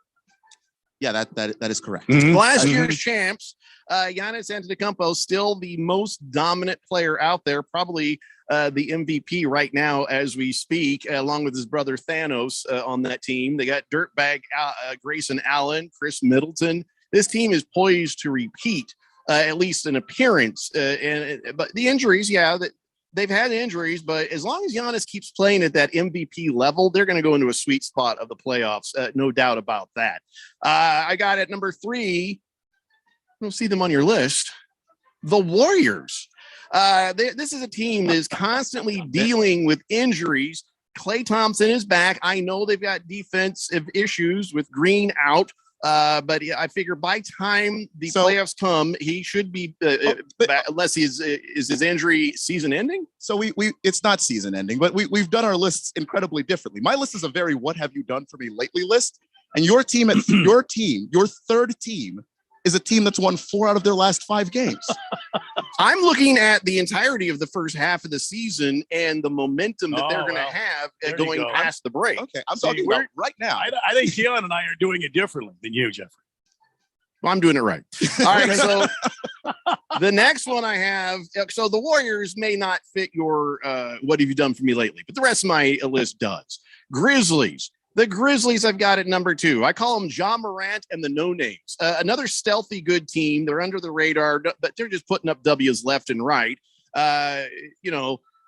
Yeah, that is correct. Mm-hmm. Last year's champs, Giannis Antetokounmpo, still the most dominant player out there, probably the MVP right now as we speak, along with his brother Thanos on that team. They got dirtbag Grayson Allen, Chris Middleton. This team is poised to repeat at least an appearance. But the injuries, they've had injuries, but as long as Giannis keeps playing at that MVP level, they're going to go into a sweet spot of the playoffs. No doubt about that. I got at number 3. I don't see them on your list. The Warriors. This is a team that is constantly dealing with injuries. Klay Thompson is back. I know they've got defensive issues with Green out. But I figure by time the playoffs come, he should be back, unless is his injury season ending. So we it's not season ending, but we've done our lists incredibly differently. My list is a very "what have you done for me lately" list, and your team your third team is a team that's won 4 out of their last 5 games. I'm looking at the entirety of the first half of the season and the momentum that they're going to have going past the break. Okay, I'm talking about right now. I think Keon and I are doing it differently than you, Jeffrey. Well, I'm doing it right. All right, so the next one I have, so the Warriors may not fit your what have you done for me lately, but the rest of my list does. Grizzlies. The Grizzlies I've got at number 2. I call them Ja Morant and the No Names. Another stealthy good team. They're under the radar, but they're just putting up W's left and right. And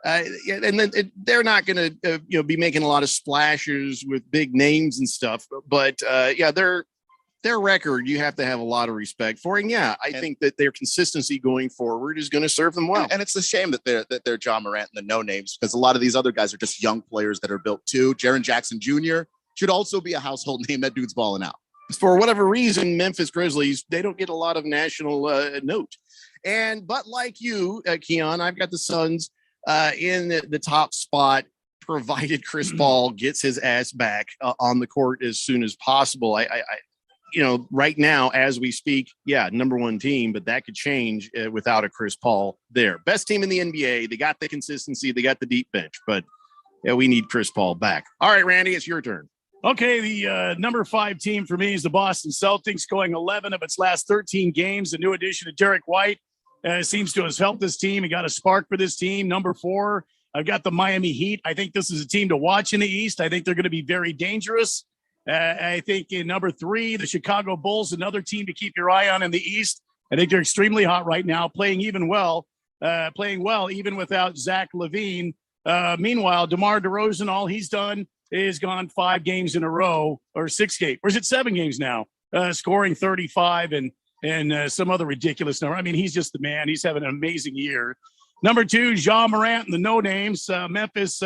then they're not going to be making a lot of splashes with big names and stuff. But their record you have to have a lot of respect for. And I think that their consistency going forward is going to serve them well. And it's a shame that they're Ja Morant and the No Names, because a lot of these other guys are just young players that are built too. Jaren Jackson Jr. should also be a household name. That dude's balling out. For whatever reason, Memphis Grizzlies, they don't get a lot of national note. But like you, Keon, I've got the Suns in the top spot, provided Chris Paul gets his ass back on the court as soon as possible. Right now, as we speak, number 1 team, but that could change without a Chris Paul there. Best team in the NBA. They got the consistency. They got the deep bench, but we need Chris Paul back. All right, Randy, it's your turn. Okay, the number 5 team for me is the Boston Celtics, going 11 of its last 13 games. The new addition of Derek White seems to have helped this team. He got a spark for this team. Number 4, I've got the Miami Heat. I think this is a team to watch in the East. I think they're going to be very dangerous. I think in number 3, the Chicago Bulls, another team to keep your eye on in the East. I think they're extremely hot right now, playing well, even without Zach LaVine. Meanwhile, DeMar DeRozan, all he's done is gone 5 games in a row, or 6 games, or is it 7 games now, scoring 35 and some other ridiculous number. I mean, he's just the man. He's having an amazing year. Number 2, Ja Morant and the No Names. Memphis,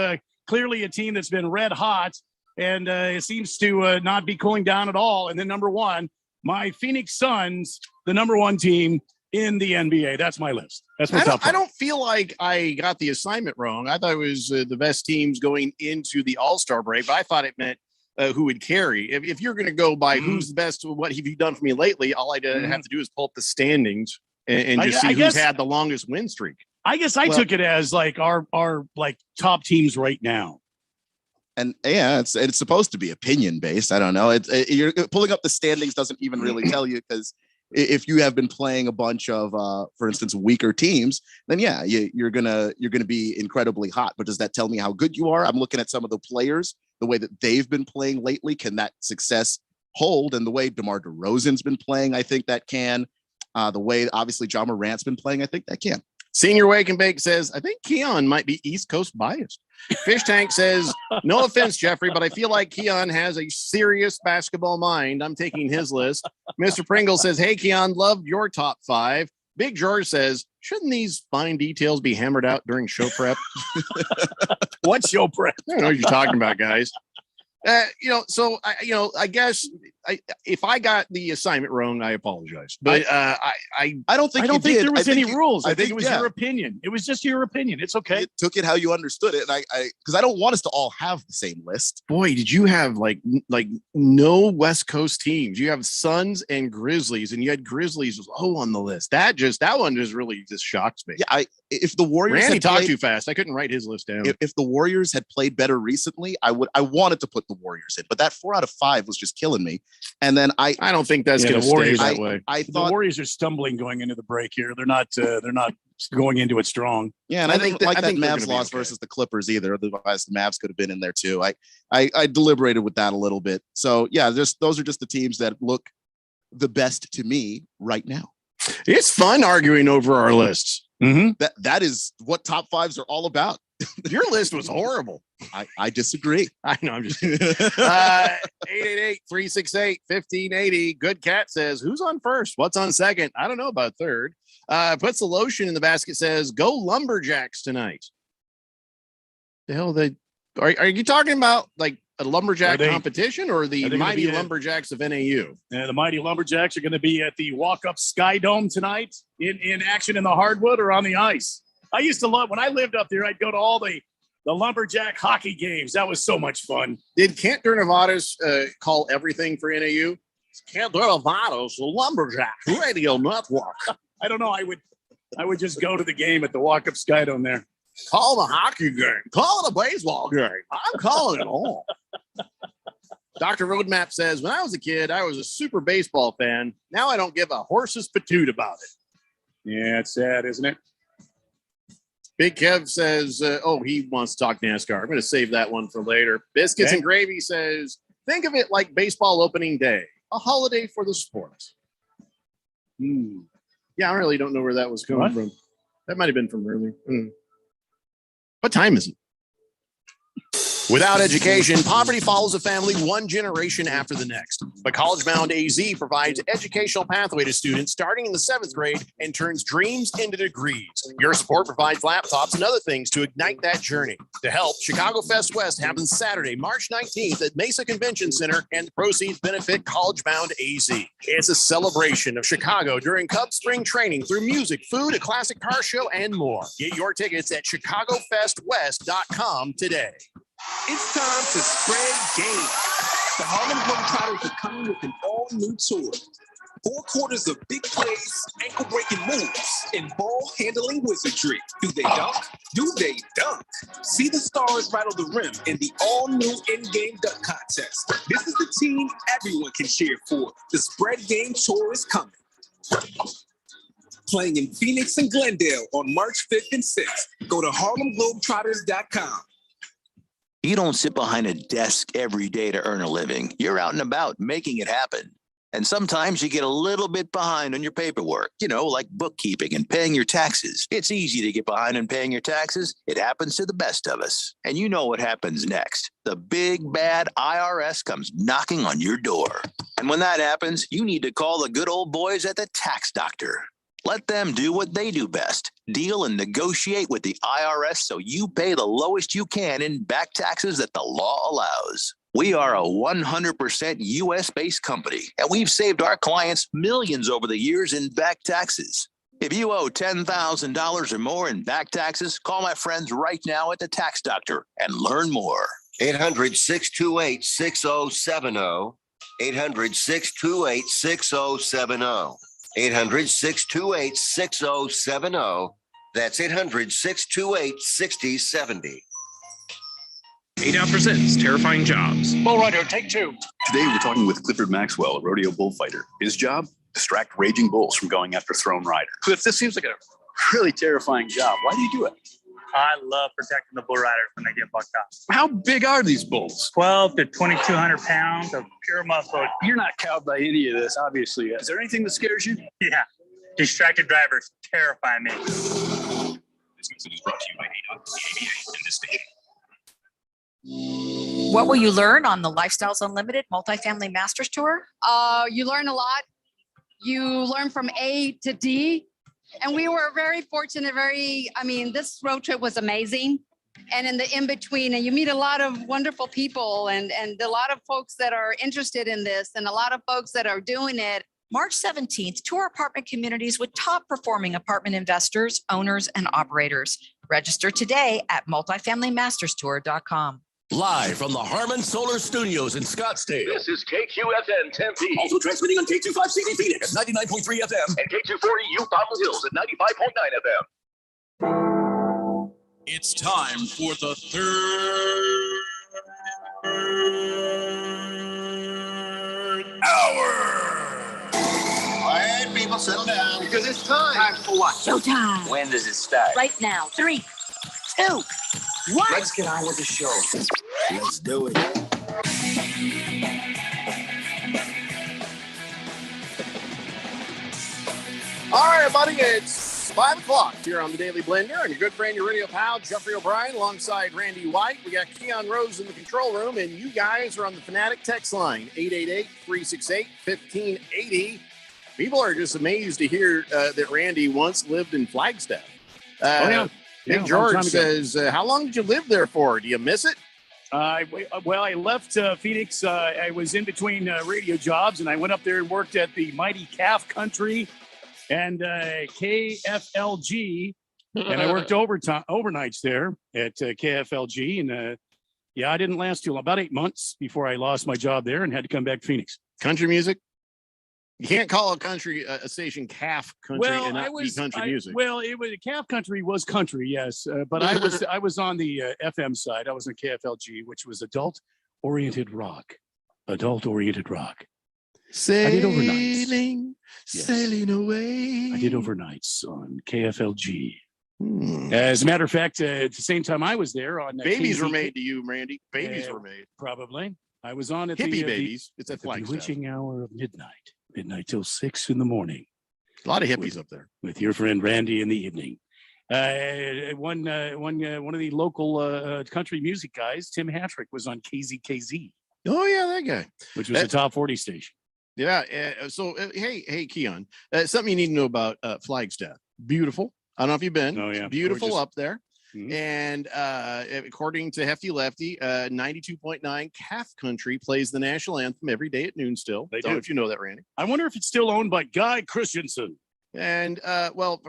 clearly a team that's been red hot, and it seems to not be cooling down at all. And then number 1, my Phoenix Suns, the number 1 team in the NBA. That's my list. That's my top 5. I don't feel like I got the assignment wrong. I thought it was the best teams going into the All-Star break, but I thought it meant who would carry. If you're going to go by who's the best, what have you done for me lately, all I'd have to do is pull up the standings and just see who's had the longest win streak. I guess I took it as like our like top teams right now. And it's supposed to be opinion based. I don't know. You're pulling up the standings doesn't even really tell you, because if you have been playing a bunch of, for instance, weaker teams, then you're gonna be incredibly hot. But does that tell me how good you are? I'm looking at some of the players, the way that they've been playing lately. Can that success hold? And the way DeMar DeRozan's been playing, I think that can. The way obviously Ja Morant's been playing, I think that can. Senior Wake and Bake says, I think Keon might be East Coast biased. Fish Tank says, no offense, Jeffrey, but I feel like Keon has a serious basketball mind. I'm taking his list. Mr. Pringle says, hey, Keon, loved your top 5. Big George says, shouldn't these fine details be hammered out during show prep? What show prep? I don't know what you're talking about, guys. So I guess if I got the assignment wrong, I apologize. But I don't think there was any rules. I think it was your opinion. It was just your opinion. It's okay. You took it how you understood it, and because I don't want us to all have the same list. Boy, did you have like no West Coast teams? You have Suns and Grizzlies, and you had Grizzlies low on the list. That one just really shocks me. Yeah, if the Warriors Randy talked too fast, I couldn't write his list down. If the Warriors had played better recently, I wanted to put the Warriors in, but that 4 out of 5 was just killing me. And then I don't think that's going to stay that way. I thought the Warriors are stumbling going into the break here. They're not going into it strong. Yeah, and I think that Mavs loss versus the Clippers either. Otherwise, the Mavs could have been in there too. I deliberated with that a little bit. So yeah, those are just the teams that look the best to me right now. It's fun arguing over our lists. That is what top fives are all about. Your list was horrible. I disagree. I know. I'm just kidding. 888-368-1580. Good Cat says, who's on first? What's on second? I don't know about third. Puts the lotion in the basket, says, go Lumberjacks tonight. The hell are you talking about like a lumberjack competition or the mighty Lumberjacks of NAU? The mighty Lumberjacks are going to be at the Walk-Up Sky Dome tonight in action in the hardwood or on the ice. I used to love when I lived up there. I'd go to all the Lumberjack hockey games. That was so much fun. Did Cantor Nevadas call everything for NAU? Cantor Nevadas, the Lumberjack Radio Network. I don't know. I would just go to the game at the Walk-Up Sky Dome there. Call the hockey game. Call it a baseball game. I'm calling it all. Dr. Roadmap says, when I was a kid, I was a super baseball fan. Now I don't give a horse's patoot about it. Yeah, it's sad, isn't it? Big Kev says, he wants to talk NASCAR. I'm going to save that one for later. Biscuits and Gravy says, think of it like baseball opening day, a holiday for the sport. Yeah, I really don't know where that was coming from. That might have been from earlier. What time is it? Without education, poverty follows a family one generation after the next. But College Bound AZ provides educational pathway to students starting in the 7th grade and turns dreams into degrees. Your support provides laptops and other things to ignite that journey. To help, Chicago Fest West happens Saturday, March 19th at Mesa Convention Center, and the proceeds benefit College Bound AZ. It's a celebration of Chicago during Cub Spring training through music, food, a classic car show, and more. Get your tickets at chicagofestwest.com today. It's time to spread game. The Harlem Globetrotters are coming with an all-new tour. 4 quarters of big plays, ankle-breaking moves, and ball-handling wizardry. Do they dunk? Do they dunk? See the stars rattle the rim in the all-new in-game dunk contest. This is the team everyone can cheer for. The Spread Game Tour is coming. Playing in Phoenix and Glendale on March 5th and 6th. Go to harlemglobetrotters.com. You don't sit behind a desk every day to earn a living. You're out and about making it happen. And sometimes you get a little bit behind on your paperwork, like bookkeeping and paying your taxes. It's easy to get behind on paying your taxes. It happens to the best of us. And you know what happens next. The big bad IRS comes knocking on your door. And when that happens, you need to call the good old boys at the Tax Doctor. Let them do what they do best, deal and negotiate with the IRS so you pay the lowest you can in back taxes that the law allows. We are a 100% U.S.-based company, and we've saved our clients millions over the years in back taxes. If you owe $10,000 or more in back taxes, call my friends right now at the Tax Doctor and learn more. 800-628-6070. 800-628-6070. 800-628-6070. That's 800-628-6070. 8 presents Terrifying Jobs. Bull Rider, take 2. Today we're talking with Clifford Maxwell, a rodeo bullfighter. His job? Distract raging bulls from going after thrown rider. Cliff, this seems like a really terrifying job. Why do you do it? I love protecting the bull riders when they get bucked out. How big are these bulls? 12 to 2,200 pounds of pure muscle. You're not cowed by any of this, obviously. Is there anything that scares you? Yeah. Distracted drivers terrify me. This message is brought to you by ADOT, the ABA, and this station. What will you learn on the Lifestyles Unlimited Multifamily Masters Tour? You learn a lot. You learn from A to D. And we were very fortunate, this road trip was amazing. And in the in-between, and you meet a lot of wonderful people and a lot of folks that are interested in this and a lot of folks that are doing it. March 17th, tour apartment communities with top performing apartment investors, owners, and operators. Register today at multifamilymasterstour.com. Live from the Harmon Solar Studios in Scottsdale. This is KQFN Tempe. Also transmitting on K25CD Phoenix at 99.3 FM. And K240 U Fountain Hills at 95.9 FM. It's time for the third hour. Quiet, people, settle down. Because it's time. Time for what? Showtime. When does it start? Right now. 3, 2, 1. Let's get on with the show. Let's do it. All right, everybody, it's 5 o'clock here on the Daily Blender. And your good friend, your radio pal, Jeffrey O'Brien, alongside Randy White. We got Keon Rose in the control room, and you guys are on the Fanatic text line, 888-368-1580. People are just amazed to hear that Randy once lived in Flagstaff. Big George says, how long did you live there for? Do you miss it? I left Phoenix. I was in between radio jobs, and I went up there and worked at the mighty Calf Country and KFLG, and I worked overnights there at KFLG. And I didn't last too long, about 8 months before I lost my job there and had to come back to Phoenix. Country music? You can't call a country a station Calf Country and not be country music. Well, it was Calf Country was country, yes, but I was on the FM side. I was on KFLG, which was adult-oriented rock. Adult-oriented rock. Sailing, I did overnights. Sailing away. I did overnights on KFLG. As a matter of fact, at the same time I was there on babies were made to you, Randy. Babies were made. Probably. I was on at Hippie Babies. It's at the Flagstaff. bewitching hour of midnight till 6 a.m. A lot of hippies up there. With your friend Randy in the evening. One of the local country music guys, Tim Hattrick, was on KZKZ. Oh yeah, that guy. Which was a top 40 station. Yeah. Hey, Keon. Something you need to know about Flagstaff. Beautiful. I don't know if you've been. Oh yeah, beautiful gorgeous. up there. Mm-hmm. And according to Hefty Lefty, 92.9 Calf Country plays the national anthem every day at noon still. I don't know if you know that, Randy. I wonder if it's still owned by Guy Christensen. And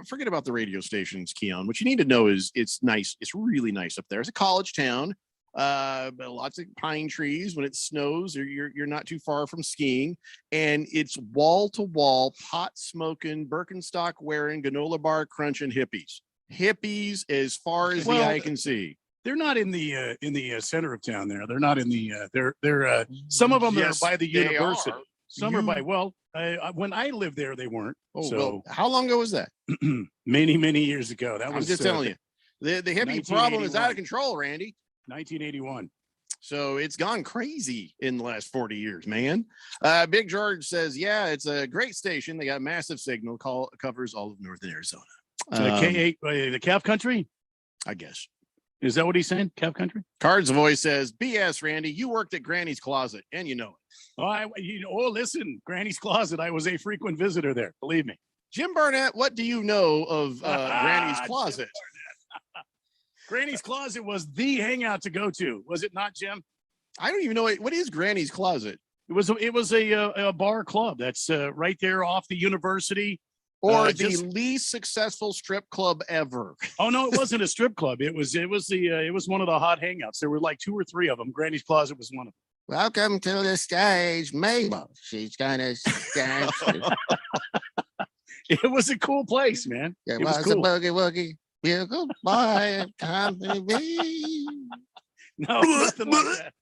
forget about the radio stations, Keon. What you need to know is it's nice. It's really nice up there. It's a college town. But lots of pine trees. When it snows, or you're not too far from skiing, and it's wall to wall, pot smoking, Birkenstock wearing, granola bar crunching hippies as far as the eye can see. They're not in the center of town there. They're not in the they're some of them are by the university. Some are by when I lived there they weren't. How long ago was that? many years ago. That was I'm just telling you. The hippie problem is out of control, Randy. 1981. So it's gone crazy in the last 40 years, man. Big George says, yeah, it's a great station. They got a massive signal, covers all of northern Arizona. K8, the Calf Country? I guess. Is that what he's saying? Calf Country? Card's voice says, BS, Randy, you worked at Granny's Closet, and you know it. Listen, Granny's Closet, I was a frequent visitor there, believe me. Jim Barnett, what do you know of Granny's Closet? Granny's Closet was the hangout to go to, was it not, Jim? I don't even know what is Granny's Closet. It was a bar club that's right there off the university. Or the least successful strip club ever. Oh no, it wasn't a strip club. It was one of the hot hangouts. There were like 2 or 3 of them. Granny's Closet was one of them. Welcome to the stage, Mabel. She's gonna dance. It was a cool place, man. It was cool. A boogie woogie. Beautiful boy, come to me. No, nothing like that.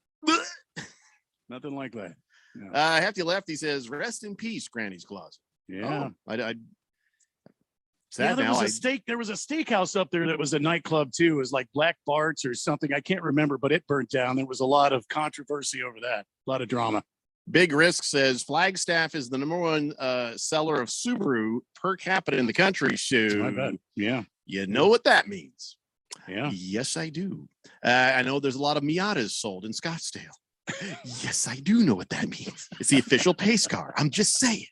Nothing like that. No. Hefty Lefty says, "Rest in peace, Granny's Closet." Yeah, there was a steakhouse up there that was a nightclub too. It was like Black Bart's or something. I can't remember, but it burnt down. There was a lot of controversy over that. A lot of drama. Big Risk says Flagstaff is the #1 seller of Subaru per capita in the country. So I bet. Yeah. You know what that means. Yeah. Yes, I do. I know there's a lot of Miatas sold in Scottsdale. Yes, I do know what that means. It's the official pace car. I'm just saying.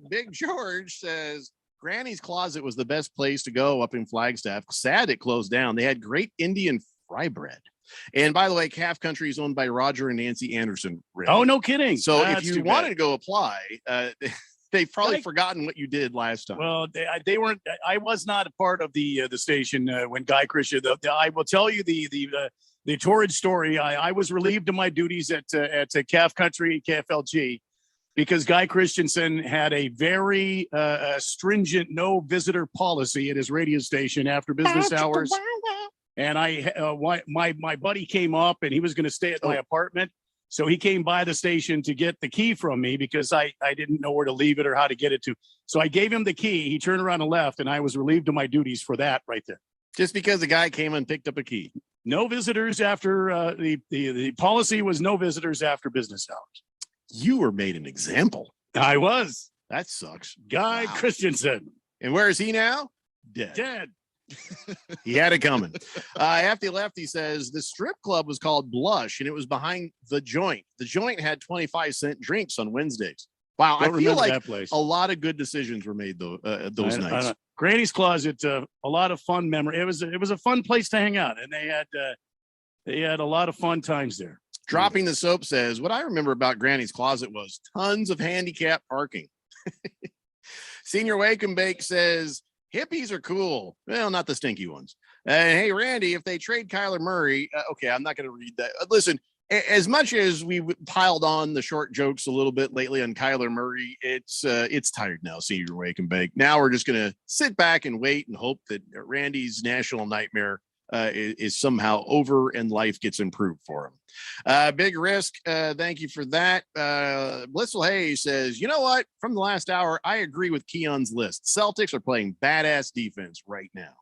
Big George says Granny's Closet was the best place to go up in Flagstaff. Sad it closed down. They had great Indian fry bread. And by the way, Calf Country is owned by Roger and Nancy Anderson. Oh, no kidding. So if you wanted to go apply, they've probably forgotten what you did last time. Well, they weren't. I was not a part of the station when Guy Christian. I will tell you the torrid story. I was relieved of my duties at Calf Country KFLG because Guy Christensen had a very stringent no visitor policy at his radio station after business hours. And my buddy came up and he was going to stay at my apartment. So he came by the station to get the key from me because I didn't know where to leave it or how to get it to. So I gave him the key. He turned around and left, and I was relieved of my duties for that right there. Just because the guy came and picked up a key. No visitors after the policy was no visitors after business hours. You were made an example. I was. That sucks. Guy Christensen. And where is he now? Dead. He had it coming. After Lefty says the strip club was called Blush, and it was behind the Joint. The Joint had 25-cent drinks on Wednesdays. Wow, I feel like that place. A lot of good decisions were made those nights. Granny's Closet, a lot of fun memory. It was a fun place to hang out, and they had a lot of fun times there. Dropping the Soap says, what I remember about Granny's Closet was tons of handicap parking. Senior Wake and Bake says, hippies are cool. Well, not the stinky ones. And hey, Randy, if they trade Kyler Murray, okay, I'm not going to read that. Listen, as much as we piled on the short jokes a little bit lately on Kyler Murray, it's tired now, Senior Wake and Bake. Now we're just going to sit back and wait and hope that Randy's national nightmare is somehow over and life gets improved for him. Big Risk, thank you for that. Blissful Hayes says, you know what? From the last hour, I agree with Keon's list. Celtics are playing badass defense right now.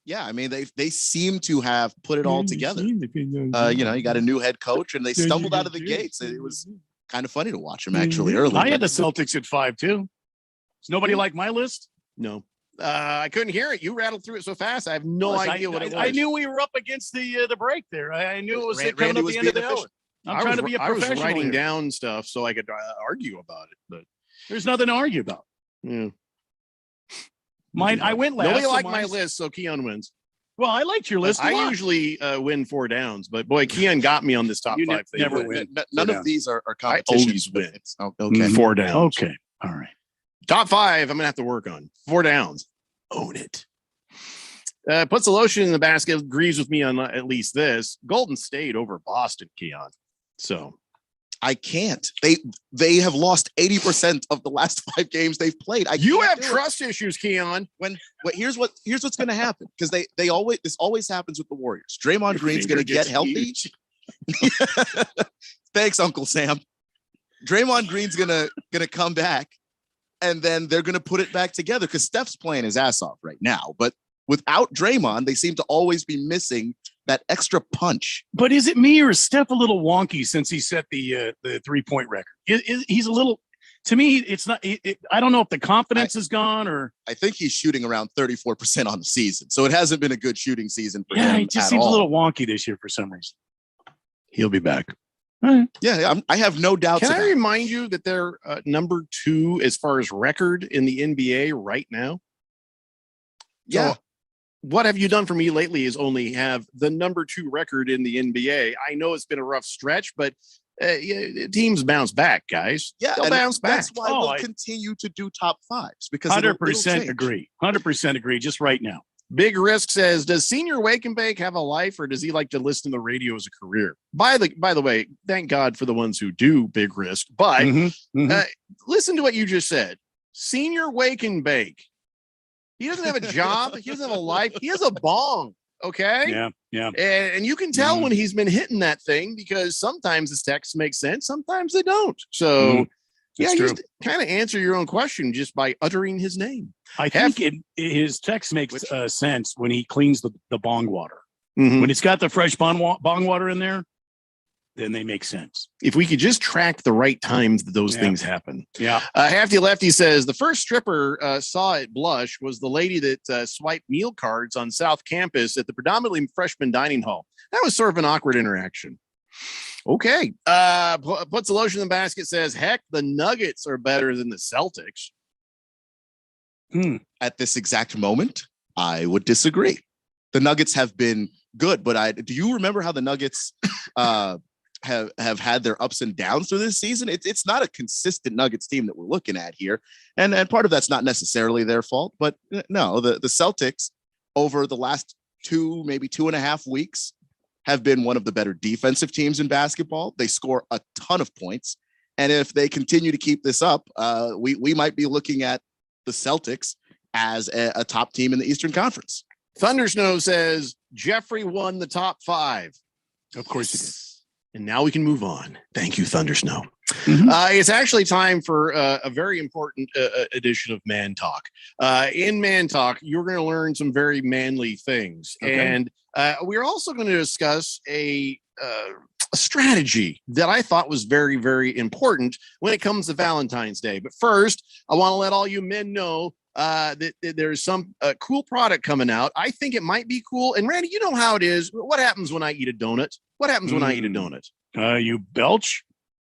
Yeah, I mean, they seem to have put it all together. You got a new head coach, and they stumbled out of the gates. It was kind of funny to watch them actually early. I had the Celtics at 5 too. Does nobody like my list? No. I couldn't hear it. You rattled through it so fast. I have no idea what it was. I knew we were up against the break there. I knew it was coming at the end of the hour. I'm trying to be a professional. I was writing here. down stuff so I could argue about it, but there's nothing to argue about. Yeah. Mine, I went last. Nobody liked my list, so Keon wins. Well, I liked your list. I usually win 4 downs, but boy, Keon got me on this top 5 thing. Never win. None of these are competitions. I always win. Okay. 4 downs. Okay. All right. Top 5, I'm gonna have to work on 4 downs. Own it. Puts the lotion in the basket. Agrees with me on at least this. Golden State over Boston, Keon. So I can't. They have lost 80% of the last 5 games they've played. You have trust issues, Keon. Here's what's going to happen, because this always happens with the Warriors. Draymond Green's going to get healthy. Thanks, Uncle Sam. Draymond Green's gonna come back, and then they're gonna put it back together because Steph's playing his ass off right now. But without Draymond, they seem to always be missing that extra punch. But is it me, or is Steph a little wonky since he set the 3-point record? He's a little. To me, it's not. I don't know if the confidence is gone, or I think he's shooting around 34% on the season, so it hasn't been a good shooting season for him. He just seems a little wonky this year for some reason. He'll be back. Yeah, I have no doubts. Can I remind you that they're number 2 as far as record in the NBA right now? Yeah. So what have you done for me lately is only have the number 2 record in the NBA. I know it's been a rough stretch, but teams bounce back, guys. Yeah, they'll bounce back. That's why they'll continue to do top 5s, because 100% agree. 100% agree. Just right now. Big Risk says, does Senior Wake and Bake have a life, or does he like to listen to the radio as a career? By the way, thank God for the ones who do, Big Risk. But listen to what you just said. Senior Wake and Bake. He doesn't have a job. He doesn't have a life. He has a bong. Okay. Yeah. And you can tell when he's been hitting that thing, because sometimes his texts make sense. Sometimes they don't. So you just kind of answer your own question just by uttering his name. I think his text makes sense when he cleans the bong water. When it's got the fresh bong water in there, then they make sense. If we could just track the right times that those things happen. Yeah. Hefty Lefty says the first stripper saw at Blush was the lady that swiped meal cards on South Campus at the predominantly freshman dining hall. That was sort of an awkward interaction. Okay. Puts the lotion in the basket, says, heck, the Nuggets are better than the Celtics. At this exact moment, I would disagree. The Nuggets have been good, but do you remember how the Nuggets have had their ups and downs through this season? It's not a consistent Nuggets team that we're looking at here. And part of that's not necessarily their fault, but no, the Celtics over the last 2, maybe 2.5 weeks have been one of the better defensive teams in basketball. They score a ton of points. And if they continue to keep this up, we might be looking at the Celtics as a top team in the Eastern Conference. Thundersnow says Jeffrey won the top 5. Of course he did. And now we can move on. Thank you, Thundersnow. It's actually time for a very important edition of Man Talk. In Man Talk, you're going to learn some very manly things. Okay. And we're also going to discuss a a strategy that I thought was very, very important when it comes to Valentine's Day. But first, I want to let all you men know that there's some cool product coming out. I think it might be cool. And Randy, you know how it is. What happens when I eat a donut? What happens when I eat a donut? You belch?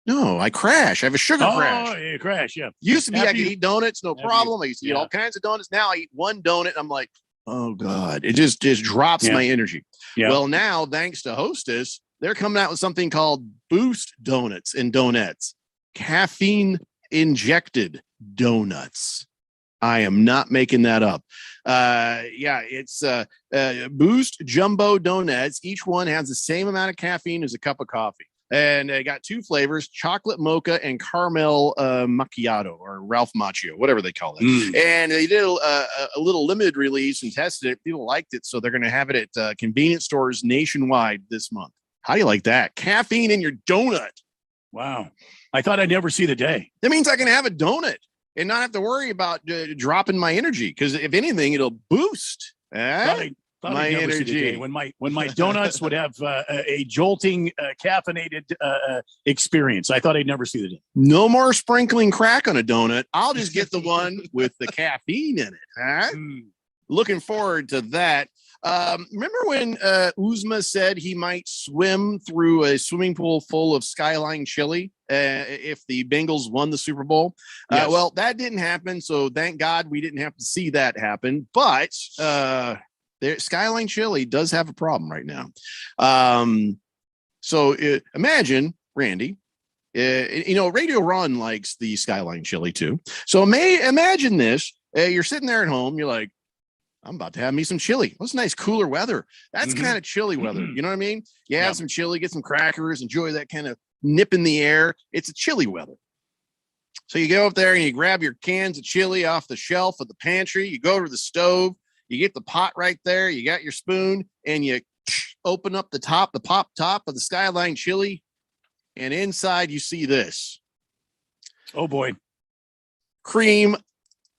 No, I crash. I have a sugar crash. Oh, you crash, yeah. Used to be I could eat donuts, no problem. I used to eat all kinds of donuts. Now I eat one donut. I'm like, oh God, it just drops my energy. Yeah. Well, now, thanks to Hostess, they're coming out with something called Boost Donuts and Donuts. Caffeine injected donuts. I am not making that up. It's Boost Jumbo Donuts. Each one has the same amount of caffeine as a cup of coffee. And they got two flavors, chocolate mocha and caramel macchiato, or Ralph Macchio, whatever they call it. And they did a little limited release and tested it. People liked it, so they're going to have it at convenience stores nationwide this month. How do you like that? Caffeine in your donut. Wow. I thought I'd never see the day. That means I can have a donut and not have to worry about dropping my energy, because if anything, it'll boost my energy. When my donuts would have a jolting caffeinated experience. I thought I'd never see the day. No more sprinkling crack on a donut. I'll just get the one with the caffeine in it. Looking forward to that. Remember when Uzma said he might swim through a swimming pool full of Skyline chili if the Bengals won the Super Bowl? Yes. Well, that didn't happen, so thank God we didn't have to see that happen. But Skyline chili does have a problem right now. So imagine, Randy, Radio Ron likes the Skyline chili too. So imagine this. You're sitting there at home. You're like, I'm about to have me some chili. What's nice, cooler weather? That's kind of chilly weather. You know what I mean? You have some chili, get some crackers, enjoy that kind of nip in the air. It's a chilly weather. So you go up there and you grab your cans of chili off the shelf of the pantry. You go to the stove. You get the pot right there. You got your spoon, and you open up the pop top of the Skyline chili, and inside you see this. Oh boy. Cream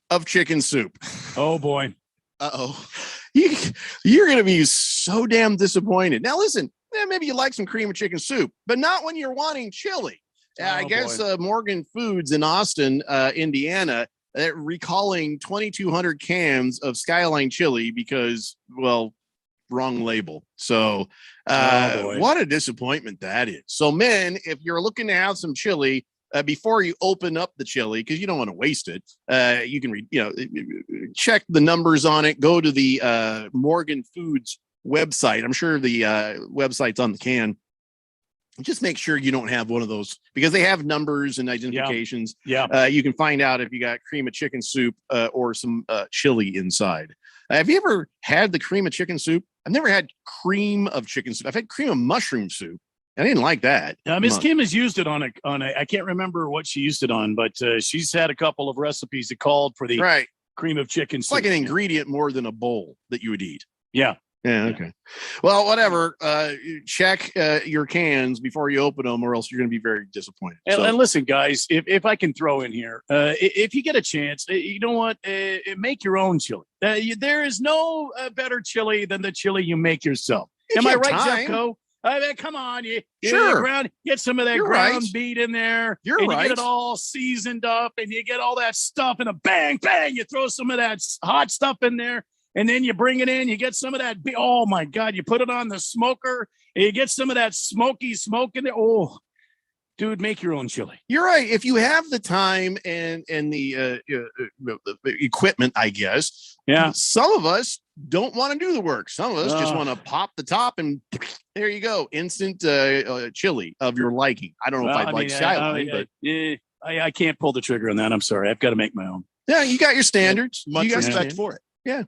of chicken soup. Oh boy. Uh-oh. You're going to be so damn disappointed. Now, listen, maybe you like some cream of chicken soup, but not when you're wanting chili. I guess Morgan Foods in Austin, Indiana, recalling 2,200 cans of Skyline chili because, well, wrong label. So what a disappointment that is. So, men, if you're looking to have some chili, before you open up the chili, because you don't want to waste it, you can check the numbers on it. Go to the Morgan Foods website. I'm sure the website's on the can. Just make sure you don't have one of those, because they have numbers and identifications. You can find out if you got cream of chicken soup or some chili inside. Have you ever had the cream of chicken soup? I've never had cream of chicken soup. I've had cream of mushroom soup. I didn't like that. Miss Kim has used it on a. I can't remember what she used it on, but she's had a couple of recipes that called for the cream of chicken soup. It's like an ingredient more than a bowl that you would eat. Yeah. Okay. Well, whatever. Check your cans before you open them, or else you're going to be very disappointed. And listen, guys, if I can throw in here, if you get a chance, you know what? Make your own chili. There is no better chili than the chili you make yourself. Am I right, Jeffco? I mean, come on, you get some of that ground beef in there. You get it all seasoned up, and you get all that stuff in a bang. You throw some of that hot stuff in there, and then you bring it in. You get some of that. Oh my God! You put it on the smoker, and you get some of that smoky smoke in there. Oh, dude, make your own chili. You're right. If you have the time and the equipment, I guess. Yeah. Some of us don't want to do the work. Some of us just want to pop the top and there you go. Instant chili of your liking. I don't know if I'd like Shailene, but I can't pull the trigger on that. I'm sorry. I've got to make my own. Yeah, you got your standards. Much respect for it. Yeah.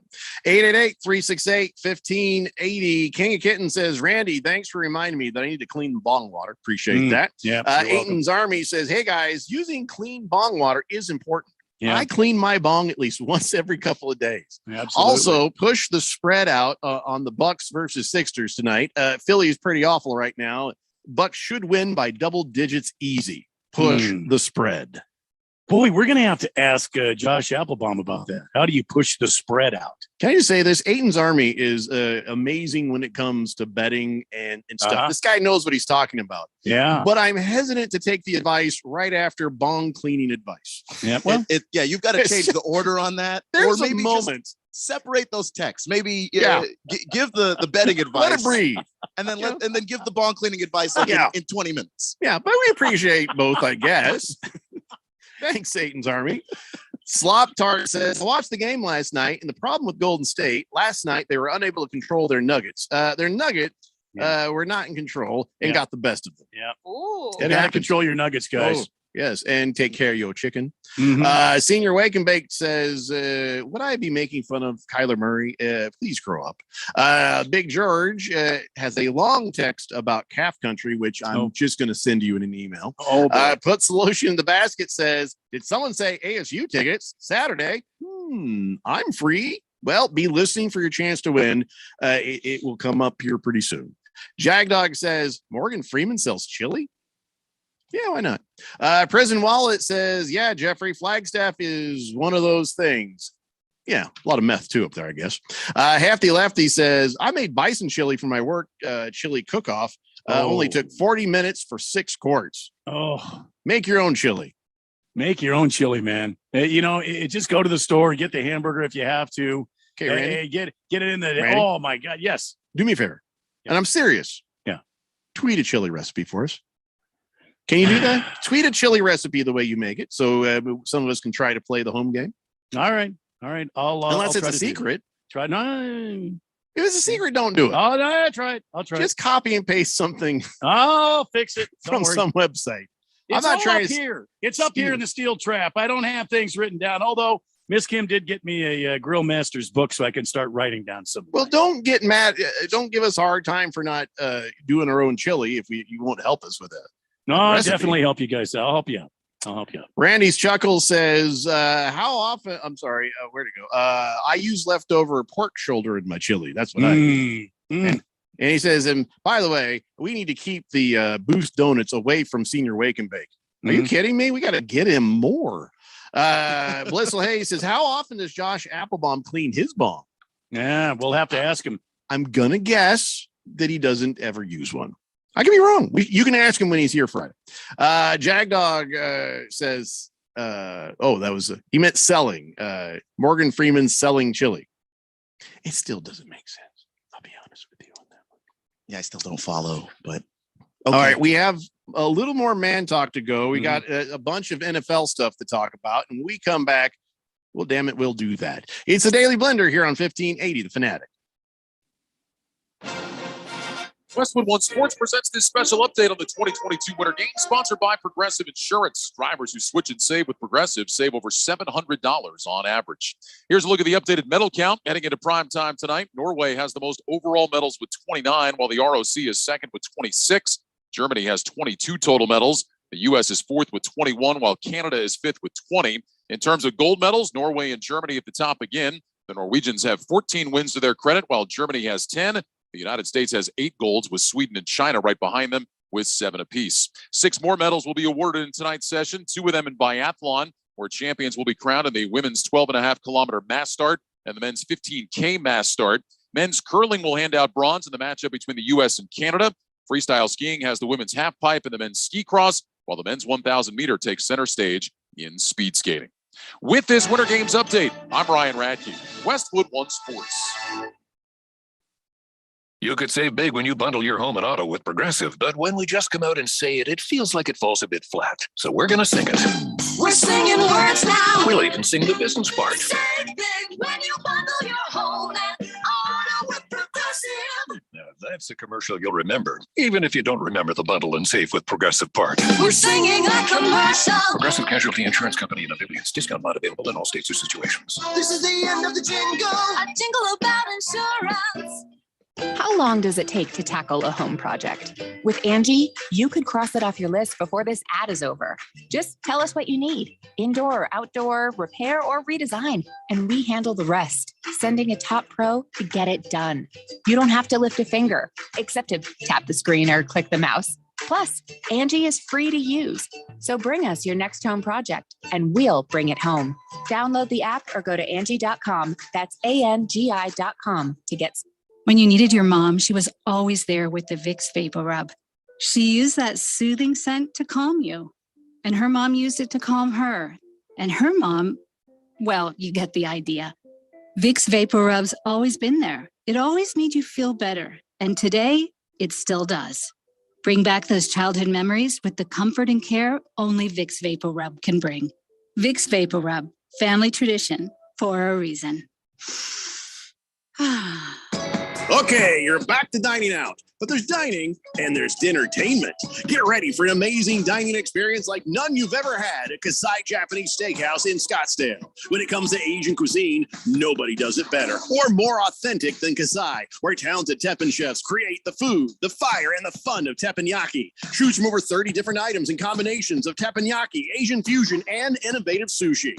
888-368-1580. King of Kitten says, Randy, thanks for reminding me that I need to clean the bong water. Appreciate that. Yeah. Aiton's Army says, hey guys, using clean bong water is important. Yeah. I clean my bong at least once every couple of days. Absolutely. Also, push the spread out on the Bucks versus Sixers tonight. Philly is pretty awful right now. Bucks should win by double digits easy. Push the spread. Boy, we're going to have to ask Josh Applebaum about that. How do you push the spread out? Can I just say this? Aiton's Army is amazing when it comes to betting and stuff. This guy knows what he's talking about. Yeah. But I'm hesitant to take the advice right after bong cleaning advice. Yeah. Well, you've got to change the order on that. There's or maybe a moment. Just separate those texts. Maybe give the betting advice. Let it breathe. And then and then give the bong cleaning advice in 20 minutes. Yeah, but we appreciate both, I guess. Thanks, Satan's Army. Slop Tart says, I watched the game last night, and the problem with Golden State, last night they were unable to control their Nuggets. Their Nuggets were not in control and got the best of them. Yeah. Ooh. You gotta control your Nuggets, guys. Oh, yes, and take care of your chicken. Mhm. Senior Wake and Bake says, would I be making fun of Kyler Murray? Please grow up. Big George has a long text about calf country, which I'm just going to send you in an email. Puts the lotion in the basket, says, did someone say ASU tickets Saturday? I'm free. Well, be listening for your chance to win. It will come up here pretty soon. Jagdog says, Morgan Freeman sells chili? Yeah, why not? Prison Wallet says, yeah, Jeffrey, Flagstaff is one of those things. Yeah, a lot of meth too up there, I guess. Hefty Lefty says, I made bison chili for my work chili cook-off. Only took 40 minutes for 6 quarts. Oh, make your own chili. Make your own chili, man. Just go to the store, get the hamburger if you have to. Okay, Randy. Get it in the. Randy? Oh my God, yes. Do me a favor, and I'm serious. Yeah, tweet a chili recipe for us. Can you do that? Tweet a chili recipe the way you make it, so some of us can try to play the home game. All right. Unless it's a secret. Try no. If it's a secret, don't do it. Oh no, I'll try it. Just copy and paste something. I'll fix it from some website. It's I'm not trying to here. It's up here in the steel trap. I don't have things written down, although Miss Kim did get me a Grill Masters book so I can start writing down some. Well, don't get mad. Don't give us a hard time for not doing our own chili if you won't help us with that. No, I'll definitely help you guys. I'll help you out. Randy's Chuckle says, how often, I'm sorry, where to go? I use leftover pork shoulder in my chili. That's what I do. And he says, and by the way, we need to keep the Boost Donuts away from Senior Wake and Bake. Are you kidding me? We got to get him more. Blissful Hayes says, how often does Josh Applebaum clean his bong? Yeah, we'll have to ask him. I'm going to guess that he doesn't ever use one. I could be wrong. You can ask him when he's here Friday. Jagdog says, he meant selling. Morgan Freeman selling chili. It still doesn't make sense. I'll be honest with you on that one. Yeah, I still don't follow, but okay. All right. We have a little more man talk to go. We got a bunch of NFL stuff to talk about. And when we come back, well, damn it, we'll do that. It's the Daily Blender here on 1580 The Fanatic. Westwood One Sports presents this special update on the 2022 Winter Games, sponsored by Progressive Insurance. Drivers who switch and save with Progressive save over $700 on average. Here's a look at the updated medal count heading into prime time tonight. Norway has the most overall medals with 29, while the ROC is second with 26. Germany has 22 total medals. The U.S. is fourth with 21, while Canada is fifth with 20. In terms of gold medals, Norway and Germany at the top again. The Norwegians have 14 wins to their credit, while Germany has 10. The United States has 8 golds, with Sweden and China right behind them with 7 apiece. 6 more medals will be awarded in tonight's session, 2 of them in biathlon, where champions will be crowned in the women's 12.5-kilometer mass start and the men's 15K mass start. Men's curling will hand out bronze in the matchup between the U.S. and Canada. Freestyle skiing has the women's half pipe and the men's ski cross, while the men's 1,000 meter takes center stage in speed skating. With this Winter Games update, I'm Ryan Radke, Westwood One Sports. You could save big when you bundle your home and auto with Progressive, but when we just come out and say it, it feels like it falls a bit flat. So we're going to sing it. We're singing words now. We'll even sing the business part. Save big when you bundle your home and auto with Progressive. Now, that's a commercial you'll remember, even if you don't remember the bundle and save with Progressive part. We're singing a commercial. Progressive Casualty Insurance Company and affiliates. Discount not available in all states or situations. This is the end of the jingle. A jingle about insurance. How long does it take to tackle a home project? With Angie, you could cross it off your list before this ad is over. Just tell us what you need, indoor or outdoor, repair or redesign, and we handle the rest, sending a top pro to get it done. You don't have to lift a finger, except to tap the screen or click the mouse. Plus, Angie is free to use. So bring us your next home project and we'll bring it home. Download the app or go to Angie.com. That's ANGI.com to get. When you needed your mom, she was always there with the Vicks Vapor Rub. She used that soothing scent to calm you. And her mom used it to calm her. And her mom, well, you get the idea. Vicks Vapor Rub's always been there. It always made you feel better. And today, it still does. Bring back those childhood memories with the comfort and care only Vicks Vapor Rub can bring. Vicks Vapor Rub, family tradition for a reason. Okay, you're back to dining out, but there's dining and there's dinnertainment. Get ready for an amazing dining experience like none you've ever had at Kasai Japanese Steakhouse in Scottsdale. When it comes to Asian cuisine, nobody does it better or more authentic than Kasai, where talented teppan chefs create the food, the fire, and the fun of teppanyaki. Choose from over 30 different items and combinations of teppanyaki, Asian fusion, and innovative sushi.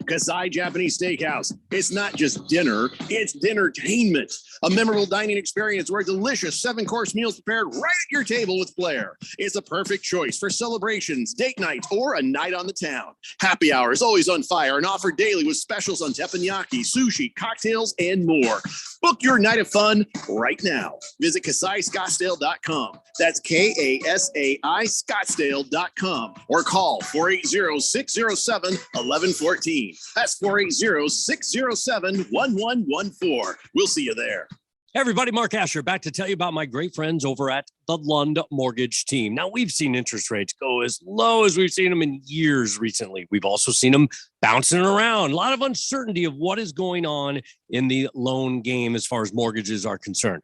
Kasai Japanese Steakhouse. It's not just dinner, it's dinnertainment. A memorable dining experience where delicious 7-course meals prepared right at your table with flair. It's a perfect choice for celebrations, date nights, or a night on the town. Happy hour is always on fire and offered daily with specials on teppanyaki, sushi, cocktails, and more. Book your night of fun right now. Visit KasaiScottsdale.com. That's KASAI Scottsdale.com or call 480-607-1114. That's 480-607-1114. We'll see you there. Hey everybody, Mark Asher back to tell you about my great friends over at the Lund Mortgage Team. Now, we've seen interest rates go as low as we've seen them in years recently. We've also seen them bouncing around. A lot of uncertainty of what is going on in the loan game as far as mortgages are concerned.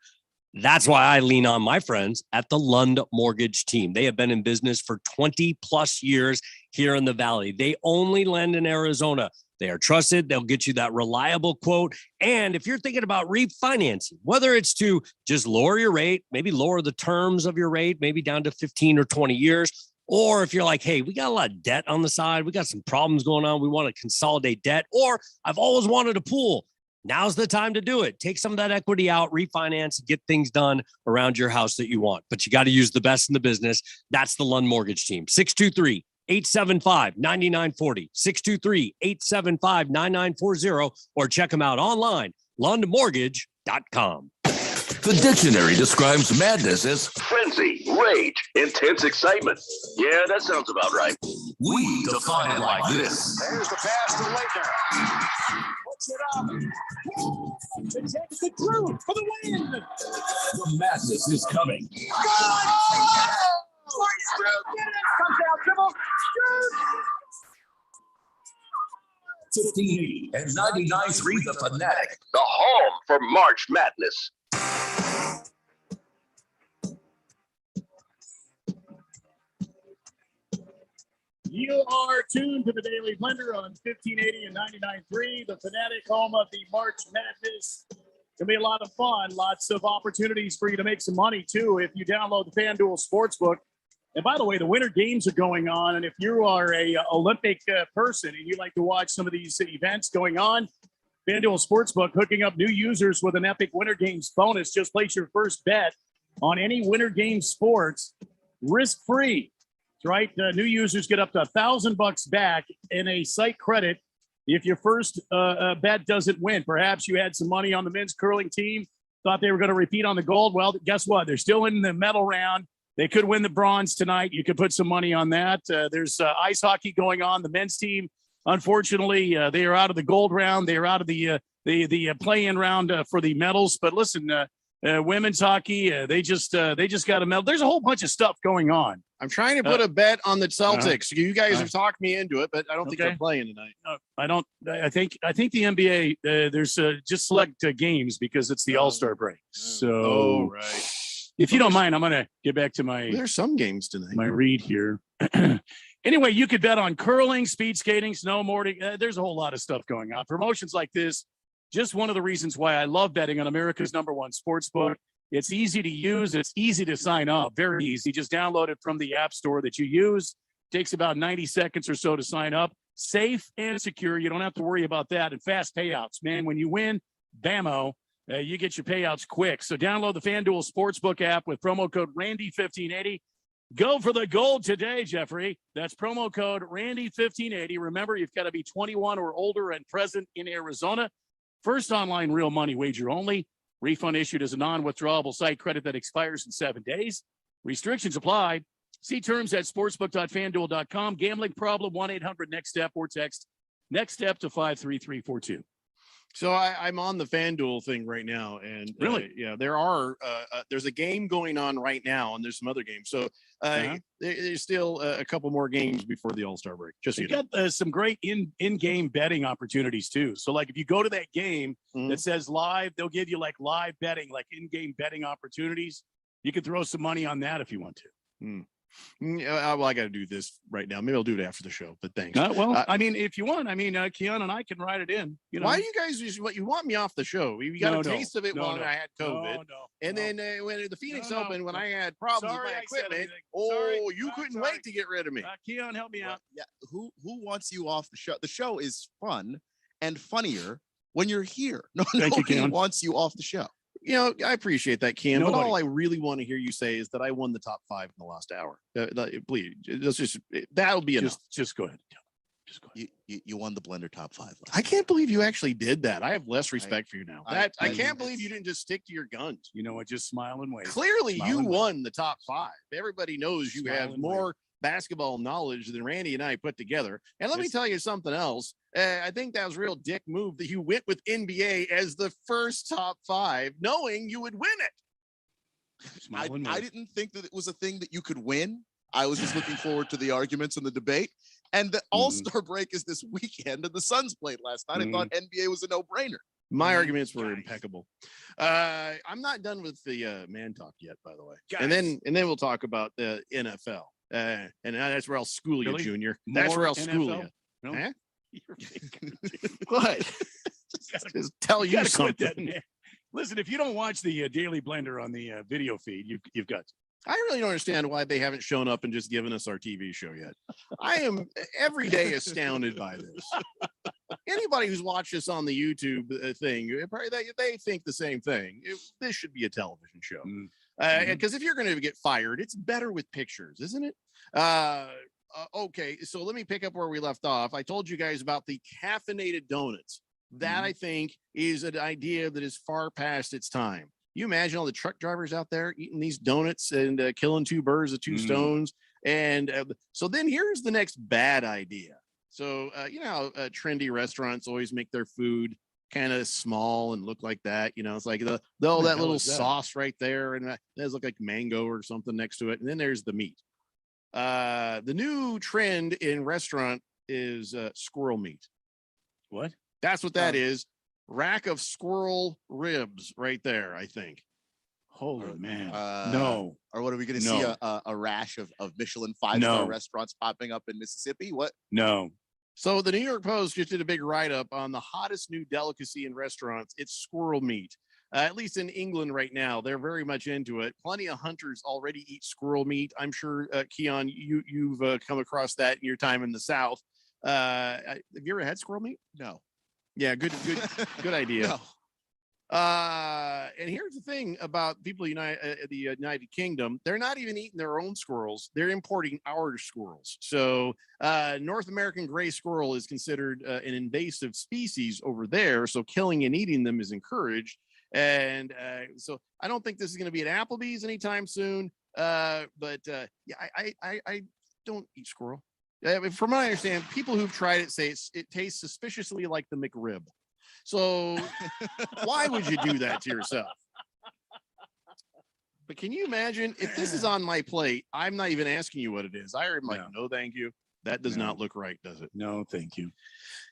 That's why I lean on my friends at the Lund Mortgage Team. They have been in business for 20 plus years here in the Valley. They only lend in Arizona. They are trusted. They'll get you that reliable quote. And if you're thinking about refinancing, whether it's to just lower your rate, maybe lower the terms of your rate, maybe down to 15 or 20 years, or if you're like, hey, we got a lot of debt on the side, we got some problems going on, we want to consolidate debt, or I've always wanted a pool. Now's the time to do it. Take some of that equity out, refinance, get things done around your house that you want. But you got to use the best in the business. That's the Lund Mortgage Team. 623-875-9940, 623-875-9940, or check them out online, lundmortgage.com. The dictionary describes madness as Frenzy, rage, intense excitement. Yeah, that sounds about right. we define it like this. There's the pass to Laker. Puts it up. The Jets the through for the win. The madness is coming. Comes down, dribble, shoot. 1580 and 99.3 The Fanatic. The home for March Madness. You are tuned to the Daily Blender on 1580 and 99.3, the Fanatic, home of the March Madness. It's going to be a lot of fun, lots of opportunities for you to make some money, too, if you download the FanDuel Sportsbook. And by the way, the Winter Games are going on, and if you are a Olympic person and you like to watch some of these events going on, FanDuel Sportsbook hooking up new users with an epic Winter Games bonus. Just place your first bet on any Winter Games sports, risk-free. That's right. New users get up to $1,000 back in a site credit if your first bet doesn't win. Perhaps you had some money on the men's curling team, thought they were going to repeat on the gold. Well, guess what? They're still in the medal round. They could win the bronze tonight. You could put some money on that. There's ice hockey going on. The men's team, unfortunately, they are out of the gold round. They are out of the play-in round for the medals. But listen, women's hockey, they just got a medal. There's a whole bunch of stuff going on. I'm trying to put a bet on the Celtics. You guys have talked me into it, but I don't think they're playing tonight. No, I don't. I think the NBA, there's just select games because it's the All-Star break. So, right. If you don't mind, I'm going to get back to there's some games tonight. My read here. Anyway, you could bet on curling, speed skating, snowboarding. There's a whole lot of stuff going on. Promotions like this, just one of the reasons why I love betting on America's #1 sports book. It's easy to use. It's easy to sign up. Very easy. Just download it from the app store that you use. Takes about 90 seconds or so to sign up. Safe and secure. You don't have to worry about that. And fast payouts, man. When you win, bammo, you get your payouts quick. So download the FanDuel Sportsbook app with promo code Randy1580. Go for the gold today, Jeffrey. That's promo code Randy1580. Remember, you've got to be 21 or older and present in Arizona. First online real money wager only. Refund issued as a non-withdrawable site credit that expires in 7 days. Restrictions apply. See terms at sportsbook.fanduel.com. Gambling problem, 1-800-NEXT-STEP or text NEXT STEP to 53342. So I'm on the FanDuel thing right now, and really, there's a game going on right now, and there's some other games. So there's still a couple more games before the All-Star break. Just so you you know. got some great in-game betting opportunities too. So like if you go to that game that says live, they'll give you like live betting, like in-game betting opportunities. You can throw some money on that if you want to. Well, I got to do this right now. Maybe I'll do it after the show, but thanks. I mean, if you want, Keon and I can write it in. You know, why do you guys you want me off the show? You got a taste of it when I had COVID. And then when the Phoenix Open, when I had problems with my equipment, you couldn't wait to get rid of me. Keon, help me out. Yeah, who wants you off the show? The show is fun and funnier when you're here. Nobody wants you off the show. You know, I appreciate that, Cam. But all I really want to hear you say is that I won the top 5 in the last hour. Please, that'll be enough. Just go ahead. Just go ahead. You won the blender top 5. I can't believe you actually did that. I have less respect for you now. I can't believe you didn't just stick to your guns. You know what? Just smile and wave. Clearly, you won the top 5. Everybody knows you have more basketball knowledge than Randy and I put together. And let me tell you something else. I think that was a real dick move that you went with NBA as the first top 5, knowing you would win it. I didn't think that it was a thing that you could win. I was just looking forward to the arguments and the debate. And the All-Star break is this weekend, and the Suns played last night. I thought NBA was a no-brainer. My arguments were impeccable. I'm not done with the man talk yet, by the way. And then we'll talk about the NFL. And that's where I'll school you, Junior. That's where I'll school you. No? Huh? What? Just tell you something. Listen, if you don't watch the Daily Blender on the video feed, you've got to. I really don't understand why they haven't shown up and just given us our TV show yet. I am every day astounded by this. Anybody who's watched this on the YouTube thing, they think the same thing. This should be a television show. Because if you're going to get fired, it's better with pictures, isn't it? Okay, so let me pick up where we left off. I told you guys about the caffeinated donuts. That I think is an idea that is far past its time. You imagine all the truck drivers out there eating these donuts and killing 2 birds with 2 stones. And so then here's the next bad idea. So, you know, how trendy restaurants always make their food kind of small and look like that. You know, it's like that little sauce right there. And that does look like mango or something next to it. And then there's the meat. The new trend in restaurant is squirrel meat. What? That's what that is. Rack of squirrel ribs right there, I think. Holy man. No. Or what are we going to see a rash of Michelin 5-star restaurants popping up in Mississippi? What? No. So the New York Post just did a big write-up on the hottest new delicacy in restaurants. It's squirrel meat. At least in England right now, they're very much into it. Plenty of hunters already eat squirrel meat. I'm sure, Keon, you've come across that in your time in the South. Have you ever had squirrel meat? No. Yeah, good idea. No. And here's the thing about people in the United Kingdom. They're not even eating their own squirrels. They're importing our squirrels. So North American gray squirrel is considered an invasive species over there. So killing and eating them is encouraged. And so I don't think this is going to be at Applebee's anytime soon. But I don't eat squirrel. From what I understand, people who've tried it say it tastes suspiciously like the McRib. So why would you do that to yourself? But can you imagine if this is on my plate? I'm not even asking you what it is. I'm like, no, thank you. That does not look right, does it? No, thank you.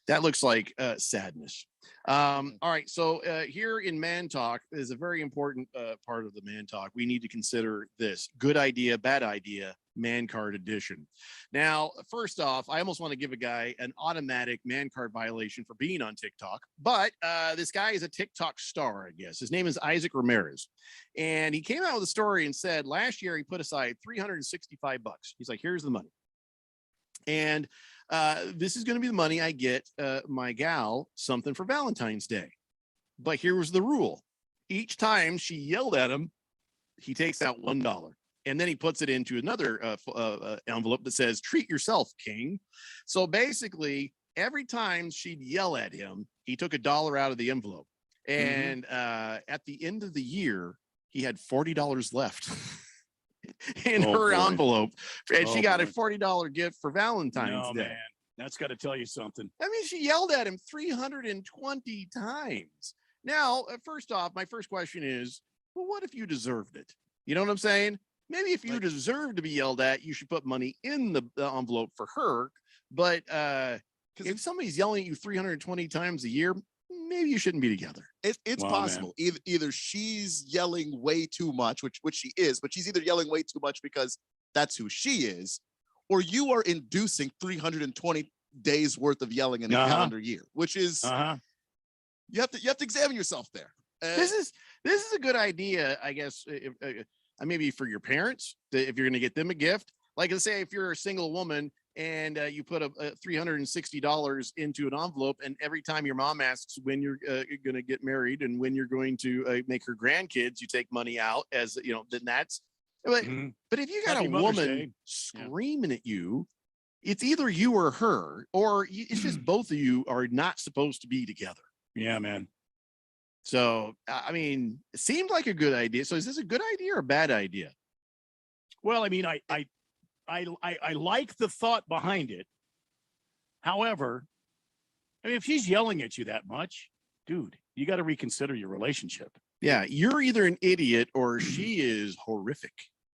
That looks like sadness. All right. So here in Man Talk is a very important part of the Man Talk. We need to consider this good idea, bad idea, man card edition. Now, first off, I almost want to give a guy an automatic man card violation for being on TikTok, but this guy is a TikTok star, I guess. His name is Isaac Ramirez. And he came out with a story and said last year he put aside $365. He's like, here's the money. And this is going to be the money I get my gal something for Valentine's Day. But here was the rule. Each time she yelled at him, he takes out $1. And then he puts it into another envelope that says, treat yourself, King. So basically, every time she'd yell at him, he took $1 out of the envelope. And at the end of the year, he had $40 left in her envelope. And she got a $40 gift for Valentine's Day. Man, that's got to tell you something. I mean, she yelled at him 320 times. Now, first off, my first question is, well, what if you deserved it? You know what I'm saying? Maybe if you deserve to be yelled at, you should put money in the envelope for her. But if somebody's yelling at you 320 times a year, maybe you shouldn't be together. It's possible. Either she's yelling way too much, which she is, but she's either yelling way too much because that's who she is, or you are inducing 320 days worth of yelling in a calendar year, which is you have to examine yourself there. This is a good idea, I guess. Maybe for your parents, if you're going to get them a gift, like let's say if you're a single woman and you put a $360 into an envelope, and every time your mom asks when you're going to get married and when you're going to make her grandkids, you take money out as then that's. But if you got a woman screaming at you, it's either you or her, or it's just both of you are not supposed to be together. Yeah, man. So, I mean, it seemed like a good idea. So is this a good idea or a bad idea? Well, I mean, I like the thought behind it. However, I mean, if she's yelling at you that much, dude, you got to reconsider your relationship. Yeah, you're either an idiot or she is horrific.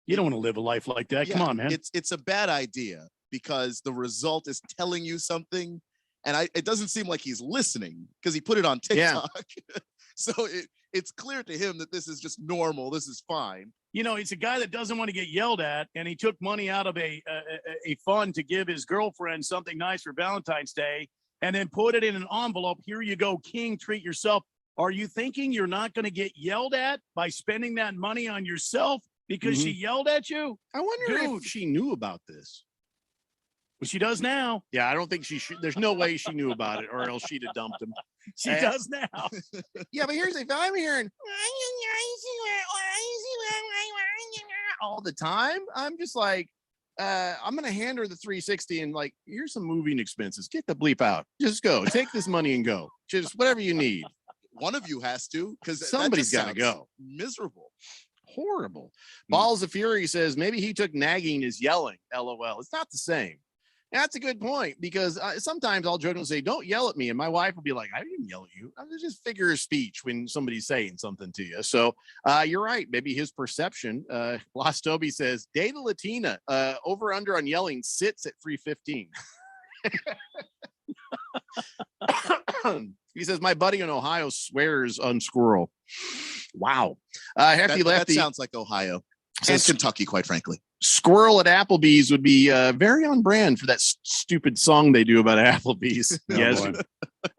You don't want to live a life like that. Come on, man. It's a bad idea because the result is telling you something, and it doesn't seem like he's listening because he put it on TikTok. Yeah. So it's clear to him that this is just normal. This is fine. It's a guy that doesn't want to get yelled at, and he took money out of a fund to give his girlfriend something nice for Valentine's Day, and then put it in an envelope. Here you go, King, treat yourself. Are you thinking you're not going to get yelled at by spending that money on yourself because she yelled at you? I wonder if she knew about this. Well, she does now. Yeah, I don't think she should. There's no way she knew about it, or else she'd have dumped him. She does now. Yeah, but here's the thing. I'm hearing all the time. I'm just like, I'm gonna hand her the 360 and like, here's some moving expenses. Get the bleep out. Just go. Take this money and go. Just whatever you need. One of you has to, because somebody's got to go. Miserable. Horrible. Balls of Fury says maybe he took nagging as yelling. LOL. It's not the same. That's a good point, because sometimes I'll joke and say, don't yell at me. And my wife will be like, I didn't yell at you. I was just figure of speech when somebody's saying something to you. So you're right. Maybe his perception. Lost Toby says, date a Latina. Over under on yelling sits at 315. He says, my buddy in Ohio swears on squirrel. Wow. Hefty Lefty. That sounds like Ohio. And Kentucky, quite frankly. Squirrel at Applebee's would be very on brand for that stupid song they do about Applebee's. Yes.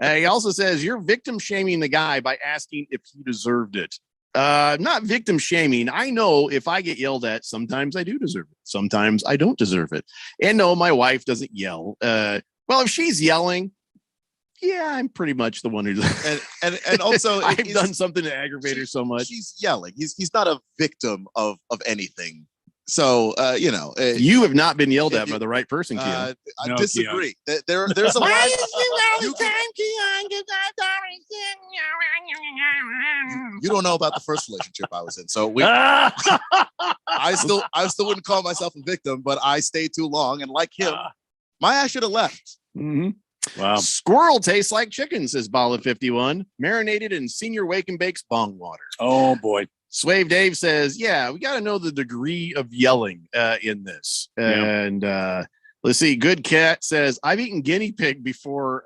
He also says you're victim shaming the guy by asking if he deserved it. Not victim shaming. I know if I get yelled at, sometimes I do deserve it. Sometimes I don't deserve it. And no, my wife doesn't yell. Well, if she's yelling, yeah, I'm pretty much the one who and also I've done something to aggravate her so much. She's yelling. He's not a victim of anything. So you have not been yelled at by the right person, Keon. I disagree. There's a lot. You don't know about the first relationship I was in, so I still wouldn't call myself a victim, but I stayed too long, and like him, my ass should have left. Mm-hmm. Wow. Squirrel tastes like chicken, says Bala 51, marinated in Senior Wake and Bake's bong water. Oh boy. Swave Dave says, yeah, we got to know the degree of yelling in this. And let's see. Good Cat says, I've eaten guinea pig before,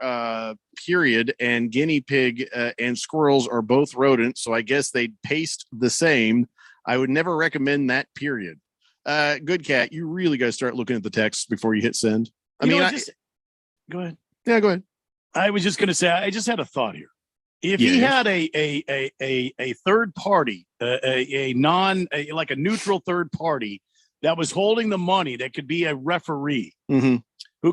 period. And guinea pig and squirrels are both rodents. So I guess they'd taste the same. I would never recommend that, period. Good Cat, you really got to start looking at the text before you hit send. Go ahead. Yeah, go ahead. I was just going to say, I just had a thought here. If he had a third party, like a neutral third party that was holding the money, that could be a referee who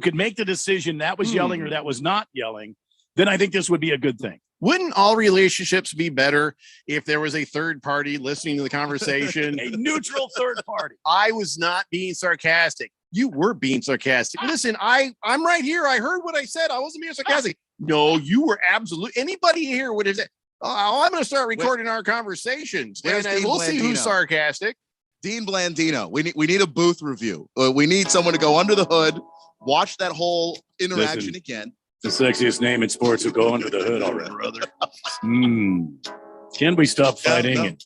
could make the decision that was yelling or that was not yelling, then I think this would be a good thing. Wouldn't all relationships be better if there was a third party listening to the conversation? A neutral third party. I was not being sarcastic. You were being sarcastic. Listen, I'm right here. I heard what I said. I wasn't being sarcastic. No, you were absolute. Anybody here would have said, "Oh, I'm going to start recording our conversations, and we'll see who's sarcastic." Dean Blandino. We need a booth review. We need someone to go under the hood, watch that whole interaction again. The sexiest name in sports will go under the hood already, brother. Can we stop fighting and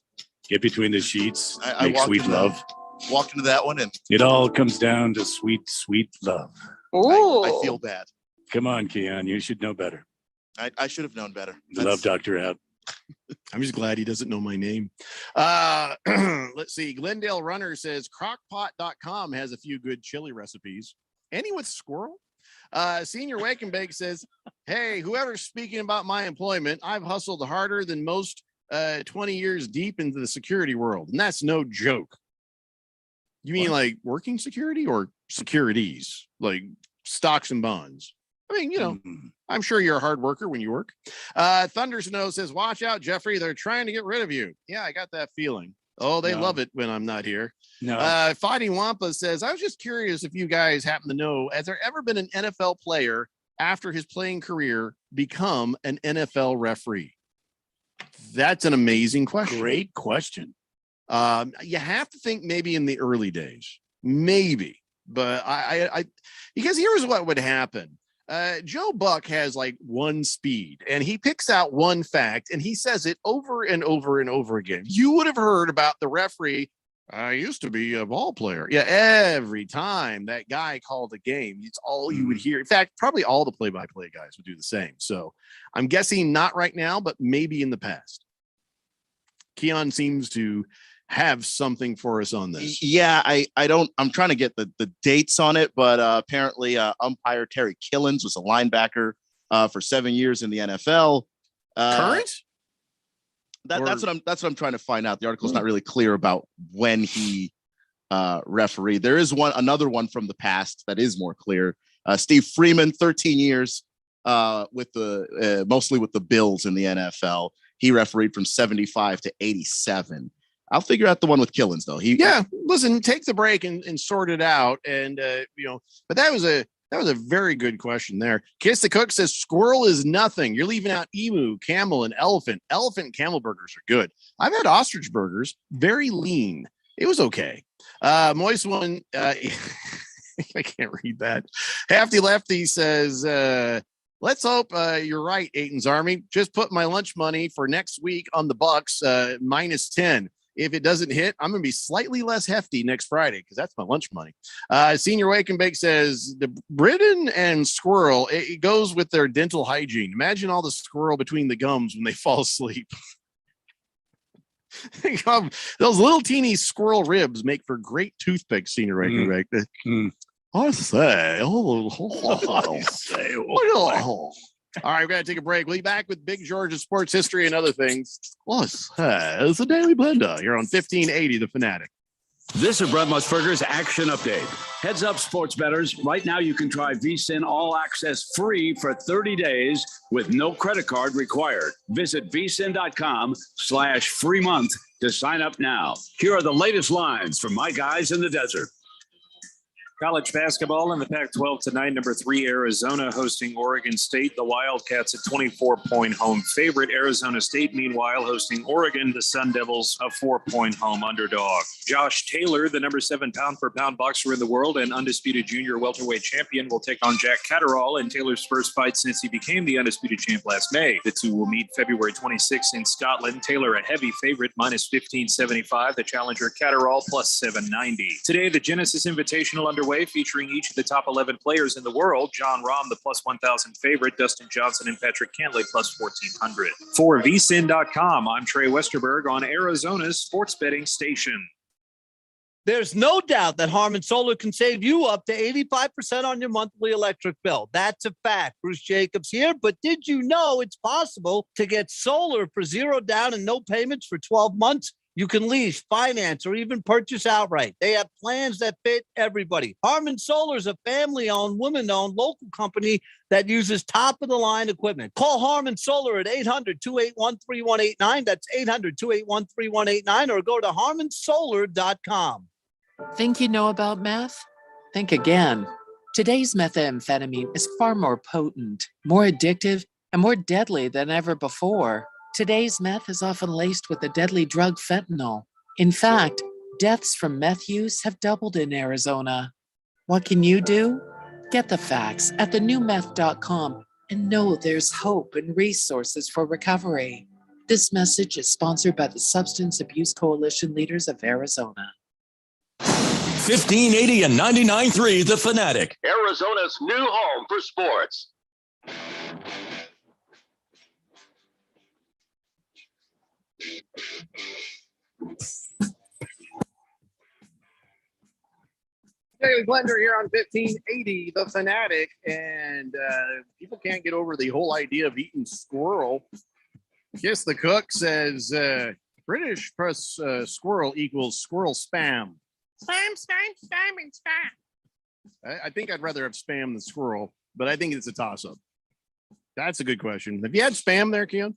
get between the sheets? Make sweet love. Walked into that one, and it all comes down to sweet, sweet love. I feel bad. Come on, Keon. You should know better. I should have known better. Love doctor out. I'm just glad he doesn't know my name. Let's see. Glendale Runner says crockpot.com has a few good chili recipes. Any with squirrel? Senior Wake and Bake says, hey, whoever's speaking about my employment, I've hustled harder than most 20 years deep into the security world. And that's no joke. You mean like working security or securities, like stocks and bonds? I mean, I'm sure you're a hard worker when you work. Thunder Snow says, watch out, Jeffrey. They're trying to get rid of you. Yeah, I got that feeling. Oh, they love it when I'm not here. No. Fighting Wampa says, I was just curious if you guys happen to know, has there ever been an NFL player after his playing career become an NFL referee? That's an amazing question. Great question. You have to think maybe in the early days, maybe, but I because here's what would happen. Joe Buck has like one speed and he picks out one fact and he says it over and over and over again. You would have heard about the referee. I used to be a ball player. Yeah. Every time that guy called a game, it's all you would hear. In fact, probably all the play-by-play guys would do the same. So I'm guessing not right now, but maybe in the past. Keon seems to have something for us on this. Yeah, I'm trying to get the dates on it, but apparently umpire Terry Killens was a linebacker for 7 years in the NFL. Current? That's what I'm trying to find out. The article's not really clear about when he refereed. There is another one from the past that is more clear. Steve Freeman, 13 years with mostly with the Bills in the NFL. He refereed from 75 to 87. I'll figure out the one with Killens though. Listen, take the break and sort it out. And but that was a very good question there. Kiss the Cook says squirrel is nothing. You're leaving out emu, camel, and elephant. Elephant and camel burgers are good. I've had ostrich burgers, very lean. It was okay. Moist one, I can't read that. Hefty Lefty says, let's hope you're right, Aiton's Army. Just put my lunch money for next week on the Bucks -10. If it doesn't hit, I'm going to be slightly less hefty next Friday because that's my lunch money. Senior Wake and Bake says the Britain and squirrel, it goes with their dental hygiene. Imagine all the squirrel between the gums when they fall asleep. Those little teeny squirrel ribs make for great toothpicks, Senior Wake and Bake. I say, all right, we're going to take a break. We'll be back with Big George's sports history and other things. Plus, it's a Daily Blender. You're on 1580 The Fanatic. This is Brett Musburger's Action Update. Heads up, sports bettors. Right now, you can try VSiN All Access free for 30 days with no credit card required. Visit vsin.com/free month to sign up now. Here are the latest lines from my guys in the desert. College basketball in the Pac-12 tonight. Number 3, Arizona hosting Oregon State. The Wildcats a 24-point home favorite. Arizona State, meanwhile, hosting Oregon. The Sun Devils a 4-point home underdog. Josh Taylor, the number 7 pound-for-pound boxer in the world and undisputed junior welterweight champion, will take on Jack Catterall in Taylor's first fight since he became the undisputed champ last May. The two will meet February 26 in Scotland. Taylor a heavy favorite, -1575. The challenger Catterall +790. Today, the Genesis Invitational underway, featuring each of the top 11 players in the world. John Rahm, the +1,000 favorite. Dustin Johnson and Patrick Cantlay +1,400. For vsin.com, I'm Trey Westerberg on Arizona's sports betting station. There's no doubt that Harman Solar can save you up to 85% on your monthly electric bill. That's a fact. Bruce Jacobs here. But did you know it's possible to get solar for $0 down and no payments for 12 months? You can lease, finance, or even purchase outright. They have plans that fit everybody. Harmon Solar is a family-owned, woman-owned local company that uses top-of-the-line equipment. Call Harmon Solar at 800-281-3189. That's 800-281-3189, or go to harmonsolar.com. Think you know about meth? Think again. Today's methamphetamine is far more potent, more addictive, and more deadly than ever before. Today's meth is often laced with the deadly drug fentanyl. In fact, deaths from meth use have doubled in Arizona. What can you do? Get the facts at thenewmeth.com and know there's hope and resources for recovery. This message is sponsored by the Substance Abuse Coalition Leaders of Arizona. 1580 and 99.3 The Fanatic. Arizona's new home for sports. Daily Blender here on 1580 The Fanatic, and people can't get over the whole idea of eating squirrel. Kiss the Cook says British press squirrel equals squirrel spam. Spam, and spam. I think I'd rather have spam than squirrel, but I think it's a toss-up. That's a good question. Have you had spam there, Keon?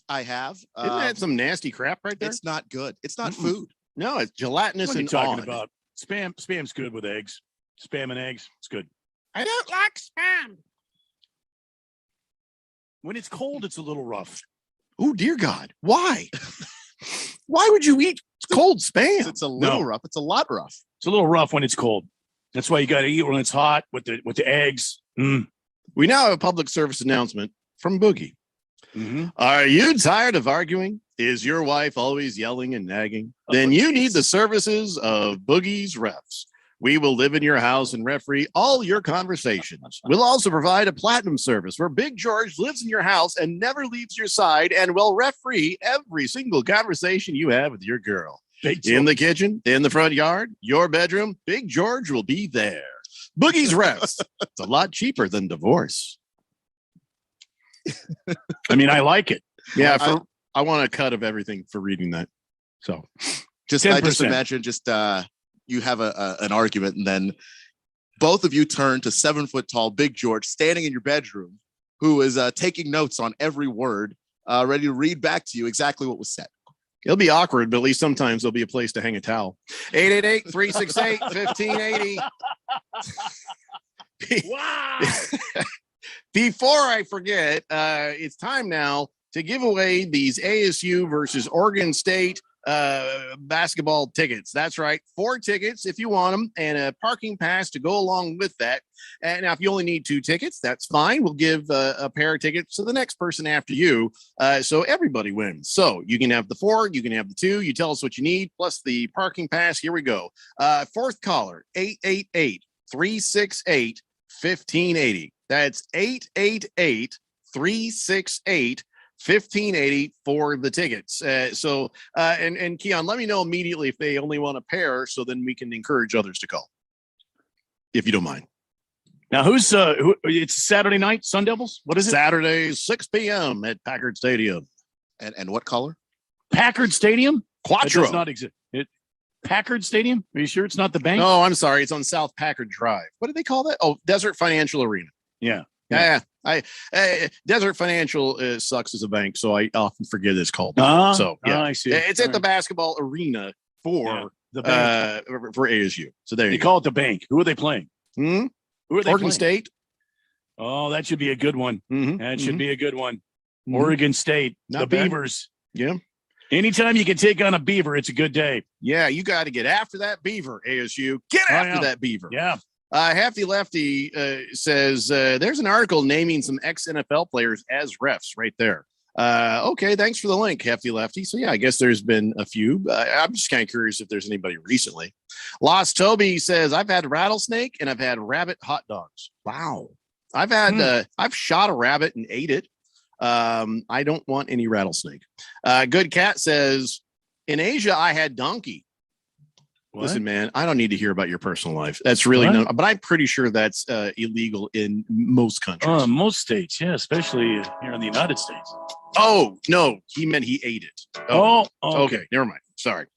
I have. Isn't that some nasty crap right there? It's not good. It's not food. No, it's gelatinous What are you and talking odd. about? Spam's good with eggs. Spam and eggs, it's good. I don't like spam. When it's cold, it's a little rough. Oh, dear God. Why? Why would you eat cold spam? It's a little rough. It's a lot rough. It's a little rough when it's cold. That's why you got to eat when it's hot with the eggs. We now have a public service announcement from Boogie. Are you tired of arguing? Is your wife always yelling and nagging? Then you need the services of Boogie's Refs. We will live in your house and referee all your conversations. We'll also provide a platinum service where Big George lives in your house and never leaves your side and will referee every single conversation you have with your girl. In the kitchen, in the front yard, your bedroom, Big George will be there. Boogie's Refs. It's a lot cheaper than divorce. I mean, I like it. Yeah, I want a cut of everything for reading that. So I just imagine you have an argument, and then both of you turn to 7-foot tall Big George standing in your bedroom, who is taking notes on every word, ready to read back to you exactly what was said. It'll be awkward, but at least sometimes there'll be a place to hang a towel. 888-368-1580. Wow. Before I forget, it's time now to give away these ASU versus Oregon State basketball tickets. That's right. 4 tickets if you want them, and a parking pass to go along with that. And now, if you only need 2 tickets, that's fine. We'll give a pair of tickets to the next person after you. So everybody wins. So you can have the 4, you can have the 2. You tell us what you need, plus the parking pass. Here we go. 4th caller, 888-368-1580. That's 888-368-1580 for the tickets. And Keon, let me know immediately if they only want a pair, so then we can encourage others to call, if you don't mind. Now, who's it's Saturday night, Sun Devils? What is it? Saturday, 6 p.m. at Packard Stadium. And what color? Packard Stadium? Quattro. It does not exist. Packard Stadium? Are you sure it's not the bank? No, I'm sorry. It's on South Packard Drive. What do they call that? Oh, Desert Financial Arena. Yeah. Desert Financial sucks as a bank, so I often forget it's called. I see. It's at the basketball arena for the bank. For ASU. So there they you call it the bank. Who are they playing? Who are they Oregon playing? State. Oh, that should be a good one. That should be a good one. Oregon State, Not the bad. Beavers. Yeah. Anytime you can take on a Beaver, it's a good day. Yeah, you got to get after that Beaver, ASU. Get after that Beaver. Yeah. Hefty Lefty says there's an article naming some ex-NFL players as refs right there. Okay, thanks for the link, Hefty Lefty. So, yeah, I guess there's been a few. I'm just kind of curious if there's anybody recently. Lost Toby says, I've had rattlesnake and I've had rabbit hot dogs. Wow. I've had I've shot a rabbit and ate it. I don't want any rattlesnake. Good Cat says, in Asia, I had donkey. Listen, man, I don't need to hear about your personal life. That's really What? no, but I'm pretty sure that's illegal in most countries. Most states, yeah, especially here in the United States. Oh, no, he meant he ate it. Okay. Never mind. Sorry.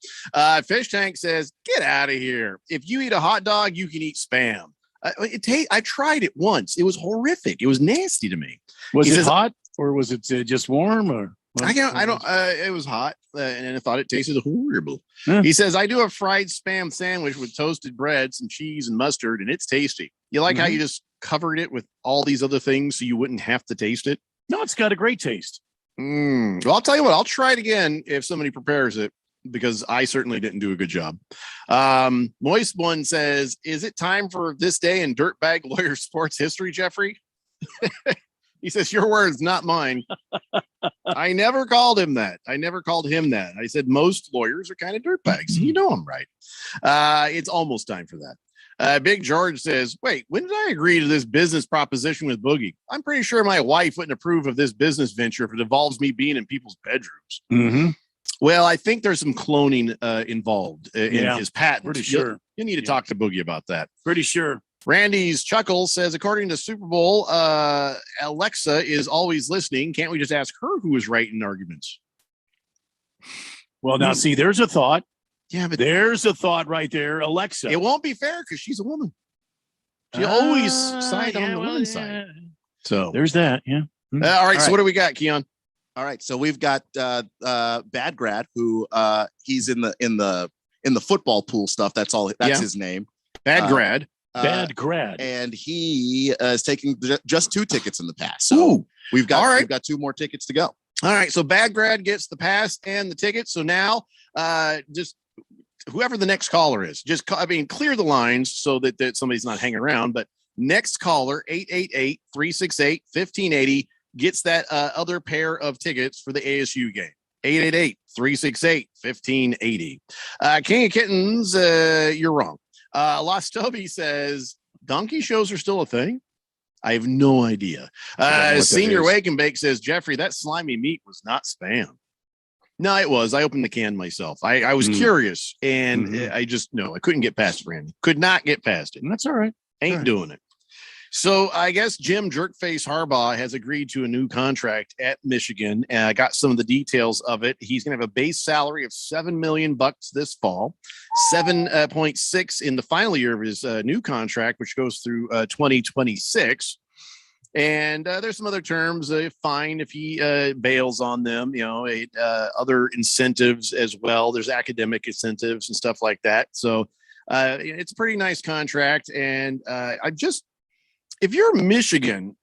Fish Tank says, get out of here. If you eat a hot dog, you can eat Spam. I tried it once. It was horrific. It was nasty to me. Was He it says, hot or was it just warm or? it was hot and I thought it tasted horrible. Yeah. He says, I do a fried Spam sandwich with toasted bread, some cheese and mustard, and it's tasty. You like how you just covered it with all these other things so you wouldn't have to taste it? No, it's got a great taste. Well, I'll tell you what, I'll try it again if somebody prepares it, because I certainly didn't do a good job. Moist One says, is it time for this day in Dirtbag Lawyer Sports History, Jeffrey? He says, your words, not mine. I never called him that. I never called him that. I said most lawyers are kind of dirtbags. You know I'm right. It's almost time for that. Big George says, wait, when did I agree to this business proposition with Boogie? I'm pretty sure my wife wouldn't approve of this business venture if it involves me being in people's bedrooms. Mm-hmm. Well, I think there's some cloning involved in his patent. Pretty sure. You need to talk to Boogie about that. Pretty sure. Randy's Chuckle says, according to Super Bowl, Alexa is always listening. Can't we just ask her who is right in arguments? Well, now see, there's a thought. Yeah, but there's a thought right there. Alexa. It won't be fair because she's a woman. She always side on the woman's side. So there's that. Yeah. All right. So what do we got, Keon? All right. So we've got Bad Grad, who he's in the football pool stuff. That's all. That's his name. Bad Grad. Bad Grad. And he is taking just 2 tickets in the pass. So we've got 2 more tickets to go. All right. So Bad Grad gets the pass and the ticket. So now just whoever the next caller is, just clear the lines so that somebody's not hanging around. But next caller, 888-368-1580, gets that other pair of tickets for the ASU game. 888-368-1580. King of Kittens, you're wrong. Lost Toby says donkey shows are still a thing. I have no idea. Senior Wake and Bake says, Jeffrey, that slimy meat was not Spam. No, it was. I opened the can myself. I was curious, and I couldn't get past it, Randy. Could not get past it. And that's all right. Ain't doing it. So I guess Jim Jerkface Harbaugh has agreed to a new contract at Michigan. And I got some of the details of it. He's going to have a base salary of $7 million this fall, 7.6 in the final year of his new contract, which goes through 2026. And there's some other terms, fine if he bails on them, other incentives as well. There's academic incentives and stuff like that. So it's a pretty nice contract. And if you're Michigan,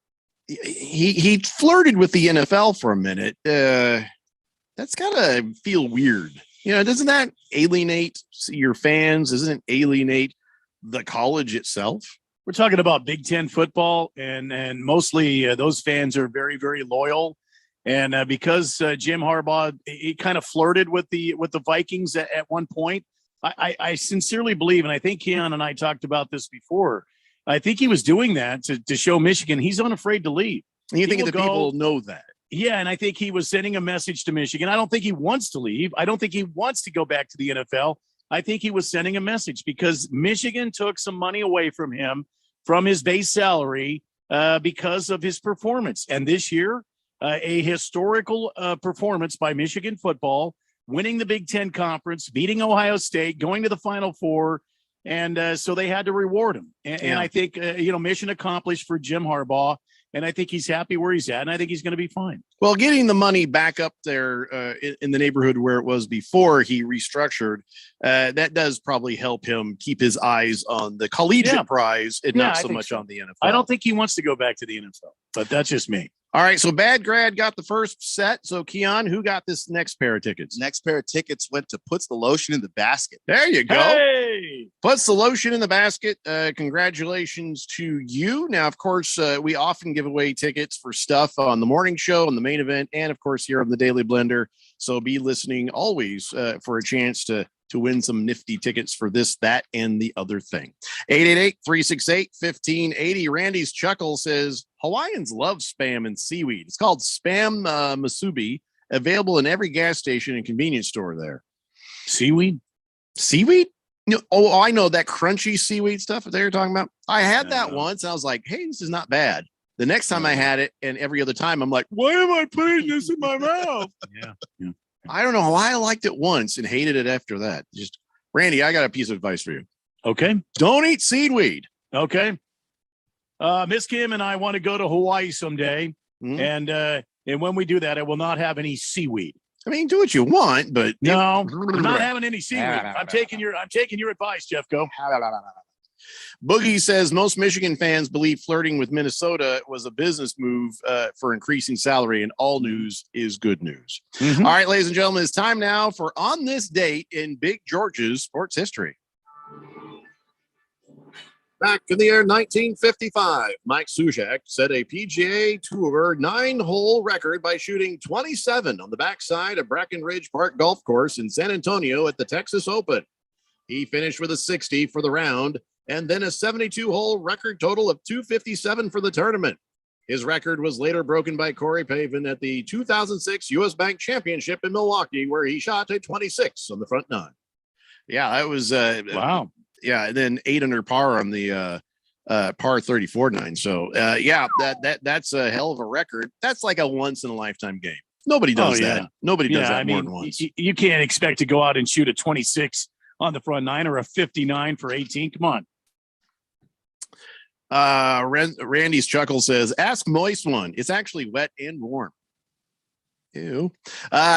he flirted with the NFL for a minute. That's gotta feel weird. Doesn't that alienate your fans? Doesn't it alienate the college itself? We're talking about Big Ten football, and mostly those fans are very, very loyal. And because Jim Harbaugh, he kind of flirted with the Vikings at one point. I sincerely believe, and I think Keon and I talked about this before, I think he was doing that to show Michigan he's unafraid to leave. And you think the people know that? Yeah, and I think he was sending a message to Michigan. I don't think he wants to leave. I don't think he wants to go back to the NFL. I think he was sending a message because Michigan took some money away from him from his base salary because of his performance. And this year, a historical performance by Michigan football, winning the Big Ten Conference, beating Ohio State, going to the Final Four. And so they had to reward him. And I think, mission accomplished for Jim Harbaugh. And I think he's happy where he's at. And I think he's going to be fine. Well, getting the money back up there in the neighborhood where it was before he restructured, that does probably help him keep his eyes on the collegiate prize and not so much on the NFL. I don't think he wants to go back to the NFL, but that's just me. All right. So Bad Grad got the first set. So Keon, who got this next pair of tickets? Next pair of tickets went to Puts the Lotion in the Basket. There you go. Hey! Puts the Lotion in the Basket. Congratulations to you. Now, of course, we often give away tickets for stuff on the morning show, on the main event, and of course here on the Daily Blender. So be listening always for a chance to win some nifty tickets for this, that, and the other thing. 888-368-1580. Randy's Chuckle says, Hawaiians love Spam and seaweed. It's called Spam Masubi, available in every gas station and convenience store there. Seaweed? Seaweed? I know that crunchy seaweed stuff that they were talking about. I had that once, and I was like, "Hey, this is not bad." The next time I had it, and every other time, I'm like, "Why am I putting this in my mouth?" Yeah. I don't know why I liked it once and hated it after that. Just Randy, I got a piece of advice for you. Okay. Don't eat seaweed. Okay. Miss Kim and I want to go to Hawaii someday. And when we do that, I will not have any seaweed. I mean, do what you want, but no, I'm not having any seaweed. I'm taking your advice, Jeffco. Boogie says most Michigan fans believe flirting with Minnesota was a business move for increasing salary, and all news is good news. All right, ladies and gentlemen, it's time now for On This Date in Big George's sports history. Back in the year 1955, Mike Sujak set a PGA Tour 9-hole record by shooting 27 on the backside of Breckenridge Park Golf Course in San Antonio at the Texas Open. He finished with a 60 for the round and then a 72-hole record total of 257 for the tournament. His record was later broken by Corey Pavin at the 2006 U.S. Bank Championship in Milwaukee, where he shot a 26 on the front nine. Yeah, that was wow. Yeah, and then 8 under par on the par 34 9. So that's a hell of a record. That's like a once in a lifetime game. Nobody does that. Nobody does that more than once. You can't expect to go out and shoot a 26 on the front nine or a 59 for 18. Come on. Randy's chuckle says, "Ask Moist One. It's actually wet and warm." Ew.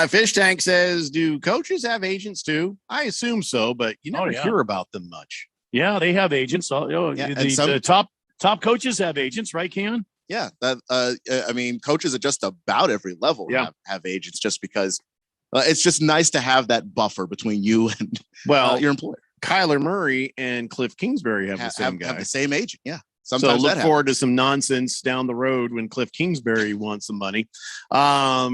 Fish Tank says, "Do coaches have agents too?" I assume so, but you never hear about them much. Yeah, they have agents. The top coaches have agents, right, Keon? Yeah, I mean, coaches at just about every level have agents, just because it's just nice to have that buffer between you and your employer. Kyler Murray and Cliff Kingsbury have the same guy. Have the same agent, yeah. Sometimes so look forward to some nonsense down the road when Cliff Kingsbury wants some money. I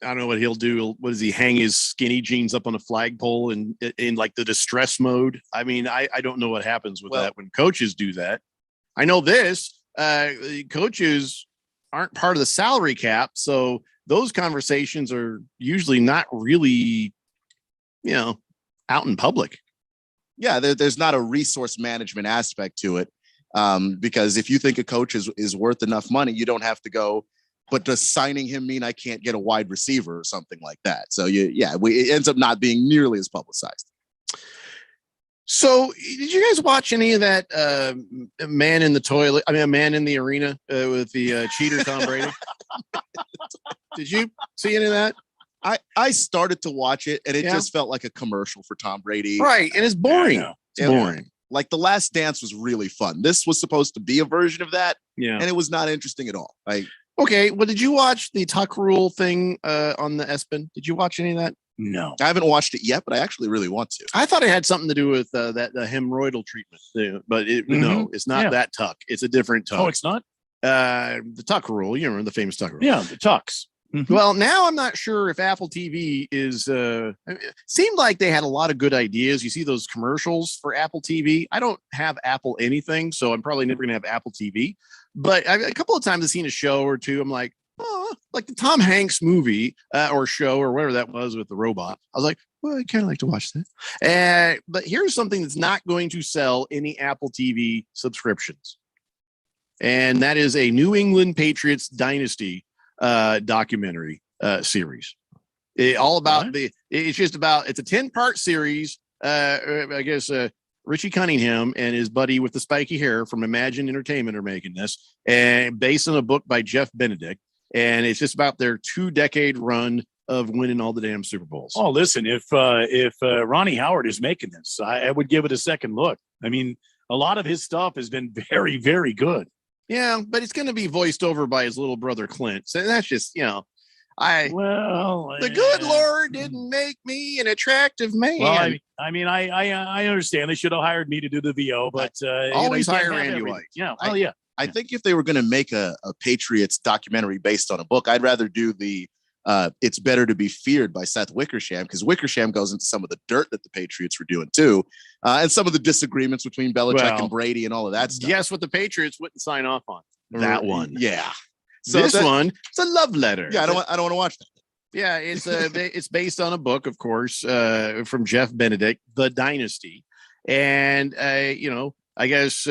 don't know what he'll do. What does he hang his skinny jeans up on a flagpole in like the distress mode? I mean, I don't know what happens with that when coaches do that. I know this. Coaches aren't part of the salary cap, so those conversations are usually not really, out in public. Yeah, there's not a resource management aspect to it. Because if you think a coach is worth enough money, you don't have to go, but does signing him mean I can't get a wide receiver or something like that? So it ends up not being nearly as publicized. So did you guys watch any of that Man in the Arena with the cheater Tom Brady? Did you see any of that? I started to watch it, and it just felt like a commercial for Tom Brady. Right, and it's boring. It's boring. Like The Last Dance was really fun. This was supposed to be a version of that, and it was not interesting at all. Okay, well, did you watch the Tuck Rule thing on the ESPN? Did you watch any of that? No, I haven't watched it yet, but I actually really want to. I thought it had something to do with the hemorrhoidal treatment thing, but no, it's not that Tuck. It's a different Tuck. Oh, it's not? The Tuck Rule. You remember the famous Tuck Rule? Yeah, the Tucks. Mm-hmm. Well, now I'm not sure if Apple TV is. It seemed like they had a lot of good ideas. You see those commercials for Apple TV. I don't have Apple anything, so I'm probably never going to have Apple TV. But a couple of times I've seen a show or two. I'm like, oh, like the Tom Hanks movie or show or whatever that was with the robot. I was like, well, I kind of like to watch that. But here's something that's not going to sell any Apple TV subscriptions, and that is a New England Patriots dynasty documentary series. It's a 10-part series. I guess Richie Cunningham and his buddy with the spiky hair from Imagine Entertainment are making this, and based on a book by Jeff Benedict, and it's just about their 2-decade run of winning all the damn Super Bowls. Oh, listen, if Ronnie Howard is making this, I would give it a second look. I mean, a lot of his stuff has been very, very good. Yeah, but it's going to be voiced over by his little brother Clint. So that's just, the good Lord didn't make me an attractive man. Well, I understand they should have hired me to do the VO, but always hire Randy White. Yeah, I think if they were going to make a Patriots documentary based on a book, I'd rather do the It's Better to Be Feared by Seth Wickersham, because Wickersham goes into some of the dirt that the Patriots were doing too, and some of the disagreements between Belichick and Brady and all of that stuff. Guess what the Patriots wouldn't sign off on? That one. Yeah. So it's a love letter. Yeah, I don't want to watch that. Yeah, it's it's based on a book, of course, from Jeff Benedict, The Dynasty. And I guess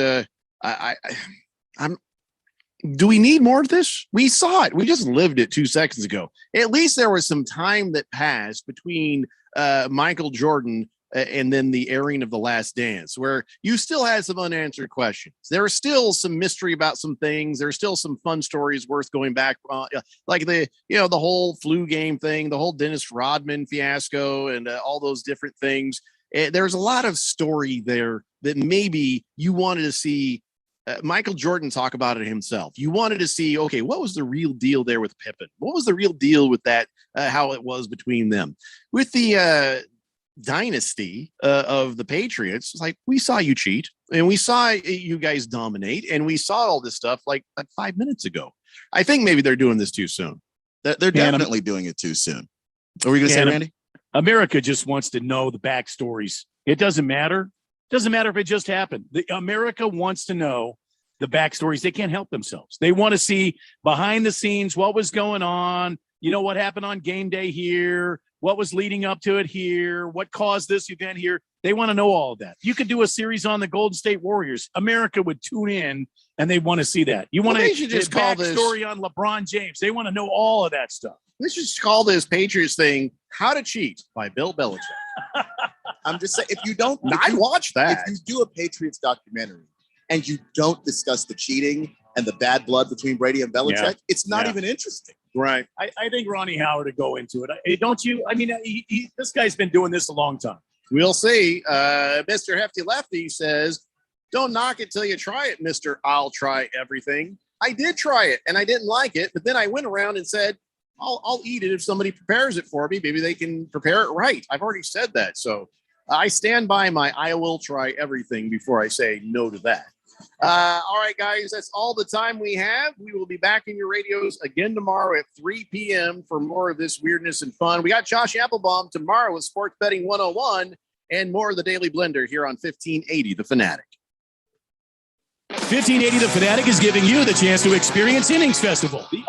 do we need more of this? We saw it. We just lived it 2 seconds ago. At least there was some time that passed between Michael Jordan and then the airing of The Last Dance, where you still had some unanswered questions. There was still some mystery about some things. There's still some fun stories worth going back, like the whole flu game thing, the whole Dennis Rodman fiasco, and all those different things. There's a lot of story there that maybe you wanted to see Michael Jordan talk about it himself. You wanted to see, okay, what was the real deal there with Pippen? What was the real deal with that, how it was between them? With the dynasty of the Patriots, it's like, we saw you cheat, and we saw you guys dominate, and we saw all this stuff like 5 minutes ago. I think maybe they're doing this too soon. They're definitely doing it too soon. What were you going to say, Randy? America just wants to know the backstories. It doesn't matter. Doesn't matter if it just happened. America wants to know the backstories. They can't help themselves. They want to see behind the scenes what was going on. What happened on game day here, what was leading up to it here, what caused this event here. They want to know all of that. You could do a series on the Golden State Warriors. America would tune in, and they want to see that. You want to just call this backstory on LeBron James. They want to know all of that stuff. Let's just call this Patriots thing "How to Cheat" by Bill Belichick. I'm just saying, if you don't, I'd watch that. If you do a Patriots documentary and you don't discuss the cheating and the bad blood between Brady and Belichick, it's not even interesting. Right. I think Ronnie Howard would go into it. Don't you? I mean, this guy's been doing this a long time. We'll see. Mr. Hefty Lefty says, "Don't knock it till you try it, Mr. I'll try everything." I did try it, and I didn't like it, but then I went around and said, I'll eat it if somebody prepares it for me. Maybe they can prepare it right. I've already said that. So I stand by my I will try everything before I say no to that. All right, guys, that's all the time we have. We will be back in your radios again tomorrow at 3 p.m. for more of this weirdness and fun. We got Josh Applebaum tomorrow with Sports Betting 101 and more of the Daily Blender here on 1580 The Fanatic. 1580 The Fanatic is giving you the chance to experience Innings Festival.